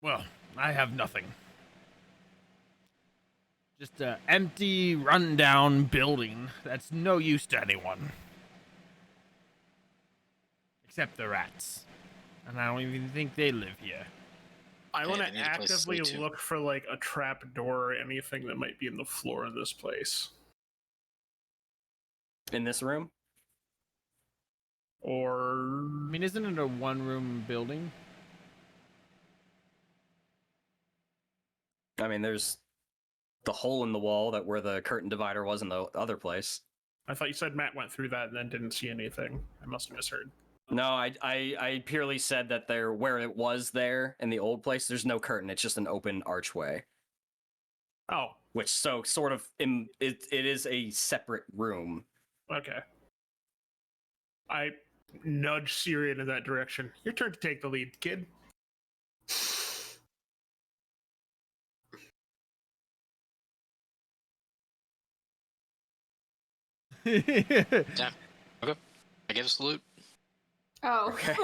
[SPEAKER 3] Well, I have nothing. Just an empty, rundown building that's no use to anyone. Except the rats. And I don't even think they live here.
[SPEAKER 4] I want
[SPEAKER 2] they
[SPEAKER 4] to
[SPEAKER 2] need a place to
[SPEAKER 4] actively
[SPEAKER 2] sleep, too.
[SPEAKER 4] look for like a trap door or anything that might be in the floor of this place.
[SPEAKER 1] In this room?
[SPEAKER 4] Or
[SPEAKER 3] I mean, isn't it a one-room building?
[SPEAKER 1] I mean, there's the hole in the wall that where the curtain divider was in the other place.
[SPEAKER 4] I thought you said Matt went through that and then didn't see anything. I must have misheard.
[SPEAKER 1] No, I purely said that there where it was there in the old place, there's no curtain. It's just an open archway.
[SPEAKER 4] Oh,
[SPEAKER 1] Which so sort of it is a separate room.
[SPEAKER 4] okay. I nudge Cirion in that direction. Your turn to take the lead, kid.
[SPEAKER 2] Yeah. Okay. I give a salute.
[SPEAKER 5] Oh.
[SPEAKER 1] Okay.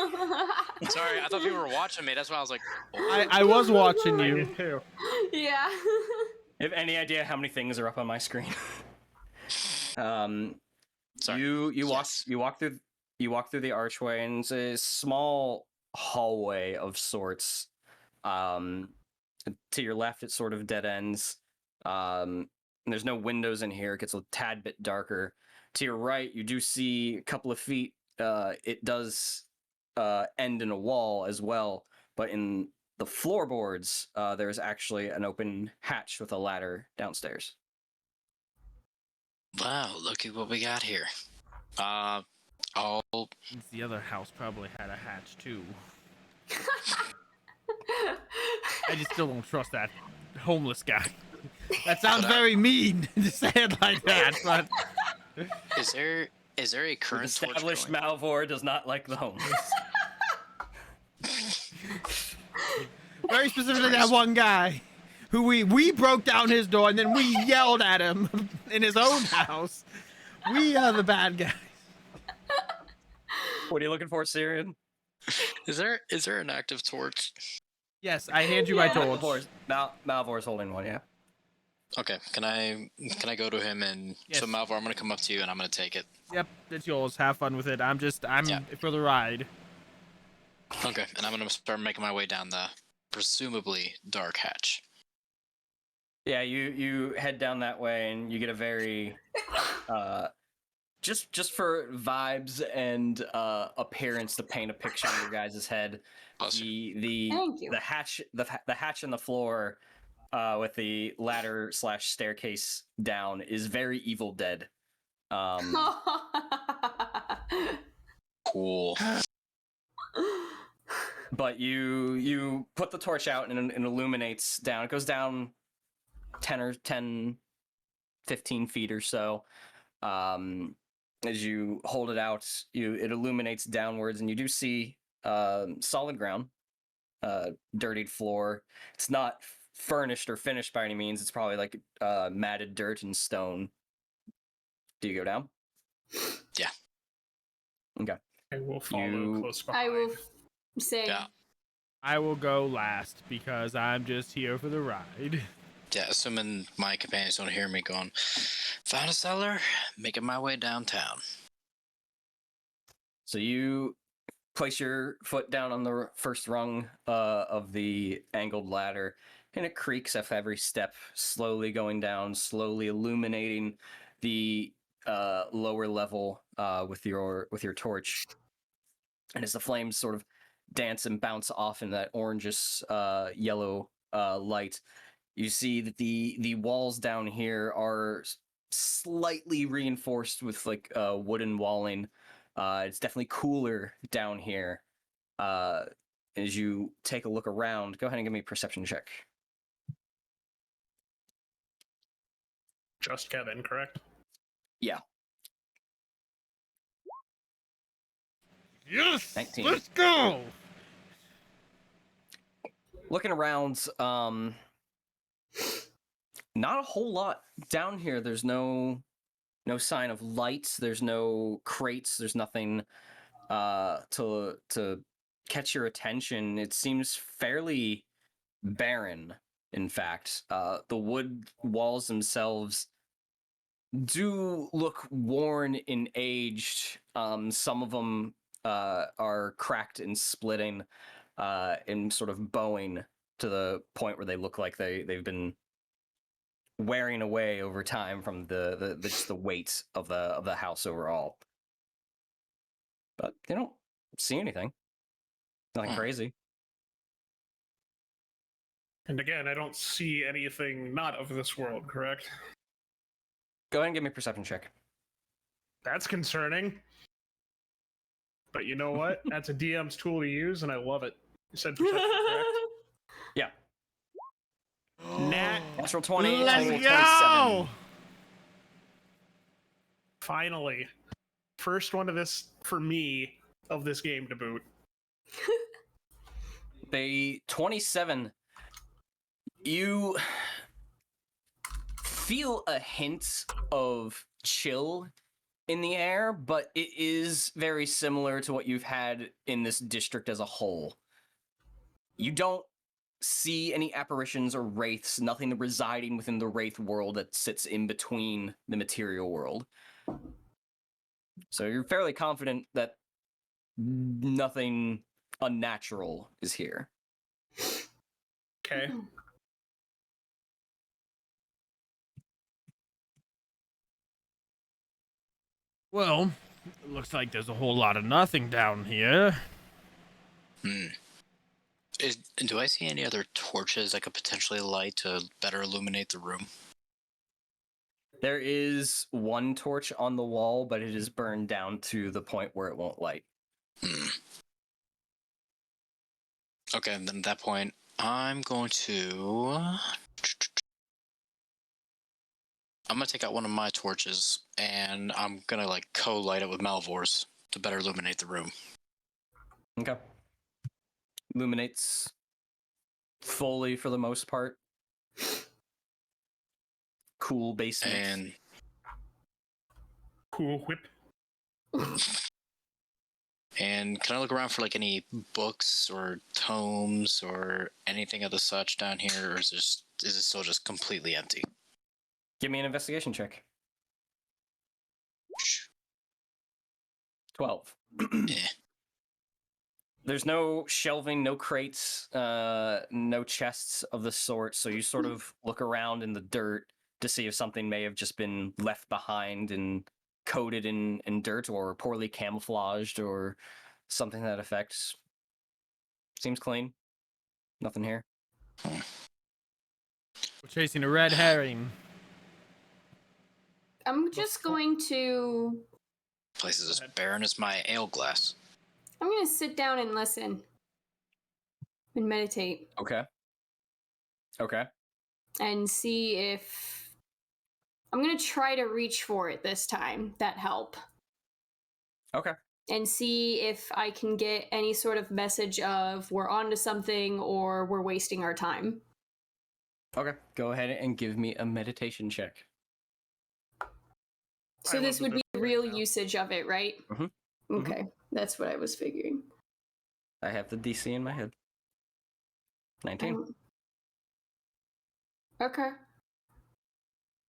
[SPEAKER 2] Sorry, I thought people were watching me. That's why I was like,
[SPEAKER 3] I was watching
[SPEAKER 4] I
[SPEAKER 3] you.
[SPEAKER 4] did too.
[SPEAKER 5] Yeah.
[SPEAKER 1] You have any idea how many things are up on my screen?
[SPEAKER 2] Sorry.
[SPEAKER 1] You walk
[SPEAKER 2] Yes.
[SPEAKER 1] you walk through the archway, and it's a small hallway of sorts. To your left, it sort of dead ends. And there's no windows in here. It gets a tad bit darker. To your right, you do see a couple of feet. It does end in a wall as well, but in the floorboards, there's actually an open hatch with a ladder downstairs.
[SPEAKER 2] Wow, look at what we got here. Oh,
[SPEAKER 3] The other house probably had a hatch too. I just still don't trust that homeless guy. That sounds very mean to say it like that, but
[SPEAKER 2] is there a current torch
[SPEAKER 1] Established
[SPEAKER 2] going?
[SPEAKER 1] Malvhor does not like the homeless.
[SPEAKER 3] very specifically that one guy who we broke down his door and then we yelled at him in his own house. We are the bad guys.
[SPEAKER 1] What are you looking for, Cirion?
[SPEAKER 2] Is there an active torch?
[SPEAKER 3] Yes, I hand you my torch.
[SPEAKER 1] Malvor's holding one, yeah.
[SPEAKER 2] Okay, can I go to him and
[SPEAKER 3] Yes.
[SPEAKER 2] so Malvhor, I'm gonna come up to you and I'm gonna take it.
[SPEAKER 3] Yep, it's yours. Have fun with it. I'm
[SPEAKER 2] Yeah.
[SPEAKER 3] for the ride.
[SPEAKER 2] Okay, and I'm gonna start making my way down the presumably dark hatch.
[SPEAKER 1] Yeah, you head down that way, and you get a very just for vibes and appearance to paint a picture in your guys' head.
[SPEAKER 2] Bless you.
[SPEAKER 1] The
[SPEAKER 5] Thank you.
[SPEAKER 1] the hatch in the floor with the ladder / staircase down is very Evil Dead.
[SPEAKER 2] Cool.
[SPEAKER 1] But you put the torch out and it illuminates down. It goes down 10, 15 feet or so. As you hold it out, it illuminates downwards, and you do see solid ground, dirtied floor. It's not furnished or finished by any means. It's probably like matted dirt and stone. Do you go down?
[SPEAKER 2] Yeah.
[SPEAKER 1] Okay.
[SPEAKER 4] I will follow
[SPEAKER 1] You-
[SPEAKER 4] close behind.
[SPEAKER 5] I will say.
[SPEAKER 2] Yeah.
[SPEAKER 3] I will go last because I'm just here for the ride.
[SPEAKER 2] Yeah, assuming my companions don't hear me going, found a cellar, making my way downtown.
[SPEAKER 1] So you place your foot down on the first rung of the angled ladder, and it creaks at every step, slowly going down, slowly illuminating the lower level with your torch. And as the flames sort of dance and bounce off in that orangish yellow light, you see that the walls down here are slightly reinforced with like wooden walling. It's definitely cooler down here. As you take a look around, go ahead and give me a perception check.
[SPEAKER 4] Just Kevin, correct?
[SPEAKER 1] Yeah.
[SPEAKER 3] Yes!
[SPEAKER 1] 19.
[SPEAKER 3] Let's go!
[SPEAKER 1] Looking around, not a whole lot down here. There's no sign of lights. There's no crates. There's nothing to catch your attention. It seems fairly barren. In fact, the wood walls themselves do look worn and aged. Some of them are cracked and splitting, and sort of bowing to the point where they look like they've been wearing away over time from the just the weight of the house overall. But they don't see anything. Nothing crazy.
[SPEAKER 4] And again, I don't see anything not of this world, correct?
[SPEAKER 1] Go ahead and give me a perception check.
[SPEAKER 4] That's concerning. But you know what? That's a DM's tool to use, and I love it. You said perception, correct?
[SPEAKER 1] Yeah.
[SPEAKER 4] Nat,
[SPEAKER 1] Natural 20,
[SPEAKER 3] Let's
[SPEAKER 1] total
[SPEAKER 3] go!
[SPEAKER 1] 27.
[SPEAKER 4] finally. First one of this, for me, of this game to boot.
[SPEAKER 1] The 27. You feel a hint of chill in the air, but it is very similar to what you've had in this district as a whole. You don't see any apparitions or wraiths, nothing residing within the wraith world that sits in between the material world. So you're fairly confident that nothing unnatural is here.
[SPEAKER 4] Okay.
[SPEAKER 3] Well, it looks like there's a whole lot of nothing down here.
[SPEAKER 2] Do I see any other torches I could potentially light to better illuminate the room?
[SPEAKER 1] There is one torch on the wall, but it is burned down to the point where it won't light.
[SPEAKER 2] Okay, and then at that point, I'm going to take out one of my torches, and I'm gonna like co-light it with Malvhor's to better illuminate the room.
[SPEAKER 1] Okay. Illuminates fully for the most part. Cool basement.
[SPEAKER 2] And
[SPEAKER 4] Cool whip.
[SPEAKER 2] can I look around for like any books or tomes or anything of the such down here, or is it still just completely empty?
[SPEAKER 1] Give me an investigation check. 12.
[SPEAKER 2] Yeah.
[SPEAKER 1] There's no shelving, no crates, no chests of the sort, so you sort of look around in the dirt to see if something may have just been left behind and coated in dirt or poorly camouflaged or something to that effect. Seems clean. Nothing here.
[SPEAKER 3] We're chasing a red herring.
[SPEAKER 5] I'm just going to.
[SPEAKER 2] Place is as barren as my ale glass.
[SPEAKER 5] I'm going to sit down and listen. And meditate.
[SPEAKER 1] Okay. Okay.
[SPEAKER 5] And see if. I'm going to try to reach for it this time. That help.
[SPEAKER 1] Okay.
[SPEAKER 5] And see if I can get any sort of message of we're onto something or we're wasting our time.
[SPEAKER 1] Okay. Go ahead and give me a meditation check.
[SPEAKER 5] So this would be real usage of it, right?
[SPEAKER 1] Mhm.
[SPEAKER 5] Okay. That's what I was figuring.
[SPEAKER 1] I have the DC in my head. 19.
[SPEAKER 5] Okay.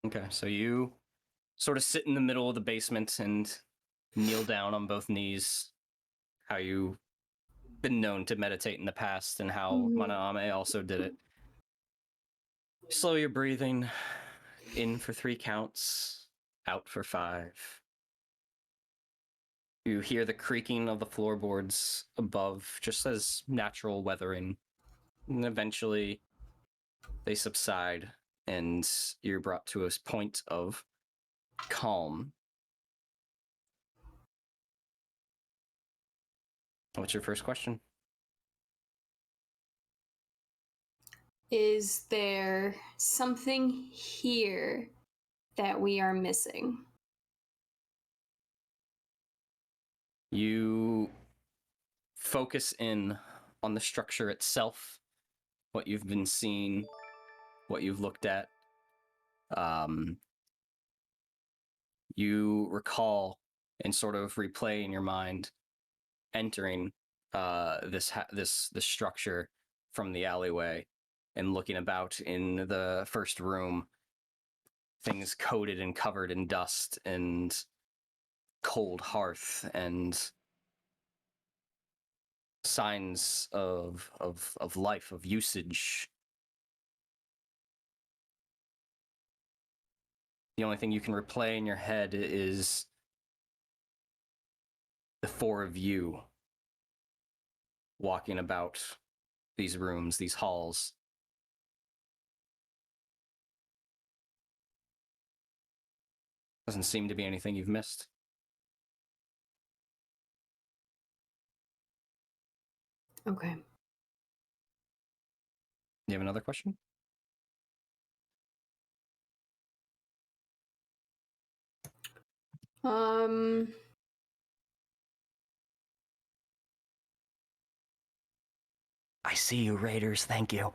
[SPEAKER 1] Okay, so you sort of sit in the middle of the basement and kneel down on both knees. How you've been known to meditate in the past, and how
[SPEAKER 5] Mhm.
[SPEAKER 1] Manaame also did it. Slow your breathing. In for 3 counts, out for 5. You hear the creaking of the floorboards above, just as natural weathering. And eventually, they subside, and you're brought to a point of calm. What's your first question?
[SPEAKER 5] Is there something here that we are missing?
[SPEAKER 1] You focus in on the structure itself, what you've been seeing, what you've looked at. You recall and sort of replay in your mind entering this structure from the alleyway and looking about in the first room, things coated and covered in dust and cold hearth and signs of life, of usage. The only thing you can replay in your head is the 4 of you walking about these rooms, these halls. Doesn't seem to be anything you've missed.
[SPEAKER 5] Okay.
[SPEAKER 1] You have another question? I see you, Raiders. Thank you.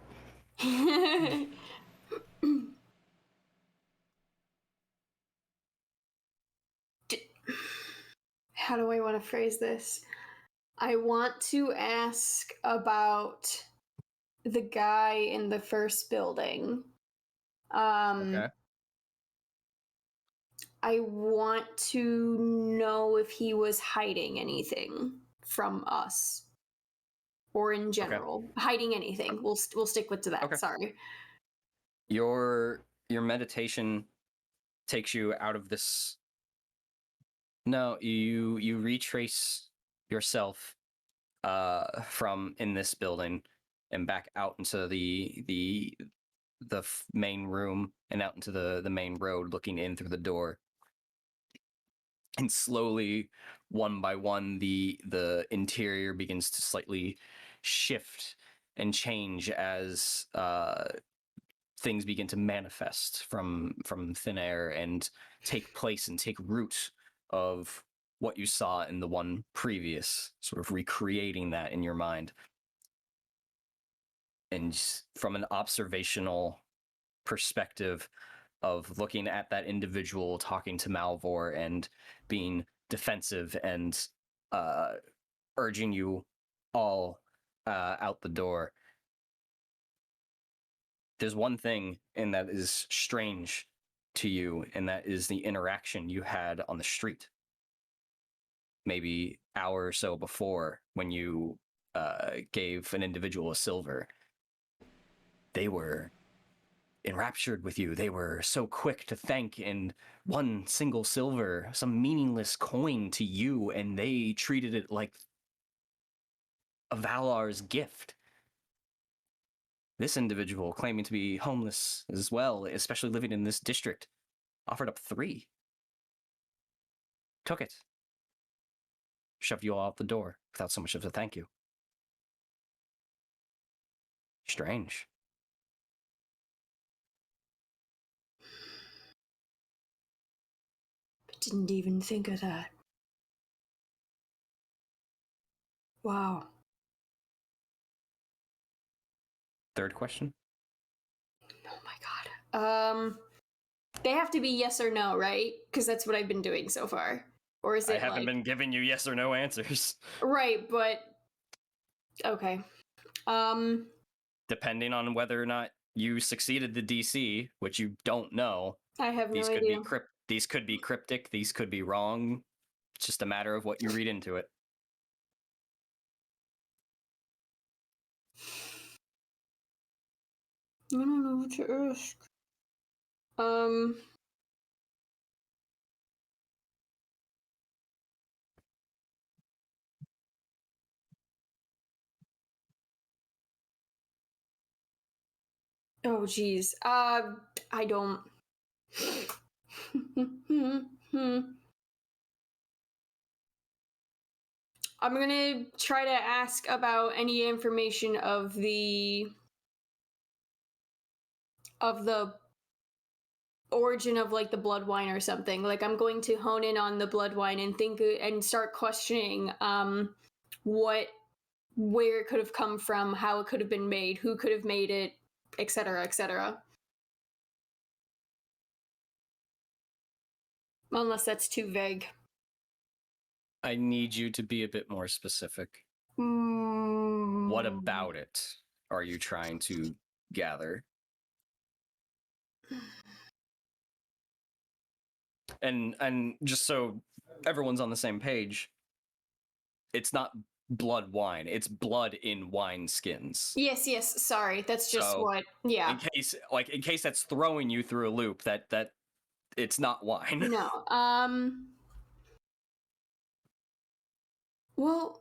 [SPEAKER 5] How do I want to phrase this? I want to ask about the guy in the first building.
[SPEAKER 1] Okay.
[SPEAKER 5] I want to know if he was hiding anything from us, or in general, hiding anything. We'll stick with to that.
[SPEAKER 1] Okay.
[SPEAKER 5] Sorry.
[SPEAKER 1] Your meditation takes you out of this. No, you retrace yourself from in this building and back out into the main room and out into the main road, looking in through the door. And slowly, one by one, the interior begins to slightly shift and change as things begin to manifest from thin air and take place and take root of what you saw in the one previous, sort of recreating that in your mind. And from an observational perspective of looking at that individual talking to Malvhor and being defensive and urging you all out the door, there's one thing, and that is strange to you, and that is the interaction you had on the street. Maybe an hour or so before, when you gave an individual a silver. They were enraptured with you. They were so quick to thank, and 1 single silver, some meaningless coin to you, and they treated it like a Valar's gift. This individual, claiming to be homeless as well, especially living in this district, offered up 3. Took it. Shoved you all out the door without so much as a thank you. Strange.
[SPEAKER 5] Didn't even think of that. Wow.
[SPEAKER 1] Third question?
[SPEAKER 5] Oh my god. They have to be yes or no, right? Because that's what I've been doing so far. Or is it
[SPEAKER 1] I haven't been giving you yes or no answers.
[SPEAKER 5] Right, but okay.
[SPEAKER 1] Depending on whether or not you succeeded the DC, which you don't know.
[SPEAKER 5] I have no
[SPEAKER 1] These could
[SPEAKER 5] idea.
[SPEAKER 1] be these could be cryptic, these could be wrong. It's just a matter of what you read into it.
[SPEAKER 5] I don't know what to ask. Oh, geez. I don't. I'm gonna try to ask about any information of the origin of like the blood wine or something. Like I'm going to hone in on the blood wine and think and start questioning where it could have come from, how it could have been made, who could have made it, etc., etc. Unless that's too vague.
[SPEAKER 1] I need you to be a bit more specific.
[SPEAKER 5] Mm.
[SPEAKER 1] What about it are you trying to gather? And just so everyone's on the same page, it's not blood wine, it's blood in wine skins.
[SPEAKER 5] Yes, sorry. That's just
[SPEAKER 1] So,
[SPEAKER 5] what, yeah.
[SPEAKER 1] in case that's throwing you through a loop, that it's not wine.
[SPEAKER 5] No. Well,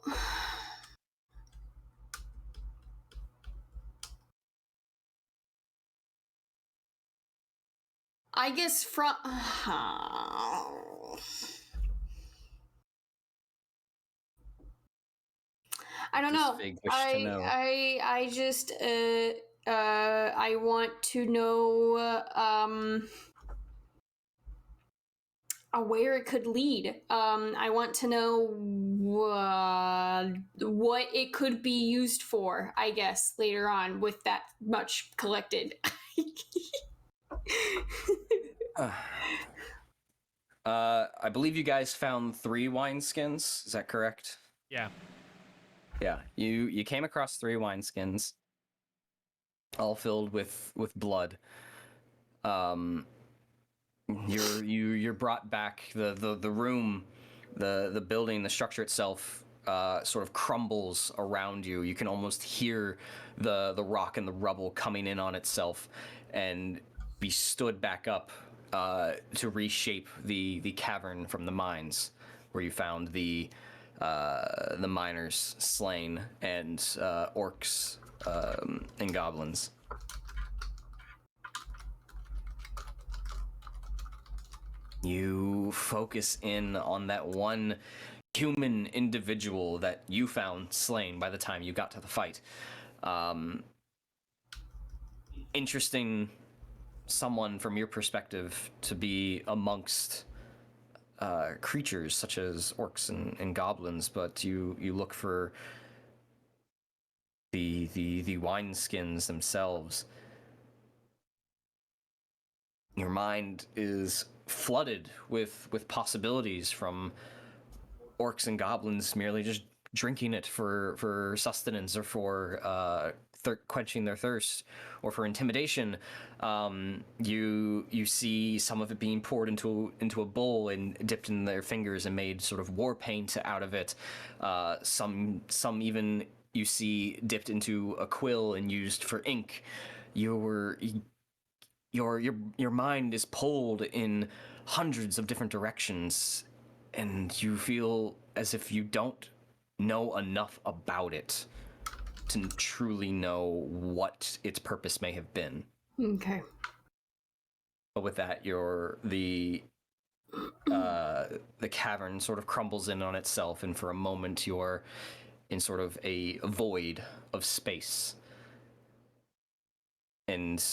[SPEAKER 5] I guess from I don't
[SPEAKER 1] Just
[SPEAKER 5] know.
[SPEAKER 1] vague wish to know.
[SPEAKER 5] I just I want to know where it could lead. I want to know what it could be used for, I guess, later on with that much collected.
[SPEAKER 1] I believe you guys found 3 wineskins. Is that correct?
[SPEAKER 3] Yeah.
[SPEAKER 1] Yeah. You came across 3 wineskins, all filled with blood. You're brought back. The room, the building, the structure itself sort of crumbles around you. You can almost hear the rock and the rubble coming in on itself, and be stood back up to reshape the cavern from the mines, where you found the miners slain and orcs and goblins. You focus in on that one human individual that you found slain by the time you got to the fight. Interesting someone from your perspective to be amongst creatures such as orcs and goblins, but you look for the wineskins themselves. Your mind is flooded with possibilities, from orcs and goblins merely just drinking it for sustenance, or for quenching their thirst, or for intimidation. You see some of it being poured into a bowl and dipped in their fingers and made sort of war paint out of it. Some even you see dipped into a quill and used for ink. Your mind is pulled in hundreds of different directions, and you feel as if you don't know enough about it to truly know what its purpose may have been.
[SPEAKER 5] Okay.
[SPEAKER 1] But with that, the cavern sort of crumbles in on itself, and for a moment you're in sort of a void of space. And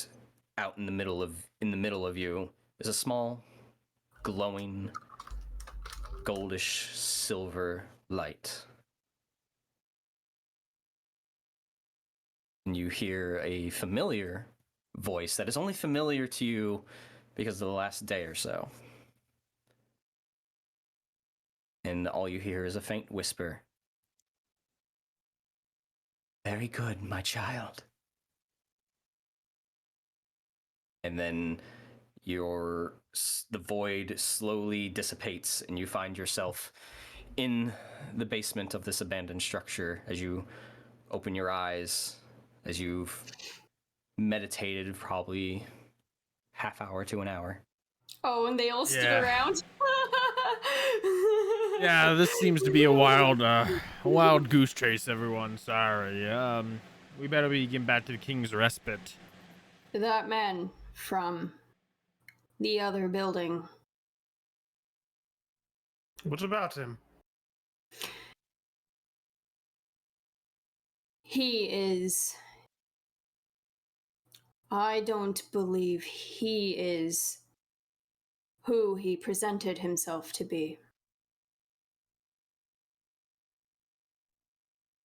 [SPEAKER 1] out in the middle of you is a small, glowing, goldish silver light. And you hear a familiar voice that is only familiar to you because of the last day or so. And all you hear is a faint whisper. Very good, my child. and then the void slowly dissipates, and you find yourself in the basement of this abandoned structure as you open your eyes, as you've meditated probably half hour to an hour.
[SPEAKER 5] Oh, and they all stood
[SPEAKER 3] Yeah.
[SPEAKER 5] around.
[SPEAKER 3] Yeah, this seems to be a wild goose chase, everyone. Sorry. We better be getting back to the King's Respite.
[SPEAKER 5] That man from the other building.
[SPEAKER 4] What about him?
[SPEAKER 5] He is. I don't believe he is who he presented himself to be.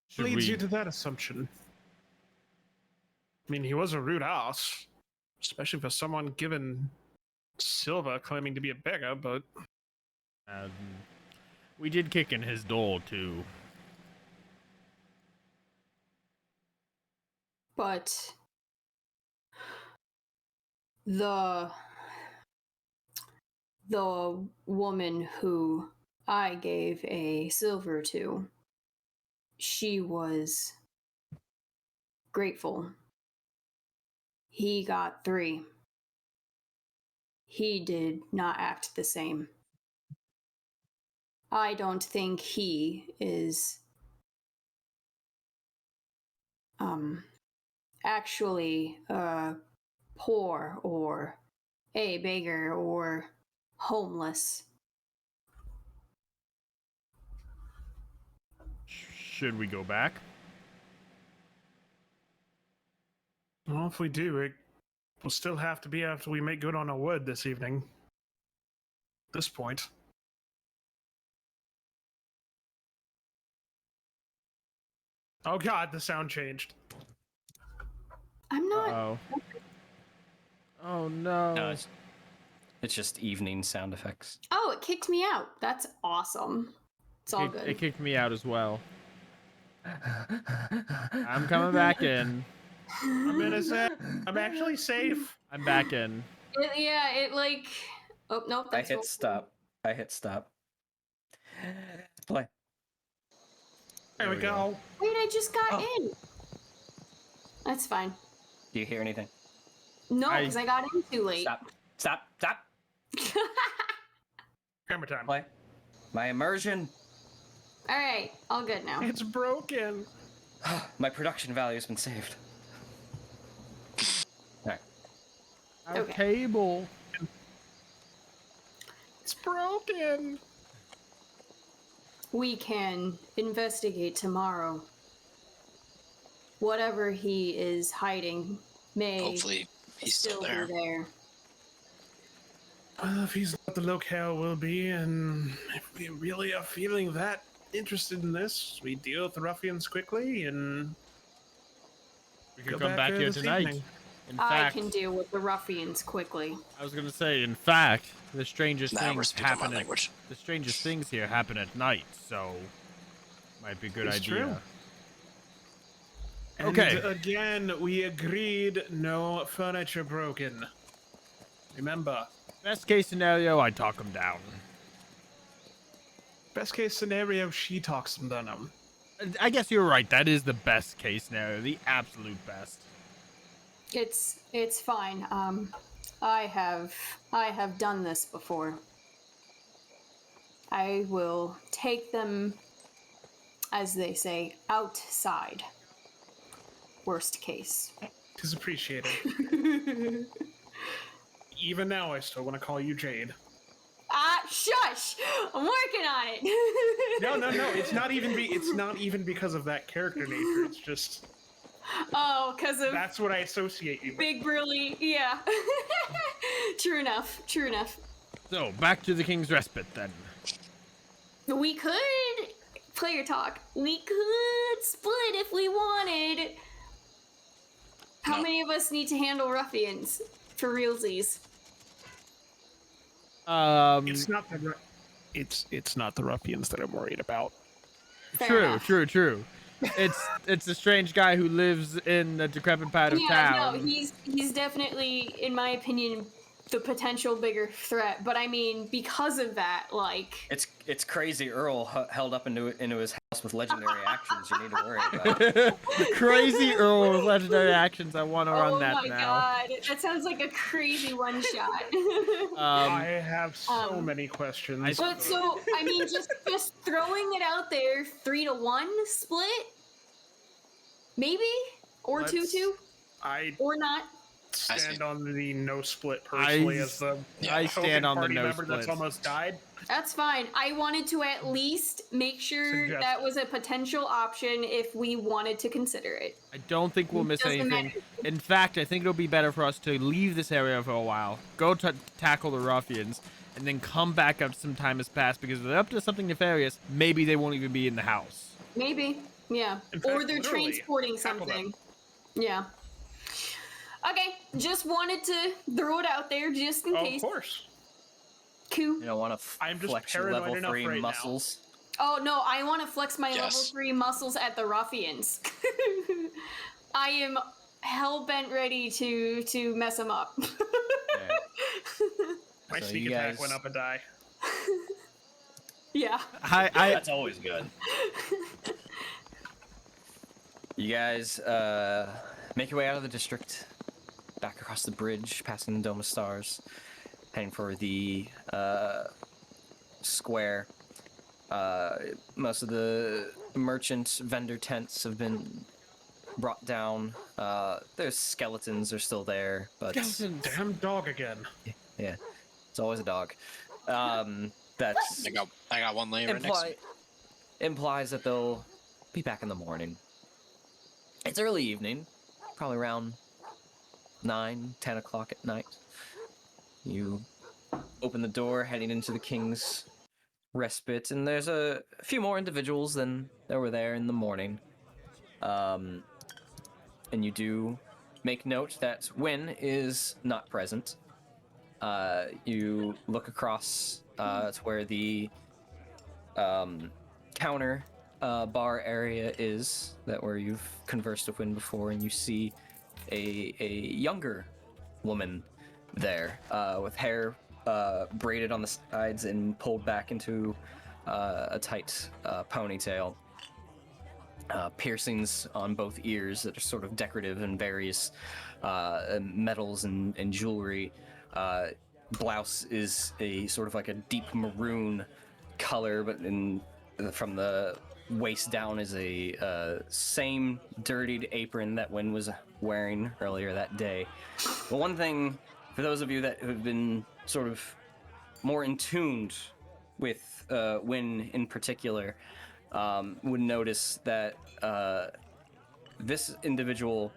[SPEAKER 3] Should
[SPEAKER 4] Leads
[SPEAKER 3] we?
[SPEAKER 4] you to that assumption. I mean, he was a rude ass, especially for someone given Silva claiming to be a beggar, but
[SPEAKER 3] We did kick in his door too.
[SPEAKER 5] But the woman who I gave a silver to, she was grateful. He got 3. He did not act the same. I don't think he is actually poor or a beggar or homeless.
[SPEAKER 3] Should we go back?
[SPEAKER 4] well, if we do, it will still have to be after we make good on our word this evening. At this point. Oh god, the sound changed.
[SPEAKER 5] I'm not.
[SPEAKER 3] Oh. Oh no.
[SPEAKER 1] No, it's just evening sound effects.
[SPEAKER 5] Oh, it kicked me out. That's awesome. It's all
[SPEAKER 3] It
[SPEAKER 5] good.
[SPEAKER 3] kicked me out as well. I'm coming back in.
[SPEAKER 4] I'm innocent. I'm actually safe.
[SPEAKER 3] I'm back in.
[SPEAKER 5] It like. Oh nope.
[SPEAKER 1] I
[SPEAKER 5] That's
[SPEAKER 1] hit stop. Play.
[SPEAKER 4] There we go.
[SPEAKER 5] Wait, I just got in. That's fine.
[SPEAKER 1] Do you hear anything?
[SPEAKER 5] No, because I got in too late.
[SPEAKER 1] Stop.
[SPEAKER 4] Hammer time.
[SPEAKER 1] Play. My immersion.
[SPEAKER 5] All right, all good now.
[SPEAKER 4] It's broken.
[SPEAKER 1] My production value has been saved. Alright.
[SPEAKER 3] Our
[SPEAKER 5] Okay.
[SPEAKER 3] table.
[SPEAKER 4] It's broken.
[SPEAKER 5] We can investigate tomorrow. Whatever he is hiding may
[SPEAKER 2] Hopefully, he's still there.
[SPEAKER 5] be there.
[SPEAKER 4] Well, if he's not, the locale will be, and if we really are feeling that interested in this, we deal with the ruffians quickly, and
[SPEAKER 3] We could
[SPEAKER 4] go
[SPEAKER 3] come back
[SPEAKER 4] there
[SPEAKER 3] here
[SPEAKER 4] this
[SPEAKER 3] tonight.
[SPEAKER 4] evening.
[SPEAKER 3] In
[SPEAKER 5] I
[SPEAKER 3] fact,
[SPEAKER 5] can deal with the ruffians quickly.
[SPEAKER 3] I was gonna say, in fact, the strangest
[SPEAKER 2] Now we're
[SPEAKER 3] things
[SPEAKER 2] speaking my
[SPEAKER 3] happen.
[SPEAKER 2] language.
[SPEAKER 3] The strangest things here happen at night, so might be a good
[SPEAKER 4] It's
[SPEAKER 3] idea.
[SPEAKER 4] true. And
[SPEAKER 3] Okay.
[SPEAKER 4] again, we agreed no furniture broken. Remember,
[SPEAKER 3] Best case scenario, I talk him down.
[SPEAKER 4] best case scenario, she talks them down.
[SPEAKER 3] I guess you're right. That is the best case scenario, the absolute best.
[SPEAKER 5] It's fine. I have done this before. I will take them, as they say, outside. Worst case.
[SPEAKER 4] It is appreciated. Even now, I still want to call you Jade.
[SPEAKER 5] Shush! I'm working on it.
[SPEAKER 4] No. It's not even because of that character nature. It's just
[SPEAKER 5] Oh, because of
[SPEAKER 4] that's what I associate you with.
[SPEAKER 5] Big Burly. Yeah. True enough.
[SPEAKER 3] So, back to the King's Respite then.
[SPEAKER 5] We could player talk. We could split if we wanted. How
[SPEAKER 2] No.
[SPEAKER 5] many of us need to handle ruffians for realsies?
[SPEAKER 4] It's not the it's not the ruffians that I'm worried about.
[SPEAKER 5] Fair
[SPEAKER 3] True,
[SPEAKER 5] enough.
[SPEAKER 3] true. it's a strange guy who lives in a decrepit part of
[SPEAKER 5] Yeah,
[SPEAKER 3] town.
[SPEAKER 5] no, he's definitely, in my opinion, the potential bigger threat. But I mean, because of that, like,
[SPEAKER 1] It's crazy Earl held up into his house with legendary actions you need to worry about.
[SPEAKER 3] Crazy Earl with legendary actions. I want to run that
[SPEAKER 5] oh my
[SPEAKER 3] now.
[SPEAKER 5] god, that sounds like a crazy one shot.
[SPEAKER 4] I have so many questions.
[SPEAKER 5] But so, I mean, just throwing it out there, 3-1 split, maybe, or
[SPEAKER 4] Let's-
[SPEAKER 5] 2-2,
[SPEAKER 4] I
[SPEAKER 5] or not.
[SPEAKER 4] stand on the no split personally as the
[SPEAKER 3] I
[SPEAKER 4] token
[SPEAKER 3] stand on the
[SPEAKER 4] party
[SPEAKER 3] no
[SPEAKER 4] member that's
[SPEAKER 3] split.
[SPEAKER 4] almost died.
[SPEAKER 5] That's fine. I wanted to at least make sure
[SPEAKER 4] Suggest
[SPEAKER 5] that
[SPEAKER 4] it.
[SPEAKER 5] was a potential option if we wanted to consider it.
[SPEAKER 3] I don't think we'll miss
[SPEAKER 5] Doesn't
[SPEAKER 3] anything.
[SPEAKER 5] matter.
[SPEAKER 3] In fact, I think it'll be better for us to leave this area for a while, go tackle the ruffians, and then come back after some time has passed, because if they're up to something nefarious, maybe they won't even be in the house.
[SPEAKER 5] Maybe, yeah.
[SPEAKER 4] In
[SPEAKER 5] Or
[SPEAKER 4] fact,
[SPEAKER 5] they're
[SPEAKER 4] literally,
[SPEAKER 5] transporting
[SPEAKER 4] tackle them.
[SPEAKER 5] something. Yeah. Okay, just wanted to throw it out there just in
[SPEAKER 4] Of
[SPEAKER 5] case.
[SPEAKER 4] course.
[SPEAKER 5] Cool.
[SPEAKER 1] You don't want to
[SPEAKER 4] I'm just
[SPEAKER 1] flex your
[SPEAKER 4] paranoid
[SPEAKER 1] level
[SPEAKER 4] enough
[SPEAKER 1] 3
[SPEAKER 4] right now.
[SPEAKER 1] muscles.
[SPEAKER 5] Oh no, I want to flex my level
[SPEAKER 2] Yes.
[SPEAKER 5] 3 muscles at the ruffians. I am hell bent ready to mess them up.
[SPEAKER 4] My
[SPEAKER 1] So
[SPEAKER 4] sneak
[SPEAKER 1] you
[SPEAKER 4] attack
[SPEAKER 1] guys-
[SPEAKER 4] went up a die.
[SPEAKER 5] Yeah.
[SPEAKER 1] That's always good. You guys make your way out of the district, back across the bridge, passing the Dome of Stars, heading for the square. Most of the merchant vendor tents have been brought down. There's skeletons are still there, but
[SPEAKER 4] Damn dog again.
[SPEAKER 1] yeah, it's always a dog. That's
[SPEAKER 2] I got one laying right next to me.
[SPEAKER 1] implies that they'll be back in the morning. It's early evening, probably around 9, 10 o'clock at night. You open the door heading into the King's Respite, and there's a few more individuals than that were there in the morning. And you do make note that Wynn is not present. You look across to where the counter bar area is, that where you've conversed with Wynn before, and you see a younger woman there with hair braided on the sides and pulled back into a tight ponytail. Piercings on both ears that are sort of decorative in various metals and jewelry. Blouse is a sort of like a deep maroon color, but from the waist down is a same dirtied apron that Wynn was wearing earlier that day. But one thing, for those of you that have been sort of more in tune with Wynn in particular, would notice that this individual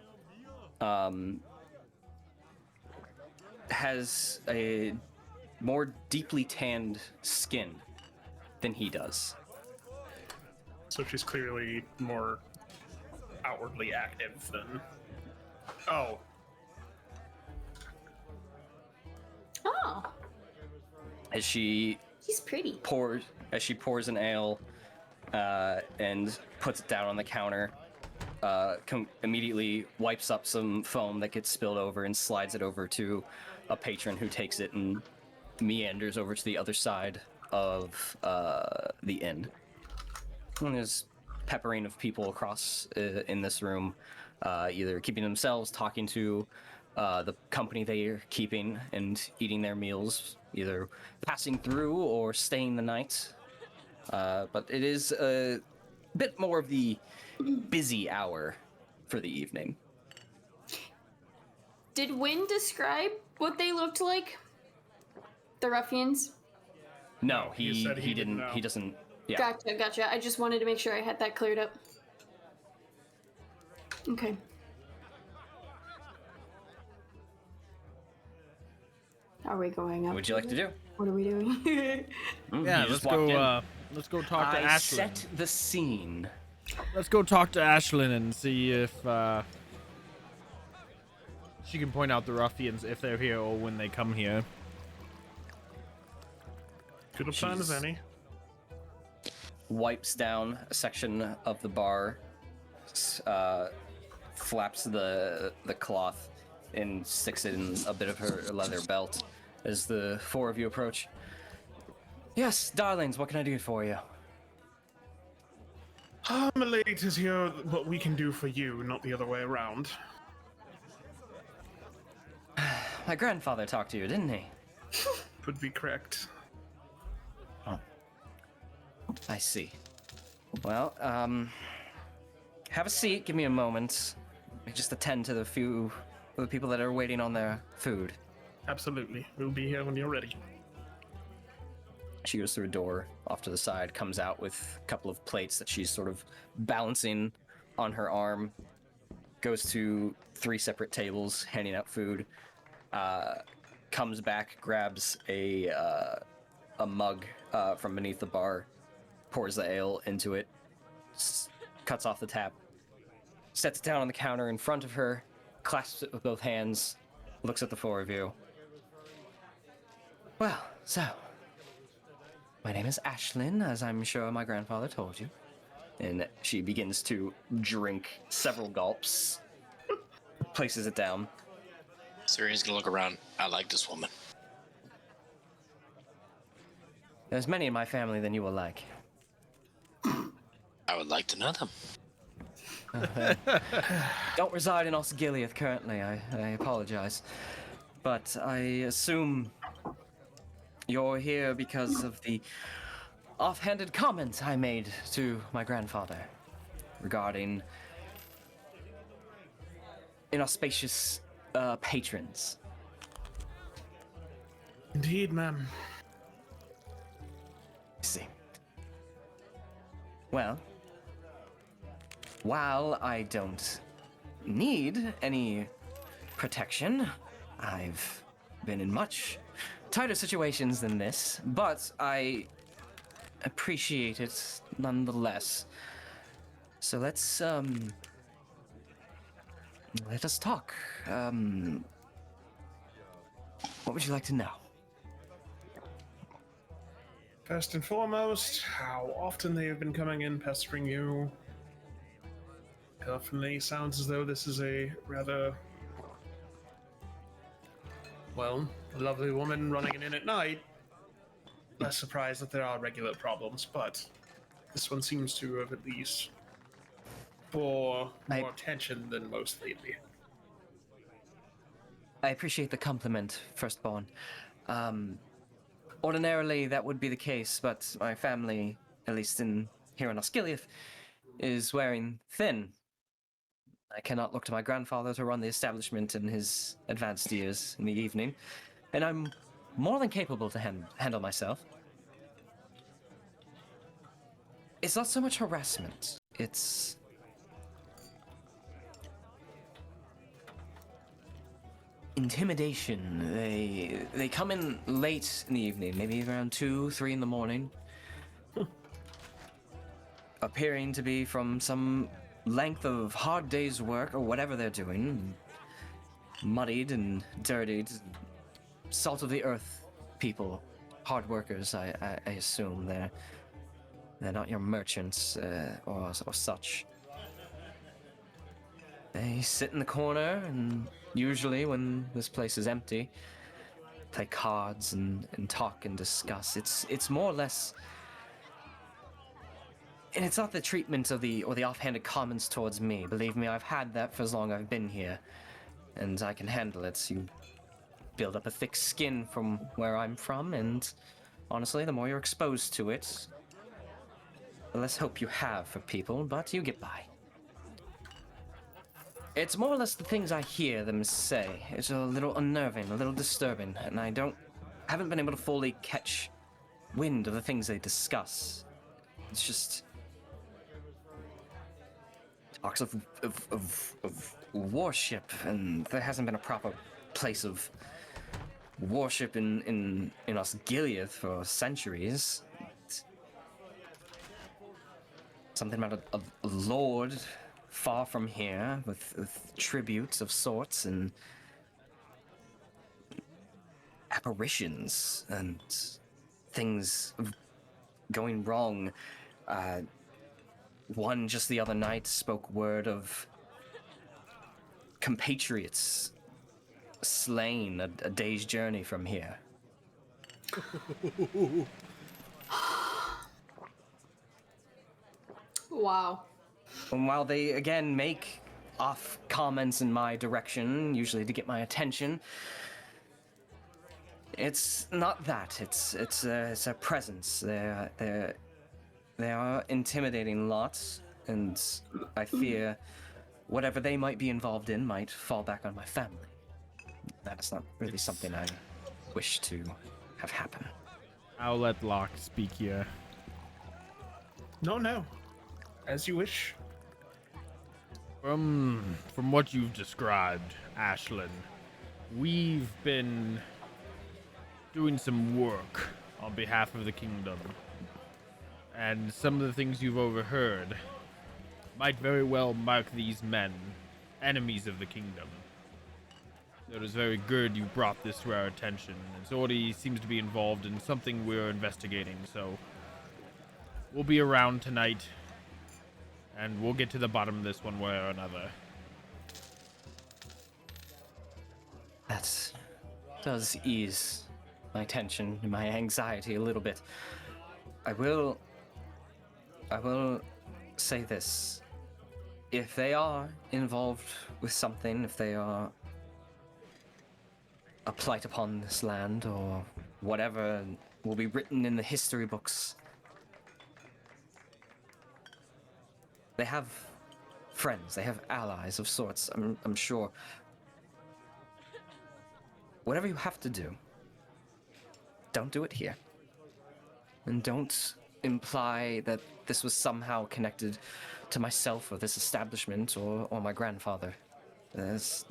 [SPEAKER 1] has a more deeply tanned skin than he does.
[SPEAKER 4] So she's clearly more outwardly active than. Oh,
[SPEAKER 5] Oh,
[SPEAKER 1] As she
[SPEAKER 5] he's pretty.
[SPEAKER 1] pours an ale and puts it down on the counter, immediately wipes up some foam that gets spilled over and slides it over to a patron who takes it and meanders over to the other side of the inn. And there's peppering of people across in this room, either keeping themselves, talking to the company they are keeping, and eating their meals, either passing through or staying the night. But it is a bit more of the busy hour for the evening.
[SPEAKER 5] Did Wynn describe what they looked like? The ruffians?
[SPEAKER 1] No,
[SPEAKER 4] he said he didn't
[SPEAKER 1] didn't.
[SPEAKER 4] know.
[SPEAKER 1] He doesn't. Yeah.
[SPEAKER 5] Gotcha. I just wanted to make sure I had that cleared up. Okay. Are we going up?
[SPEAKER 1] What would you like to do?
[SPEAKER 5] What are we doing?
[SPEAKER 3] Yeah,
[SPEAKER 1] You
[SPEAKER 3] let's
[SPEAKER 1] just walked in.
[SPEAKER 3] go. Let's go talk to
[SPEAKER 1] I
[SPEAKER 3] Ashlyn.
[SPEAKER 1] set the scene.
[SPEAKER 3] Let's go talk to Ashlyn and see if she can point out the ruffians if they're here or when they come here.
[SPEAKER 4] good a plan as
[SPEAKER 1] Jeez.
[SPEAKER 4] any.
[SPEAKER 1] Wipes down a section of the bar flaps the cloth and sticks it in a bit of her leather belt as the four of you approach. Yes, darlings, what can I do for you?
[SPEAKER 4] I'm elated to hear what we can do for you, not the other way around.
[SPEAKER 1] My grandfather talked to you, didn't he?
[SPEAKER 4] Could be correct.
[SPEAKER 1] Oh. I see. Well, have a seat, give me a moment. Let me just attend to the few of the people that are waiting on their food.
[SPEAKER 4] Absolutely. We'll be here when you're ready.
[SPEAKER 1] She goes through a door off to the side, comes out with a couple of plates that she's sort of balancing on her arm, goes to 3 separate tables, handing out food, comes back, grabs a mug from beneath the bar, pours the ale into it, cuts off the tap, sets it down on the counter in front of her, clasps it with both hands, looks at the four of you. Well, so, my name is Ashlyn, as I'm sure my grandfather told you. And she begins to drink several gulps, places it down.
[SPEAKER 2] Cirion's gonna look around. I like this woman.
[SPEAKER 1] There's many in my family than you will like.
[SPEAKER 2] I would like to know them.
[SPEAKER 1] Don't reside in Osgiliath currently, I apologize. But I assume you're here because of the offhanded comment I made to my grandfather regarding inauspicious patrons.
[SPEAKER 4] Indeed, ma'am.
[SPEAKER 1] I see. Well, while I don't need any protection, I've been in much tighter situations than this, but I appreciate it nonetheless. So let us talk. What would you like to know?
[SPEAKER 4] First and foremost, how often they have been coming in pestering you. Definitely sounds as though this is a rather, well, lovely woman running in at night. Less surprised that there are regular problems, but this one seems to have at least bore more attention than most lately.
[SPEAKER 1] I appreciate the compliment, firstborn. Ordinarily, that would be the case, but my family, at least here in Osgiliath, is wearing thin. I cannot look to my grandfather to run the establishment in his advanced years in the evening, and I'm more than capable to handle myself. It's not so much harassment, it's intimidation. They come in late in the evening, maybe around 2, 3 in the morning, appearing to be from some length of hard day's work or whatever they're doing, muddied and dirtied, salt of the earth people, hard workers. I assume they're not your merchants or such. They sit in the corner, and usually when this place is empty, play cards and talk and discuss. It's more or less, and it's not the treatment of the offhanded comments towards me. Believe me, I've had that for as long as I've been here, and I can handle it. You build up a thick skin from where I'm from, and honestly, the more you're exposed to it, the less hope you have for people, but you get by. It's more or less the things I hear them say. It's a little unnerving, a little disturbing, and I haven't been able to fully catch wind of the things they discuss. It's just talks of worship, and there hasn't been a proper place of worship in Osgiliath for centuries. Something about a lord far from here with tributes of sorts and apparitions and things going wrong. One just the other night spoke word of compatriots slain a day's journey from here.
[SPEAKER 5] Wow.
[SPEAKER 1] And while they again make off comments in my direction, usually to get my attention, it's not that. It's a presence. They are intimidating lots, and I fear whatever they might be involved in might fall back on my family. That is not really something I wish to have happen.
[SPEAKER 3] I'll let Locke speak here.
[SPEAKER 4] No. As you wish.
[SPEAKER 3] From what you've described, Ashlyn, we've been doing some work on behalf of the kingdom. And some of the things you've overheard might very well mark these men enemies of the kingdom. So it is very good you brought this to our attention. And Zordy seems to be involved in something we're investigating, so we'll be around tonight, and we'll get to the bottom of this one way or another.
[SPEAKER 1] That does ease my tension and my anxiety a little bit. I will say this. If they are involved with something, if they are a blight upon this land or whatever will be written in the history books, they have friends, they have allies of sorts, I'm sure. Whatever you have to do, don't do it here. And don't imply that this was somehow connected to myself or this establishment or my grandfather. There's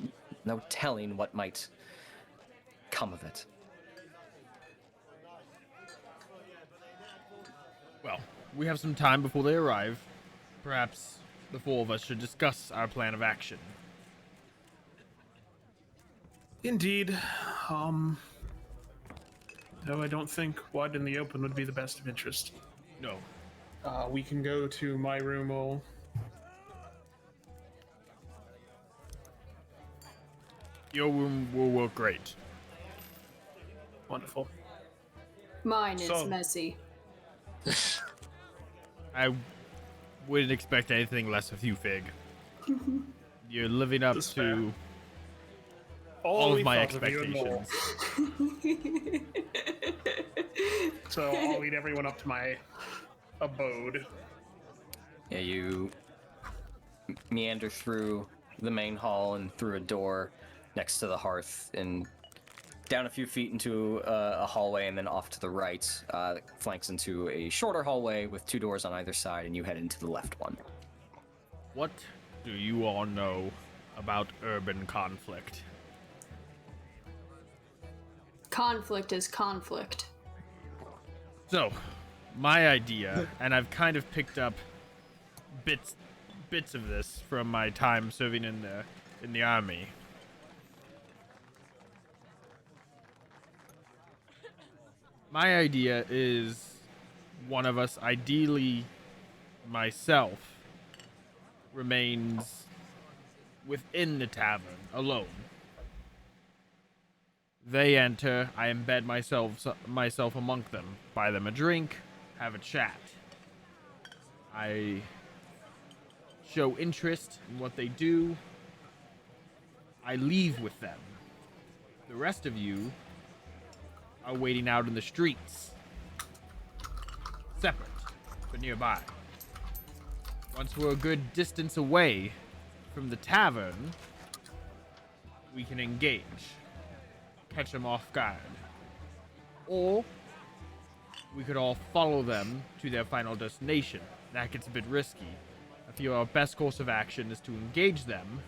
[SPEAKER 1] no telling what might come of it.
[SPEAKER 3] Well, we have some time before they arrive. Perhaps the four of us should discuss our plan of action.
[SPEAKER 4] Indeed. Though I don't think blood in the open would be the best of interest.
[SPEAKER 3] No.
[SPEAKER 4] We can go to my room.
[SPEAKER 3] Your room will work great.
[SPEAKER 4] Wonderful.
[SPEAKER 5] Mine is
[SPEAKER 4] So-
[SPEAKER 5] messy.
[SPEAKER 3] I wouldn't expect anything less of you, Fig. You're living up
[SPEAKER 4] That's
[SPEAKER 3] to
[SPEAKER 4] fair.
[SPEAKER 3] all
[SPEAKER 4] we
[SPEAKER 3] of my
[SPEAKER 4] thought of you and Noel.
[SPEAKER 3] expectations.
[SPEAKER 4] So I'll lead everyone up to my abode.
[SPEAKER 1] Yeah, you meander through the main hall and through a door next to the hearth and down a few feet into a hallway, and then off to the right, flanks into a shorter hallway with two doors on either side, and you head into the left one.
[SPEAKER 3] What do you all know about urban conflict?
[SPEAKER 5] Conflict is conflict.
[SPEAKER 3] So, my idea, and I've kind of picked up bits of this from my time serving in the army. My idea is one of us, ideally myself, remains within the tavern alone. They enter, I embed myself among them, buy them a drink, have a chat. I show interest in what they do. I leave with them. The rest of you are waiting out in the streets, separate but nearby. Once we're a good distance away from the tavern, we can engage, catch them off guard. Or we could all follow them to their final destination. That gets a bit risky. I feel our best course of action is to engage them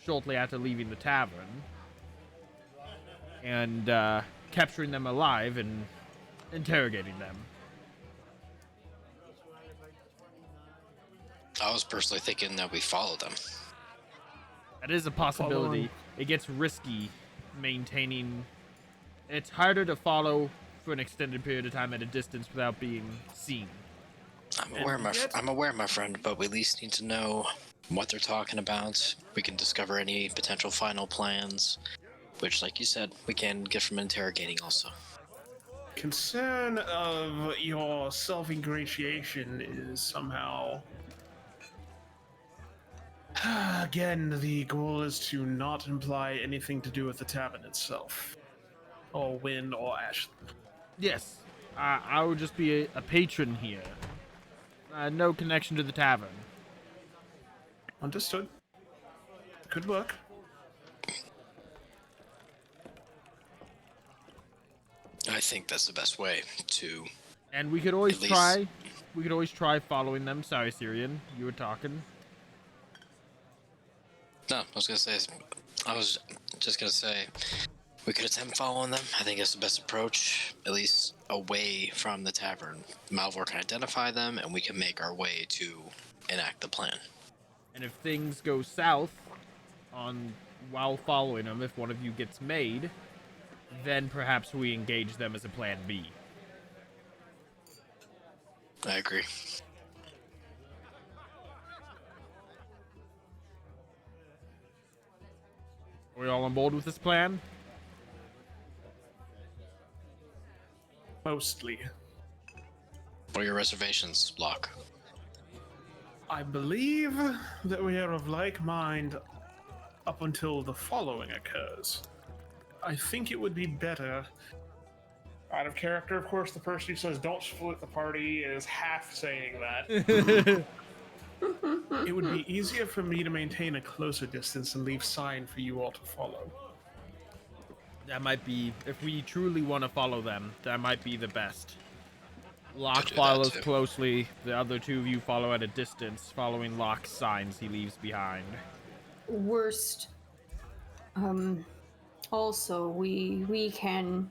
[SPEAKER 3] shortly after leaving the tavern and capturing them alive and interrogating them.
[SPEAKER 2] I was personally thinking that we follow them.
[SPEAKER 3] That is a possibility. It gets risky maintaining. It's harder to follow for an extended period of time at a distance without being seen.
[SPEAKER 2] I'm aware, my friend, but we at least need to know what they're talking about. We can discover any potential final plans, which, like you said, we can get from interrogating also.
[SPEAKER 4] Concern of your self-ingratiation is somehow... Again, the goal is to not imply anything to do with the tavern itself. Or Wynn or Ashland.
[SPEAKER 3] Yes, I would just be a patron here. No connection to the tavern.
[SPEAKER 4] Understood. Could work.
[SPEAKER 2] I think that's the best way to...
[SPEAKER 3] And we could always
[SPEAKER 2] At least-
[SPEAKER 3] try. We could always try following them. Sorry, Cirion, you were talking.
[SPEAKER 2] No, I was just gonna say, we could attempt following them. I think that's the best approach, at least away from the tavern. Malvhor can identify them, and we can make our way to enact the plan.
[SPEAKER 3] And if things go south while following them, if one of you gets made, then perhaps we engage them as a plan B.
[SPEAKER 2] I agree.
[SPEAKER 3] Are we all on board with this plan?
[SPEAKER 4] Mostly.
[SPEAKER 2] What are your reservations, Locke?
[SPEAKER 4] I believe that we are of like mind up until the following occurs. I think it would be better... Out of character, of course, the person who says don't split the party is half saying that. It would be easier for me to maintain a closer distance and leave sign for you all to follow.
[SPEAKER 3] That might be, if we truly want to follow them, that might be the best. Locke
[SPEAKER 2] do that
[SPEAKER 3] follows
[SPEAKER 2] too.
[SPEAKER 3] closely, the other two of you follow at a distance, following Locke's signs he leaves behind.
[SPEAKER 5] Worst. Also, we can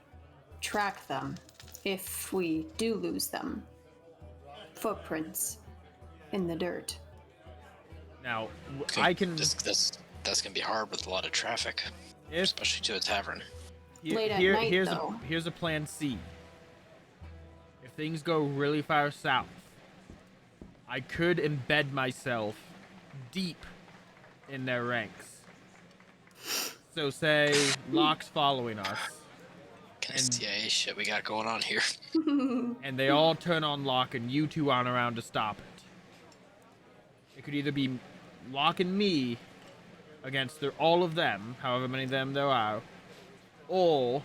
[SPEAKER 5] track them if we do lose them. Footprints in the dirt.
[SPEAKER 3] Now, I can...
[SPEAKER 2] That's gonna be hard with a lot of traffic, especially to a tavern.
[SPEAKER 5] Late at night, though.
[SPEAKER 3] Here's a plan C. If things go really far south, I could embed myself deep in their ranks. So say Locke's following us,
[SPEAKER 2] Kind of CIA shit we got going on here.
[SPEAKER 3] and they all turn on Locke, and you two aren't around to stop it. It could either be Locke and me against all of them, however many of them there are, or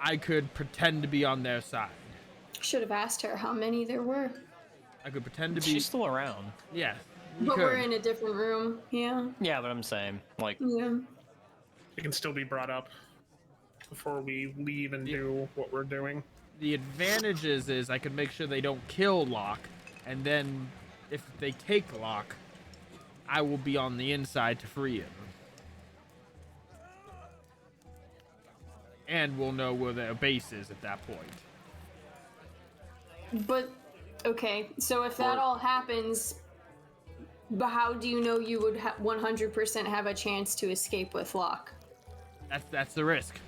[SPEAKER 3] I could pretend to be on their side.
[SPEAKER 5] Should have asked her how many there were.
[SPEAKER 3] I could pretend to be.
[SPEAKER 1] She's still around.
[SPEAKER 3] Yeah. we
[SPEAKER 5] But
[SPEAKER 3] could.
[SPEAKER 5] we're in a different room. Yeah.
[SPEAKER 1] Yeah, but I'm saying, like,
[SPEAKER 5] Yeah.
[SPEAKER 4] It can still be brought up before we leave and do what we're doing.
[SPEAKER 3] The advantage is I could make sure they don't kill Locke, and then if they take Locke, I will be on the inside to free him. And we'll know where their base is at that point.
[SPEAKER 5] But, okay, so if that all happens, but how do you know you would 100% have a chance to escape with Locke?
[SPEAKER 3] That's the risk.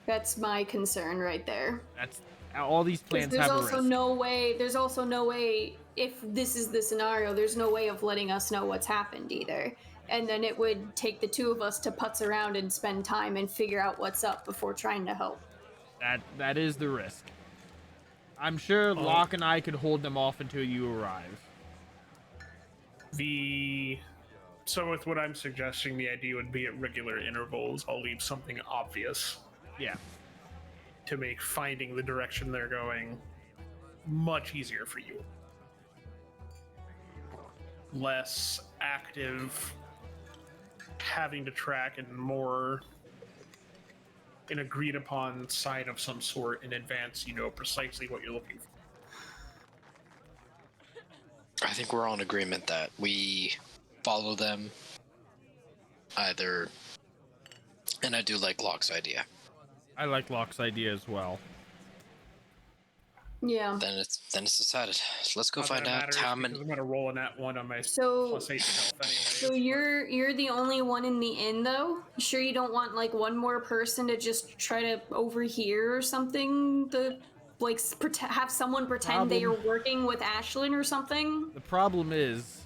[SPEAKER 5] That's my concern right there.
[SPEAKER 3] That's all these
[SPEAKER 5] 'Cause
[SPEAKER 3] plans
[SPEAKER 5] there's
[SPEAKER 3] have a
[SPEAKER 5] also
[SPEAKER 3] risk.
[SPEAKER 5] there's also no way, if this is the scenario, there's no way of letting us know what's happened either. And then it would take the two of us to putz around and spend time and figure out what's up before trying to help.
[SPEAKER 3] That is the risk. I'm sure Locke and I could hold them off until you arrive.
[SPEAKER 4] So with what I'm suggesting, the idea would be at regular intervals, I'll leave something obvious
[SPEAKER 3] Yeah.
[SPEAKER 4] to make finding the direction they're going much easier for you. Less active, having to track, and more an agreed upon sign of some sort in advance, you know precisely what you're looking for.
[SPEAKER 2] I think we're all in agreement that we follow them either, and I do like Locke's idea.
[SPEAKER 3] I like Locke's idea as well.
[SPEAKER 5] Yeah.
[SPEAKER 2] Then it's decided. So let's go
[SPEAKER 4] Not
[SPEAKER 2] find
[SPEAKER 4] that it
[SPEAKER 2] out
[SPEAKER 4] matters,
[SPEAKER 2] how
[SPEAKER 4] because
[SPEAKER 2] many.
[SPEAKER 4] I'm gonna roll a nat 1 on my
[SPEAKER 5] So-
[SPEAKER 4] plus 8 health
[SPEAKER 5] So
[SPEAKER 4] anyway.
[SPEAKER 5] you're the only one in the inn, though? You sure you don't want like one more person to just try to overhear or something? The like have someone pretend they are
[SPEAKER 3] Problem.
[SPEAKER 5] working with Ashlyn or something?
[SPEAKER 3] The problem is,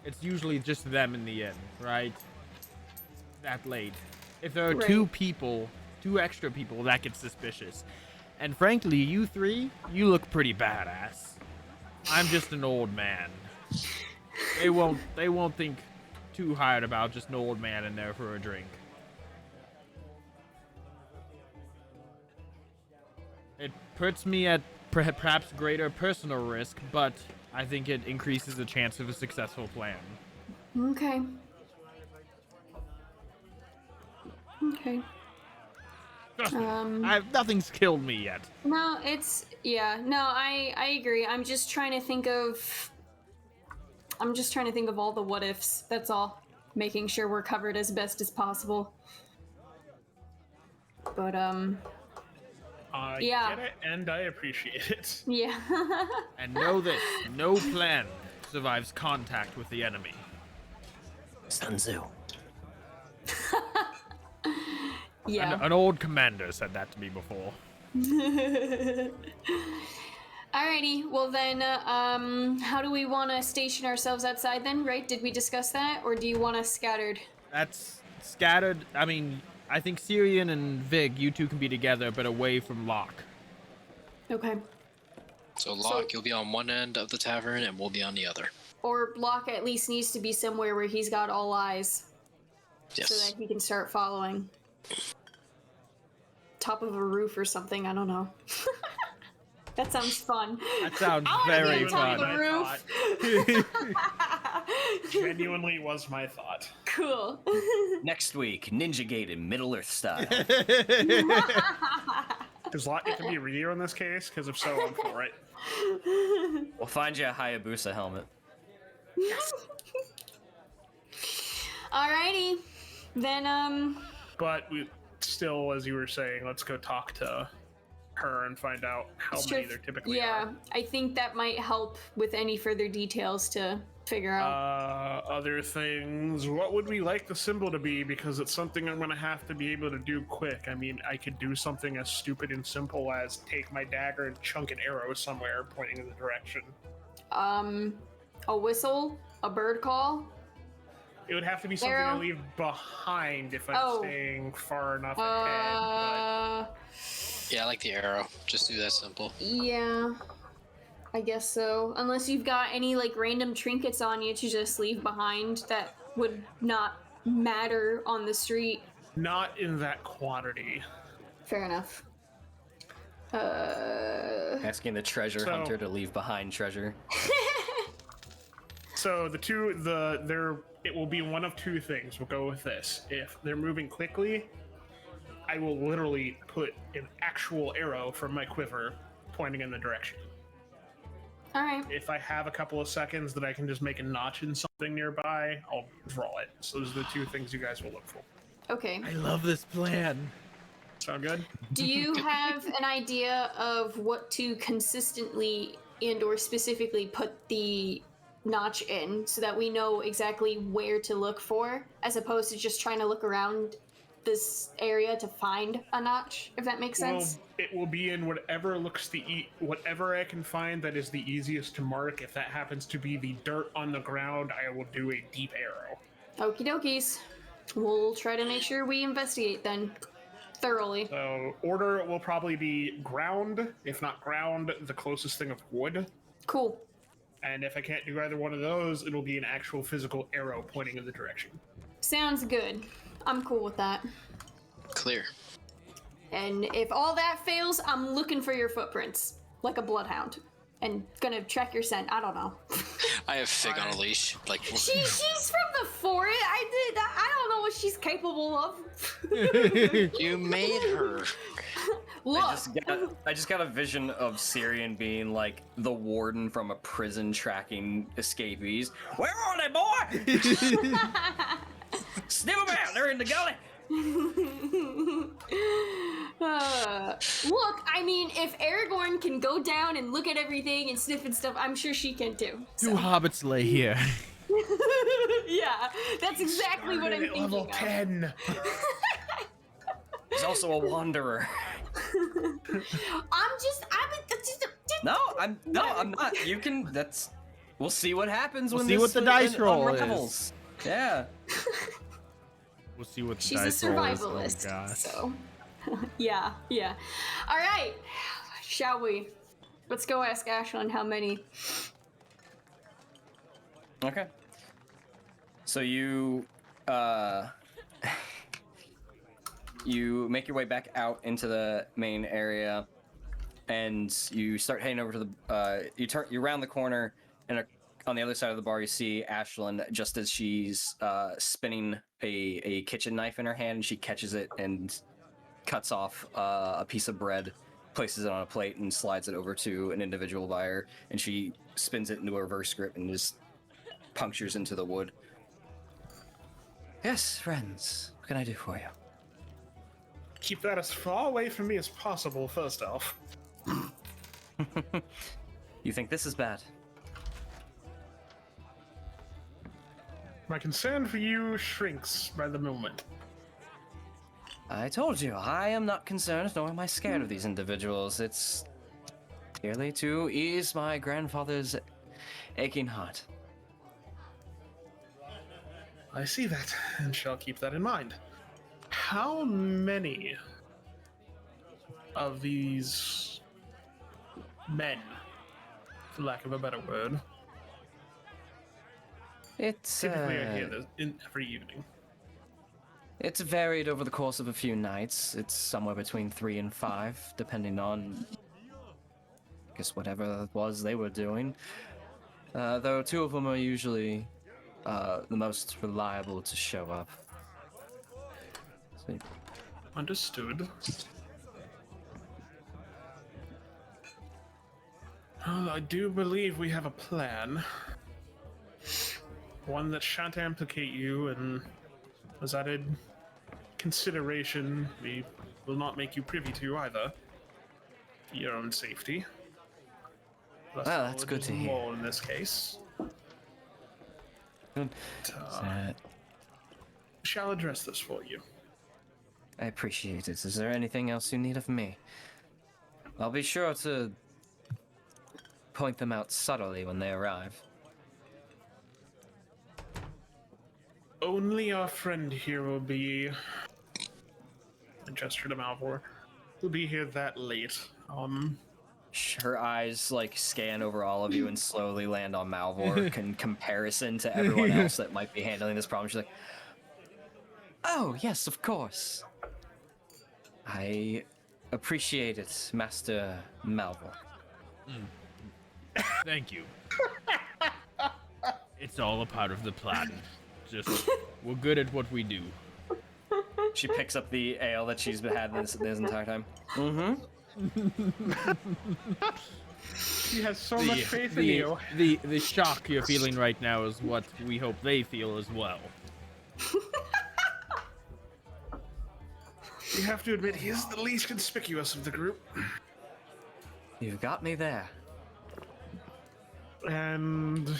[SPEAKER 3] it's usually just them in the inn, right? That late. If there are
[SPEAKER 5] Right.
[SPEAKER 3] two extra people, that gets suspicious. And frankly, you three, you look pretty badass. I'm just an old man. They won't think too hard about just an old man in there for a drink. It puts me at perhaps greater personal risk, but I think it increases the chance of a successful plan.
[SPEAKER 5] Okay. Okay.
[SPEAKER 3] Trust me, nothing's killed me yet.
[SPEAKER 5] No, I agree. I'm just trying to think of all the what ifs. That's all. Making sure we're covered as best as possible. But
[SPEAKER 4] I
[SPEAKER 5] yeah.
[SPEAKER 4] get it, and I appreciate it.
[SPEAKER 5] Yeah.
[SPEAKER 3] And know this, no plan survives contact with the enemy.
[SPEAKER 1] Sun Tzu.
[SPEAKER 5] Yeah.
[SPEAKER 3] An old commander said that to me before.
[SPEAKER 5] Alrighty, well then, how do we want to station ourselves outside then, right? Did we discuss that, or do you want us scattered?
[SPEAKER 3] That's scattered. I mean, I think Cirion and Vig, you two can be together, but away from Locke.
[SPEAKER 5] Okay.
[SPEAKER 2] So Locke, you'll be on one end of the tavern, and we'll be on the other.
[SPEAKER 5] Or Locke at least needs to be somewhere where he's got all eyes,
[SPEAKER 2] Yes.
[SPEAKER 5] so that he can start following. Top of a roof or something, I don't know. That sounds fun.
[SPEAKER 3] That sounds
[SPEAKER 5] I wanna be
[SPEAKER 3] very
[SPEAKER 5] on top
[SPEAKER 3] fun.
[SPEAKER 5] of the roof.
[SPEAKER 4] Genuinely was my thought.
[SPEAKER 5] Cool.
[SPEAKER 1] Next week, Ninja Gaiden Middle Earth style.
[SPEAKER 4] Does Locke get to be reader in this case? Because if so, I'm for it.
[SPEAKER 1] We'll find you a Hayabusa helmet.
[SPEAKER 5] Alrighty. Then,
[SPEAKER 4] But we still, as you were saying, let's go talk to her and find out how many there typically are.
[SPEAKER 5] I think that might help with any further details to figure out.
[SPEAKER 4] Other things. What would we like the symbol to be? Because it's something I'm gonna have to be able to do quick. I mean, I could do something as stupid and simple as take my dagger and chunk an arrow somewhere pointing in the direction.
[SPEAKER 5] A whistle, a bird call.
[SPEAKER 4] It would have to be something I
[SPEAKER 5] Arrow.
[SPEAKER 4] leave behind if I'm
[SPEAKER 5] Oh.
[SPEAKER 4] staying far enough ahead.
[SPEAKER 2] Yeah, I like the arrow. Just do that simple.
[SPEAKER 5] Yeah, I guess so. Unless you've got any like random trinkets on you to just leave behind that would not matter on the street.
[SPEAKER 4] But not in that quantity.
[SPEAKER 5] Fair enough.
[SPEAKER 1] Asking the treasure
[SPEAKER 4] So-
[SPEAKER 1] hunter to leave behind treasure.
[SPEAKER 4] So it will be one of two things. We'll go with this. If they're moving quickly, I will literally put an actual arrow from my quiver pointing in the direction.
[SPEAKER 5] All right.
[SPEAKER 4] If I have a couple of seconds that I can just make a notch in something nearby, I'll draw it. So those are the two things you guys will look for.
[SPEAKER 5] Okay.
[SPEAKER 3] I love this plan.
[SPEAKER 4] Sound good?
[SPEAKER 5] Do you have an idea of what to consistently and or specifically put the notch in so that we know exactly where to look for, as opposed to just trying to look around this area to find a notch, if that makes
[SPEAKER 4] Well,
[SPEAKER 5] sense?
[SPEAKER 4] it will be in whatever looks whatever I can find that is the easiest to mark. If that happens to be the dirt on the ground, I will do a deep arrow.
[SPEAKER 5] Okie dokies. We'll try to make sure we investigate then thoroughly.
[SPEAKER 4] So order will probably be ground. If not ground, the closest thing of wood.
[SPEAKER 5] Cool.
[SPEAKER 4] And if I can't do either one of those, it'll be an actual physical arrow pointing in the direction.
[SPEAKER 5] Sounds good. I'm cool with that.
[SPEAKER 2] Clear.
[SPEAKER 5] And if all that fails, I'm looking for your footprints, like a bloodhound. And gonna track your scent. I don't know.
[SPEAKER 2] I have Fig on a leash. Like,
[SPEAKER 5] She's from the forest. I don't know what she's capable of.
[SPEAKER 2] you made her.
[SPEAKER 5] Look.
[SPEAKER 1] I just got a vision of Cirion being like the warden from a prison tracking escapees. Where are they, boy? Sniff them out. They're in the gully.
[SPEAKER 5] Look, I mean, if Aragorn can go down and look at everything and sniff and stuff, I'm sure she can too.
[SPEAKER 3] Two hobbits lay here.
[SPEAKER 5] Yeah, that's exactly what I'm
[SPEAKER 4] Started at
[SPEAKER 5] thinking
[SPEAKER 4] level
[SPEAKER 5] of.
[SPEAKER 4] 10.
[SPEAKER 1] He's also a wanderer. No, I'm not. You can. That's. We'll see what happens
[SPEAKER 3] We'll
[SPEAKER 1] when
[SPEAKER 3] see
[SPEAKER 1] this
[SPEAKER 3] what the dice roll
[SPEAKER 1] unravels. Yeah.
[SPEAKER 3] We'll see what the
[SPEAKER 5] She's a
[SPEAKER 3] dice roll is.
[SPEAKER 5] survivalist,
[SPEAKER 3] Oh gosh.
[SPEAKER 5] so yeah. All right, shall we? Let's go ask Ashlyn how many.
[SPEAKER 1] Okay. So you you make your way back out into the main area, and you start heading over to the you round the corner, and on the other side of the bar you see Ashlyn just as she's spinning a kitchen knife in her hand, and she catches it and cuts off a piece of bread, places it on a plate, and slides it over to an individual buyer, and she spins it into a reverse grip and just punctures into the wood. Yes, friends, what can I do for you?
[SPEAKER 4] Keep that as far away from me as possible, first off.
[SPEAKER 1] You think this is bad?
[SPEAKER 4] My concern for you shrinks by the moment.
[SPEAKER 1] I told you, I am not concerned, nor am I scared of these individuals. It's merely to ease my grandfather's aching heart.
[SPEAKER 4] I see that, and shall keep that in mind. How many of these men, for lack of a better word,
[SPEAKER 1] It's
[SPEAKER 4] typically are here every evening?
[SPEAKER 1] It's varied over the course of a few nights. It's somewhere between 3 and 5, depending on, I guess, whatever it was they were doing. Though 2 of them are usually the most reliable to show up. So,
[SPEAKER 4] Understood. Well, I do believe we have a plan. One that shan't implicate you, and as added consideration, we will not make you privy to either. For your own safety. Less
[SPEAKER 1] Well, that's good
[SPEAKER 4] knowledge
[SPEAKER 1] to
[SPEAKER 4] is
[SPEAKER 1] hear.
[SPEAKER 4] more in this case.
[SPEAKER 1] good.
[SPEAKER 4] Shall address this for you.
[SPEAKER 1] I appreciate it. Is there anything else you need of me? I'll be sure to point them out subtly when they arrive.
[SPEAKER 4] Only our friend here will be, I gesture to Malvhor, will be here that late.
[SPEAKER 1] Her eyes scan over all of you and slowly land on Malvhor in comparison to everyone else that might be handling this problem. She's like, "Oh yes, of course. I appreciate it, Master Malvhor."
[SPEAKER 3] Thank you. It's all a part of the plan. Just, we're good at what we do.
[SPEAKER 1] She picks up the ale that she's had this entire time. Mm-hmm.
[SPEAKER 4] She has so much faith in you.
[SPEAKER 3] The shock you're feeling right now is what we hope they feel as well.
[SPEAKER 4] You have to admit, he is the least conspicuous of the group.
[SPEAKER 1] You've got me there.
[SPEAKER 4] And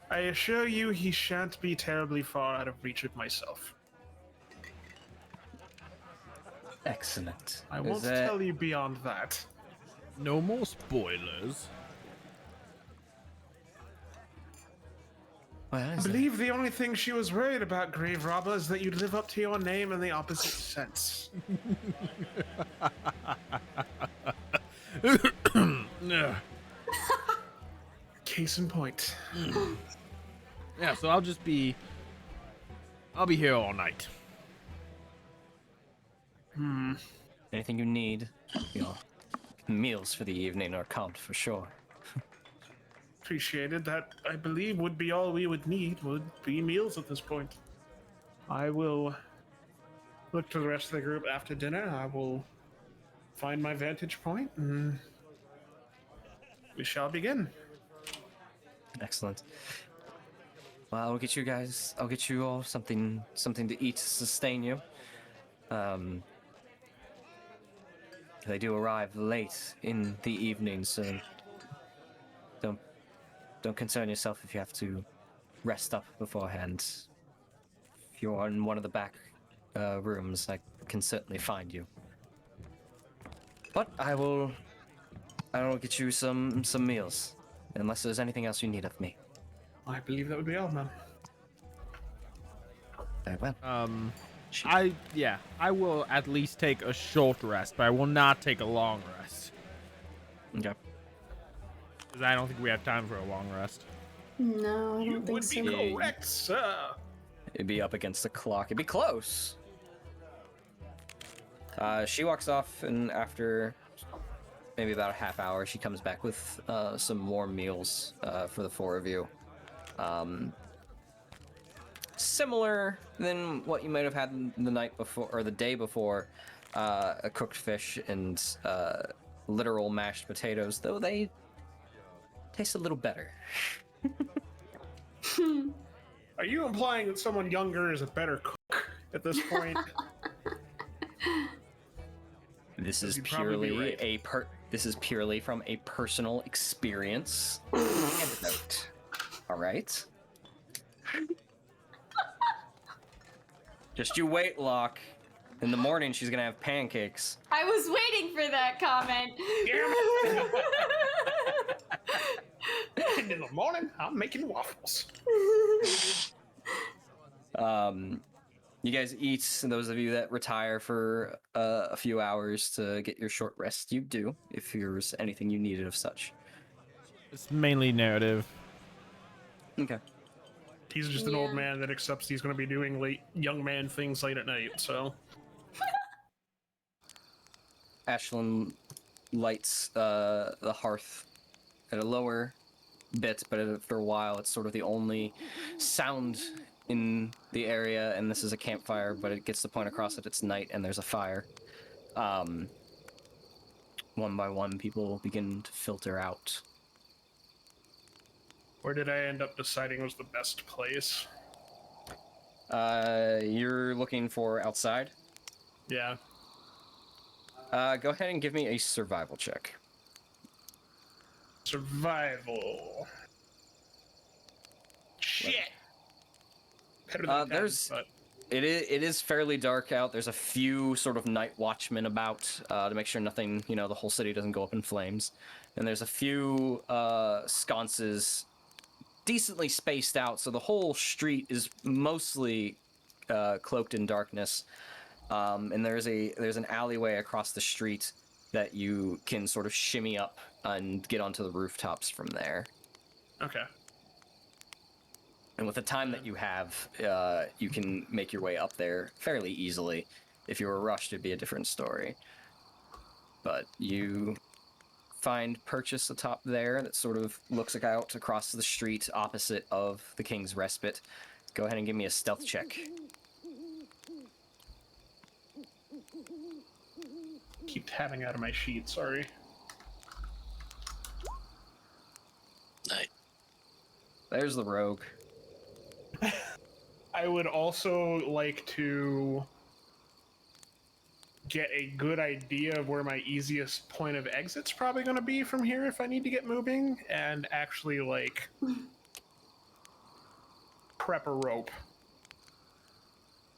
[SPEAKER 4] I assure you he shan't be terribly far out of reach of myself.
[SPEAKER 1] Excellent.
[SPEAKER 4] I won't tell you beyond that.
[SPEAKER 3] No more spoilers.
[SPEAKER 1] Well,
[SPEAKER 4] I believe the only thing she was worried about, Grave Robber, is that you'd live up to your name in the opposite sense. Case in point.
[SPEAKER 3] Yeah, so I'll be here all night.
[SPEAKER 1] anything you need, your meals for the evening are comped for sure.
[SPEAKER 4] Appreciated. That, I believe, would be all we would need, would be meals at this point. I will look to the rest of the group after dinner. I will find my vantage point, and we shall begin.
[SPEAKER 1] Excellent. Well, I'll get you all something to eat to sustain you. They do arrive late in the evening, so don't concern yourself if you have to rest up beforehand. If you're in one of the back rooms, I can certainly find you. But I will get you some meals, unless there's anything else you need of me.
[SPEAKER 4] I believe that would be all, man.
[SPEAKER 1] Very well.
[SPEAKER 3] I will at least take a short rest, but I will not take a long rest.
[SPEAKER 1] Okay.
[SPEAKER 3] Because I don't think we have time for a long rest.
[SPEAKER 5] No, I
[SPEAKER 4] You
[SPEAKER 5] don't think
[SPEAKER 4] would
[SPEAKER 5] so.
[SPEAKER 4] be correct, sir.
[SPEAKER 1] It'd be up against the clock. It'd be close. She walks off, and after maybe about a half hour, she comes back with some warm meals for the four of you. Similar than what you might have had the night before or the day before, a cooked fish and literal mashed potatoes, though they taste a little better.
[SPEAKER 4] Are you implying that someone younger is a better cook at this point?
[SPEAKER 1] This is
[SPEAKER 4] You'd probably be
[SPEAKER 1] purely
[SPEAKER 4] right.
[SPEAKER 1] this is purely from a personal experience anecdote. All right. Just you wait, Locke. In the morning, she's gonna have pancakes.
[SPEAKER 5] I was waiting for that comment.
[SPEAKER 4] And in the morning, I'm making waffles.
[SPEAKER 1] You guys eat, and those of you that retire for a few hours to get your short rest, you do, if there's anything you needed of such.
[SPEAKER 3] It's mainly narrative.
[SPEAKER 1] Okay.
[SPEAKER 4] He's just an old man that accepts he's going to be doing young man things late at night, so.
[SPEAKER 1] Ashlyn lights the hearth at a lower bit, but after a while, it's sort of the only sound in the area, and this is a campfire, but it gets the point across that it's night and there's a fire. One by one, people begin to filter out.
[SPEAKER 4] Where did I end up deciding was the best place?
[SPEAKER 1] You're looking for outside?
[SPEAKER 4] Yeah.
[SPEAKER 1] Go ahead and give me a survival check.
[SPEAKER 4] Survival. Shit! Better than 10, but...
[SPEAKER 1] It is fairly dark out. There's a few sort of night watchmen about to make sure nothing, the whole city doesn't go up in flames. And there's a few sconces decently spaced out, so the whole street is mostly cloaked in darkness. And there's an alleyway across the street that you can sort of shimmy up and get onto the rooftops from there.
[SPEAKER 4] Okay.
[SPEAKER 1] And with the time that you have, you can make your way up there fairly easily. If you were rushed, it'd be a different story. But you find purchase atop there that sort of looks out across the street opposite of the King's Respite. Go ahead and give me a stealth check.
[SPEAKER 4] Keep tabbing out of my sheet, sorry.
[SPEAKER 2] Night.
[SPEAKER 1] There's the rogue.
[SPEAKER 4] I would also like to get a good idea of where my easiest point of exit's probably going to be from here if I need to get moving, and actually, prep a rope.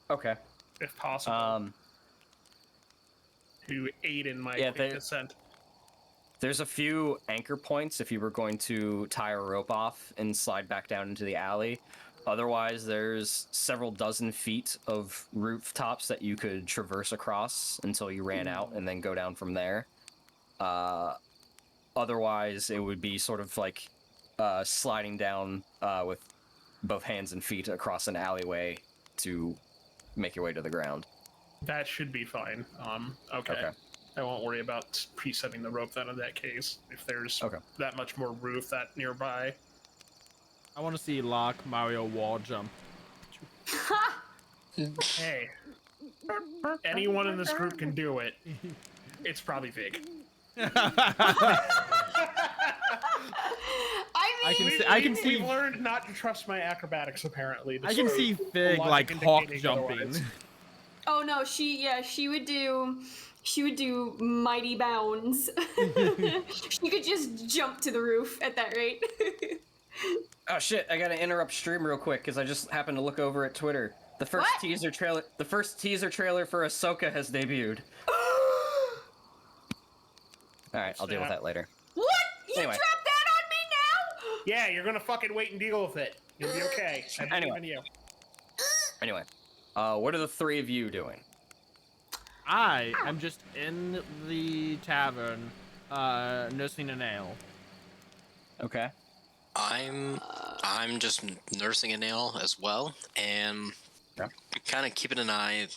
[SPEAKER 1] Okay.
[SPEAKER 4] If possible. To aid in my quick descent.
[SPEAKER 1] There's a few anchor points if you were going to tie a rope off and slide back down into the alley. Otherwise, there's several dozen feet of rooftops that you could traverse across until you ran out and then go down from there. Otherwise, it would be sort of like sliding down with both hands and feet across an alleyway to make your way to the ground.
[SPEAKER 4] That should be fine. Okay. I won't worry about presetting the rope then in that case, if there's that much more roof that nearby.
[SPEAKER 3] I want to see Locke Mario wall jump.
[SPEAKER 4] Hey. Anyone in this group can do it. It's probably Vig.
[SPEAKER 3] I can see.
[SPEAKER 4] We've learned not to trust my acrobatics, apparently.
[SPEAKER 3] I can see Fig like hawk jumping.
[SPEAKER 4] Otherwise.
[SPEAKER 5] Oh no, she would do mighty bounds. She could just jump to the roof at that rate.
[SPEAKER 1] Oh shit, I gotta interrupt stream real quick because I just happened to look over at Twitter. The first teaser trailer for Ahsoka has debuted. All right, I'll deal with
[SPEAKER 4] Snap.
[SPEAKER 1] that later.
[SPEAKER 5] What? You
[SPEAKER 1] Anyway.
[SPEAKER 5] dropped that on me now?
[SPEAKER 4] Yeah, you're gonna fucking wait and deal with it. You'll be okay. I believe
[SPEAKER 1] Anyway.
[SPEAKER 4] in you.
[SPEAKER 1] Anyway, what are the three of you doing?
[SPEAKER 3] I am just in the tavern, nursing a nail.
[SPEAKER 1] Okay.
[SPEAKER 2] I'm just nursing a nail as well, and
[SPEAKER 1] Yeah.
[SPEAKER 2] kind of keeping an eye,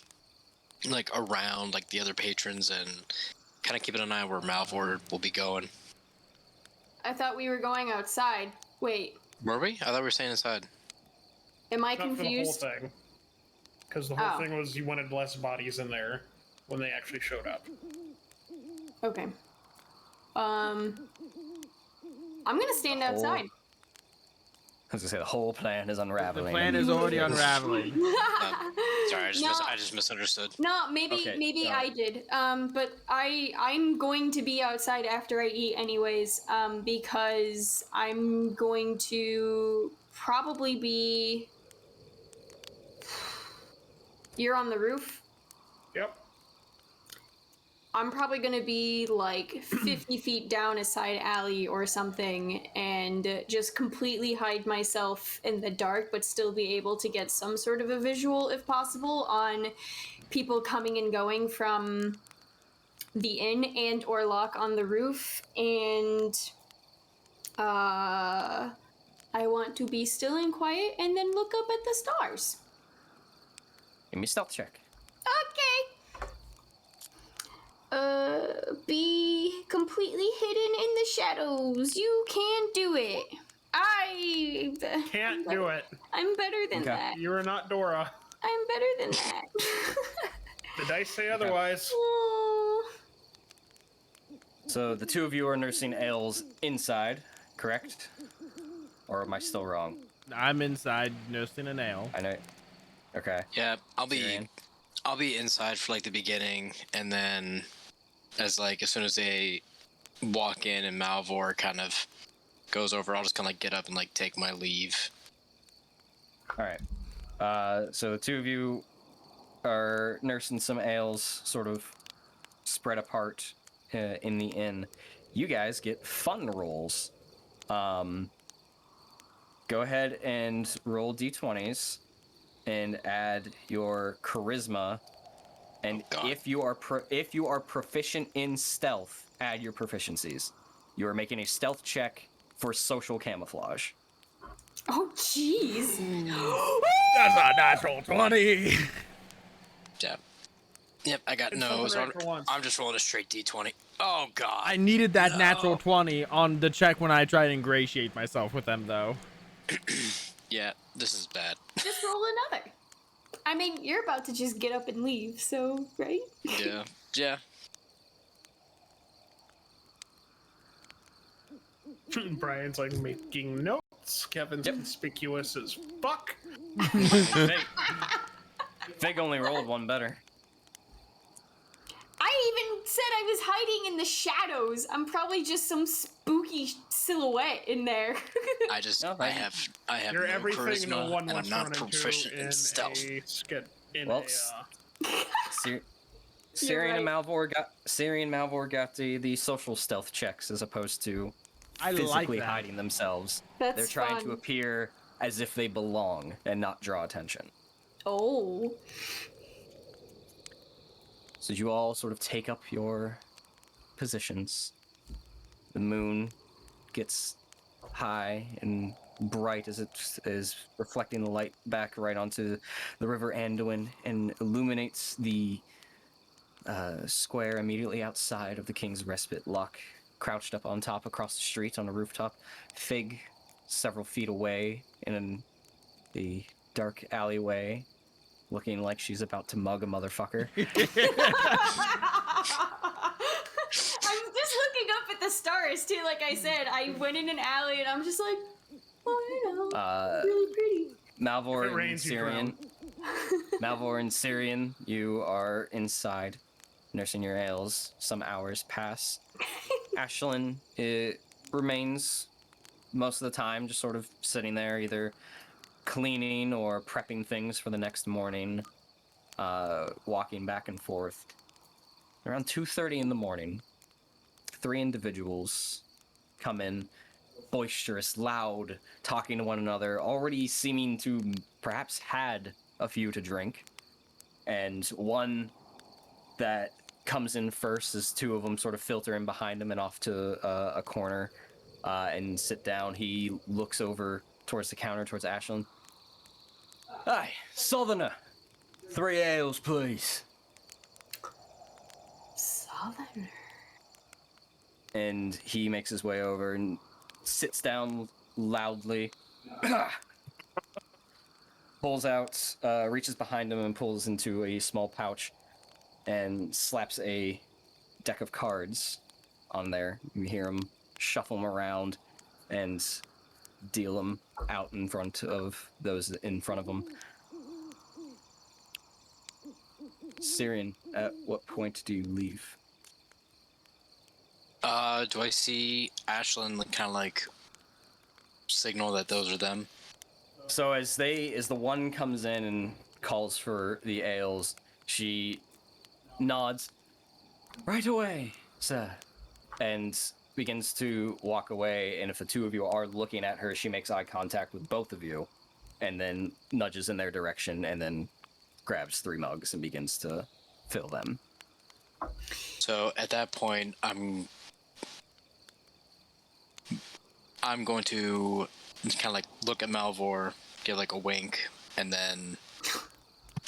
[SPEAKER 2] like around like the other patrons, and kind of keeping an eye where Malvhor will be going.
[SPEAKER 5] I thought we were going outside. Wait,
[SPEAKER 2] Were we? I thought we were staying inside.
[SPEAKER 5] am I
[SPEAKER 4] Not for the whole
[SPEAKER 5] confused?
[SPEAKER 4] thing. Because the whole
[SPEAKER 5] Oh.
[SPEAKER 4] thing was you wanted less bodies in there when they actually showed up.
[SPEAKER 5] Okay. I'm gonna stand outside.
[SPEAKER 1] I was gonna say the whole plan is
[SPEAKER 3] The
[SPEAKER 1] unraveling.
[SPEAKER 3] plan is already unraveling.
[SPEAKER 2] Sorry,
[SPEAKER 5] No.
[SPEAKER 2] I just misunderstood.
[SPEAKER 5] No, maybe
[SPEAKER 1] Okay,
[SPEAKER 5] maybe
[SPEAKER 1] no.
[SPEAKER 5] I did. But I'm going to be outside after I eat anyways. Because I'm going to probably be. You're on the roof.
[SPEAKER 4] Yep.
[SPEAKER 5] I'm probably gonna be like 50 feet down a side alley or something and just completely hide myself in the dark, but still be able to get some sort of a visual, if possible, on people coming and going from the inn and or Locke on the roof. And I want to be still and quiet and then look up at the stars.
[SPEAKER 1] Give me a stealth check.
[SPEAKER 5] Okay. Be completely hidden in the shadows. You can do it.
[SPEAKER 4] Can't do it.
[SPEAKER 5] I'm better than
[SPEAKER 1] Okay.
[SPEAKER 5] that.
[SPEAKER 4] You are not Dora.
[SPEAKER 5] I'm better than that.
[SPEAKER 4] The dice say otherwise.
[SPEAKER 5] Oh.
[SPEAKER 1] So the two of you are nursing ales inside, correct? Or am I still wrong?
[SPEAKER 3] I'm inside nursing a nail.
[SPEAKER 1] I know. Okay.
[SPEAKER 2] Yeah, I'll
[SPEAKER 1] Cirion?
[SPEAKER 2] be inside for like the beginning, and then as soon as they walk in and Malvhor kind of goes over, I'll just kind of like get up and like take my leave.
[SPEAKER 1] All right. So the two of you are nursing some ales, sort of spread apart in the inn. You guys get fun rolls. Go ahead and roll d20s and add your charisma. And
[SPEAKER 2] Oh, God.
[SPEAKER 1] if you are proficient in stealth, add your proficiencies. You are making a stealth check for social camouflage.
[SPEAKER 5] Oh, jeez.
[SPEAKER 3] That's a natural 20.
[SPEAKER 2] Yeah. Yep, I got
[SPEAKER 4] It's
[SPEAKER 2] no.
[SPEAKER 4] something
[SPEAKER 2] So
[SPEAKER 4] right for once.
[SPEAKER 2] I'm just rolling a straight D20. Oh God.
[SPEAKER 3] I needed that
[SPEAKER 2] No.
[SPEAKER 3] natural 20 on the check when I tried to ingratiate myself with them, though.
[SPEAKER 2] Yeah, this is bad.
[SPEAKER 5] Just roll another. I mean, you're about to just get up and leave, so, right?
[SPEAKER 2] Yeah. Yeah.
[SPEAKER 4] Brian's like making notes. Kevin's conspicuous as fuck.
[SPEAKER 1] Fig only rolled one better.
[SPEAKER 5] I even said I was hiding in the shadows. I'm probably just some spooky silhouette in there.
[SPEAKER 2] I just
[SPEAKER 1] No,
[SPEAKER 2] I
[SPEAKER 1] thank
[SPEAKER 2] have
[SPEAKER 4] You're
[SPEAKER 2] no
[SPEAKER 4] everything
[SPEAKER 2] charisma,
[SPEAKER 4] no one
[SPEAKER 2] and I'm
[SPEAKER 4] wants to
[SPEAKER 2] not
[SPEAKER 4] run into
[SPEAKER 2] proficient in stealth.
[SPEAKER 1] Well,
[SPEAKER 5] You're
[SPEAKER 1] Cirion and
[SPEAKER 5] right.
[SPEAKER 1] Malvhor got the social stealth checks as opposed to
[SPEAKER 3] I like
[SPEAKER 1] physically
[SPEAKER 3] that.
[SPEAKER 1] hiding themselves.
[SPEAKER 5] That's
[SPEAKER 1] They're trying to
[SPEAKER 5] fun.
[SPEAKER 1] appear as if they belong and not draw attention.
[SPEAKER 5] Oh.
[SPEAKER 1] So you all sort of take up your positions. The moon gets high and bright as it is reflecting the light back right onto the river Anduin and illuminates the square immediately outside of the King's Respite. Locke crouched up on top across the street on a rooftop. Fig several feet away in the dark alleyway, looking like she's about to mug a motherfucker.
[SPEAKER 5] I'm just looking up at the stars too. Like I said, I went in an alley and I'm just like, oh, you know, really pretty.
[SPEAKER 1] Malvhor
[SPEAKER 4] If it
[SPEAKER 1] and
[SPEAKER 4] rains, you
[SPEAKER 1] Cirion. Malvhor and Cirion, you are inside, nursing your ales. Some hours pass. Ashlyn remains most of the time, just sort of sitting there, either cleaning or prepping things for the next morning, walking back and forth. Around 2:30 in the morning, 3 individuals come in, boisterous, loud, talking to one another, already seeming to perhaps had a few to drink. And one that comes in first as 2 of them sort of filter in behind him and off to a corner and sit down. He looks over towards the counter, towards Ashlyn. Hi, Southerner. 3 ales, please.
[SPEAKER 5] Southerner.
[SPEAKER 1] And he makes his way over and sits down loudly, pulls out, reaches behind him and pulls into a small pouch and slaps a deck of cards on there. You hear him shuffle them around and deal them out in front of those in front of him. Cirion, at what point do you leave?
[SPEAKER 2] Do I see Ashlyn kind of like signal that those are them?
[SPEAKER 1] So as the one comes in and calls for the ales, she nods. Right away, sir. And begins to walk away, and if the 2 of you are looking at her, she makes eye contact with both of you, and then nudges in their direction, and then grabs 3 mugs and begins to fill them.
[SPEAKER 2] So at that point, I'm going to kind of like look at Malvhor, give like a wink, and then.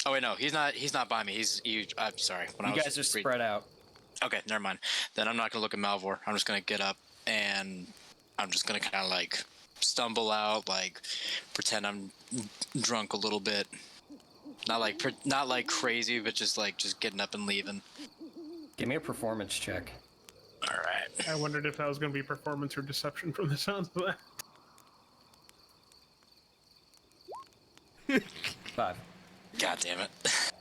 [SPEAKER 2] Oh wait, no, he's not by me. I'm sorry.
[SPEAKER 1] You guys are spread out.
[SPEAKER 2] Okay, never mind. Then I'm not gonna look at Malvhor. I'm just gonna get up and I'm just gonna kind of like stumble out, like pretend I'm drunk a little bit. Not like crazy, but just getting up and leaving.
[SPEAKER 1] Give me a performance check.
[SPEAKER 2] All right.
[SPEAKER 4] I wondered if that was going to be performance or deception from the sounds of that.
[SPEAKER 1] 5.
[SPEAKER 2] God damn it.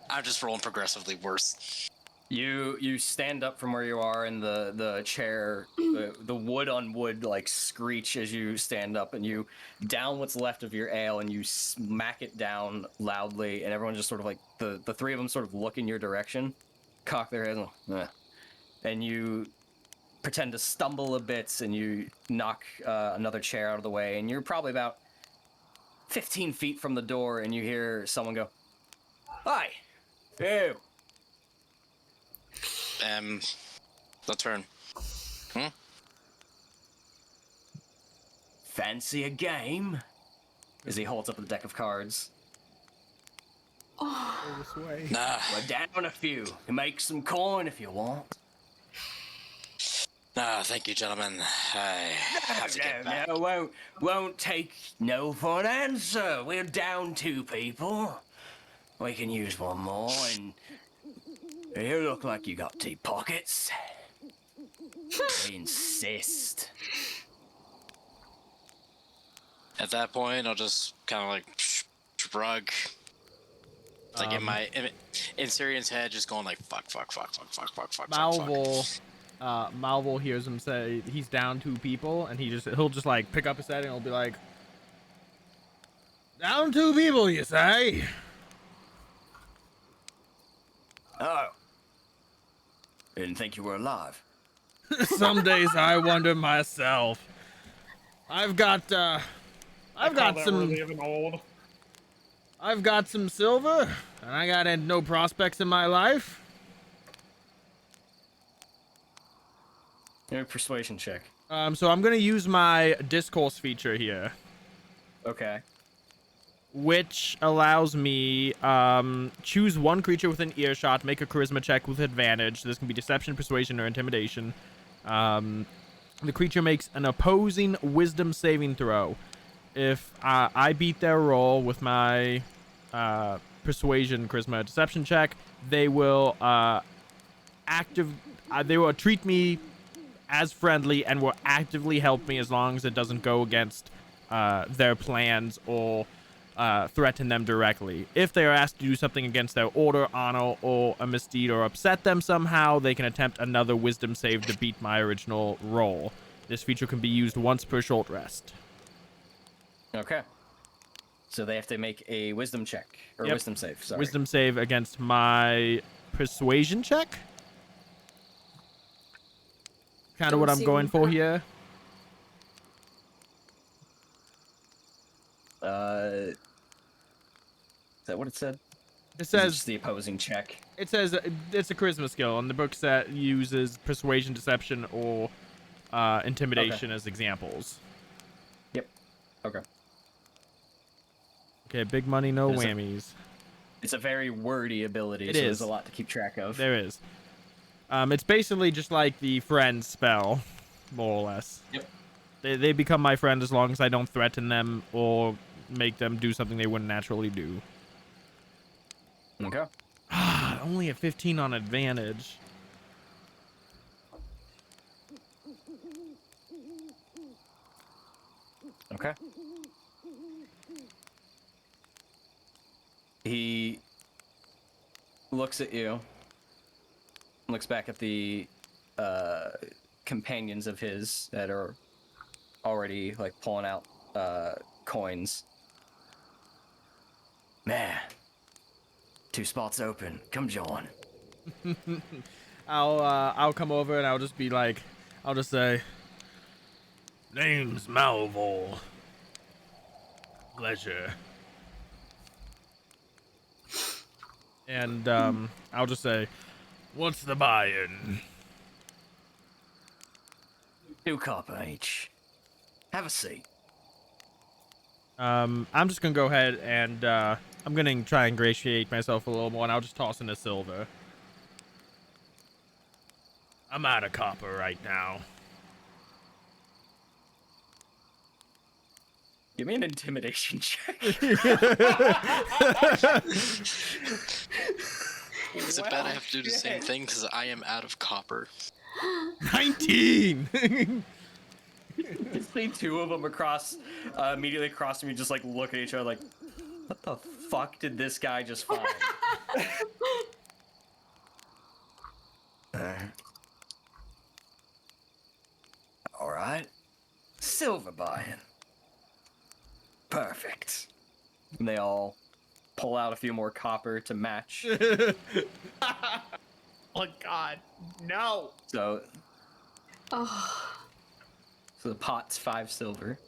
[SPEAKER 2] I'm just rolling progressively worse.
[SPEAKER 1] You stand up from where you are in the chair, the wood on wood like screech as you stand up, and you down what's left of your ale and you smack it down loudly, and everyone just sort of like the 3 of them sort of look in your direction, cock their heads, and you pretend to stumble a bit, and you knock another chair out of the way, and you're probably about 15 feet from the door, and you hear someone go, "Hi, ew."
[SPEAKER 2] The turn.
[SPEAKER 1] Fancy a game? As he holds up the deck of cards.
[SPEAKER 4] This way.
[SPEAKER 2] Nah.
[SPEAKER 1] We're down a few. You make some coin if you want.
[SPEAKER 2] Nah, thank you, gentlemen. I have to get back.
[SPEAKER 1] No, won't take no for an answer. We're down 2 people. We can use one more, and you look like you got deep pockets. I insist.
[SPEAKER 2] At that point, I'll just kind of like shrug. It's like in Cirion's head, just going like fuck.
[SPEAKER 3] Malvhor hears him say he's down 2 people, and he'll just like pick up his head and he'll be like, "Down 2 people, you say?"
[SPEAKER 1] Oh. Didn't think you were alive.
[SPEAKER 3] Some days I wonder myself. I've got some silver, and I got no prospects in my life.
[SPEAKER 1] Give me a persuasion check.
[SPEAKER 3] So I'm gonna use my discourse feature here,
[SPEAKER 1] Okay.
[SPEAKER 3] which allows me choose 1 creature within earshot, make a charisma check with advantage. This can be deception, persuasion, or intimidation. The creature makes an opposing wisdom saving throw. If I beat their roll with my persuasion, charisma, deception check, they will they will treat me as friendly and will actively help me as long as it doesn't go against their plans or threaten them directly. If they are asked to do something against their order, honor, or a misdeed or upset them somehow, they can attempt another wisdom save to beat my original roll. This feature can be used once per short rest.
[SPEAKER 1] Okay. So they have to make a wisdom check. Or
[SPEAKER 3] Yep.
[SPEAKER 1] wisdom save, sorry.
[SPEAKER 3] Wisdom save against my persuasion check. kind of what I'm going for here.
[SPEAKER 1] Is that what it said?
[SPEAKER 3] It
[SPEAKER 1] Is it
[SPEAKER 3] says
[SPEAKER 1] just the opposing check.
[SPEAKER 3] It says it's a charisma skill, and the book set uses persuasion, deception, or intimidation as examples.
[SPEAKER 1] Yep. Okay.
[SPEAKER 3] Okay, big money, no
[SPEAKER 1] There's
[SPEAKER 3] whammies.
[SPEAKER 1] It's a very wordy ability,
[SPEAKER 3] It
[SPEAKER 1] so
[SPEAKER 3] is.
[SPEAKER 1] there's a lot to keep track of.
[SPEAKER 3] There is. It's basically just like the friend spell, more or less.
[SPEAKER 1] Yep.
[SPEAKER 3] They become my friend as long as I don't threaten them or make them do something they wouldn't naturally do.
[SPEAKER 1] Okay.
[SPEAKER 3] Only a 15 on advantage.
[SPEAKER 1] Okay. He looks at you, looks back at the companions of his that are already like pulling out coins. Man, 2 spots open. Come join.
[SPEAKER 3] I'll come over and I'll just be like, I'll just say, name's Malvhor. Pleasure. And I'll just say, what's the buy-in?
[SPEAKER 1] 2 copper each. Have a seat.
[SPEAKER 3] I'm just gonna go ahead and I'm gonna try and ingratiate myself a little more, and I'll just toss in a silver. I'm out of copper right now.
[SPEAKER 1] Give me an intimidation check.
[SPEAKER 2] Is it bad I have to do the same thing because I am out of copper?
[SPEAKER 3] 19.
[SPEAKER 1] You see 2 of them immediately across from you, just like look at each other like, what the fuck did this guy just find? All right, silver buy-in. Perfect. And they all pull out a few more copper to match.
[SPEAKER 4] Oh God, no!
[SPEAKER 1] So
[SPEAKER 5] Oh,
[SPEAKER 1] the pot's 5 silver.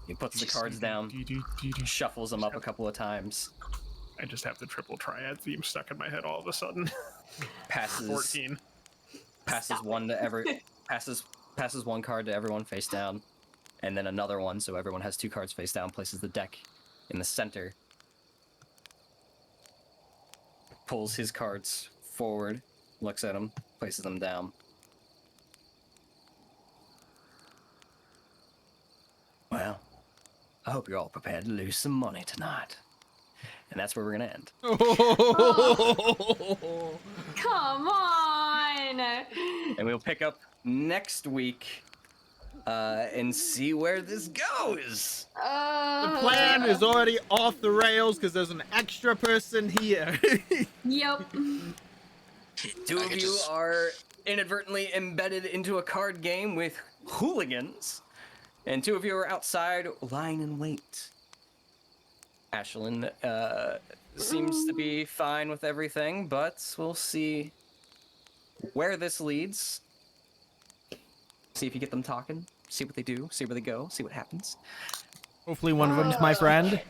[SPEAKER 1] He puts the cards down, shuffles them up a couple of times,
[SPEAKER 4] I just have the triple triad theme stuck in my head all of a sudden.
[SPEAKER 1] passes
[SPEAKER 4] 14.
[SPEAKER 1] passes one to every passes 1 card to everyone face down, and then another one, so everyone has 2 cards face down. Places the deck in the center. Pulls his cards forward, looks at them, places them down. Well, I hope you're all prepared to lose some money tonight. And that's where we're gonna end.
[SPEAKER 5] come on!
[SPEAKER 1] And we'll pick up next week and see where this goes.
[SPEAKER 3] The plan is already off the rails because there's an extra person here.
[SPEAKER 5] Yep.
[SPEAKER 1] 2 of you are inadvertently embedded into a card game with hooligans, and 2 of you are outside lying in wait. Ashlyn seems to be fine with everything, but we'll see where this leads. See if you get them talking, see what they do, see where they go, see what happens.
[SPEAKER 3] Hopefully one of them's my friend.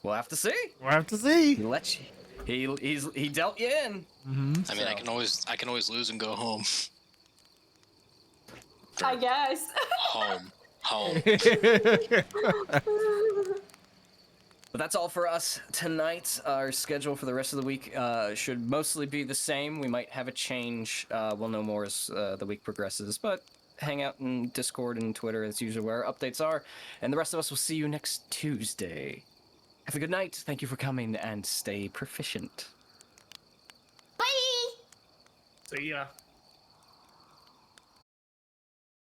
[SPEAKER 1] We'll have to see.
[SPEAKER 3] We'll have to see.
[SPEAKER 1] He let you. He dealt you in.
[SPEAKER 2] I mean, I can always lose and go home.
[SPEAKER 5] I guess.
[SPEAKER 2] Home.
[SPEAKER 1] But that's all for us tonight. Our schedule for the rest of the week should mostly be the same. We might have a change. We'll know more as the week progresses, but hang out in Discord and Twitter as usual where our updates are. And the rest of us will see you next Tuesday. Have a good night. Thank you for coming and stay proficient.
[SPEAKER 5] Bye!
[SPEAKER 4] See ya.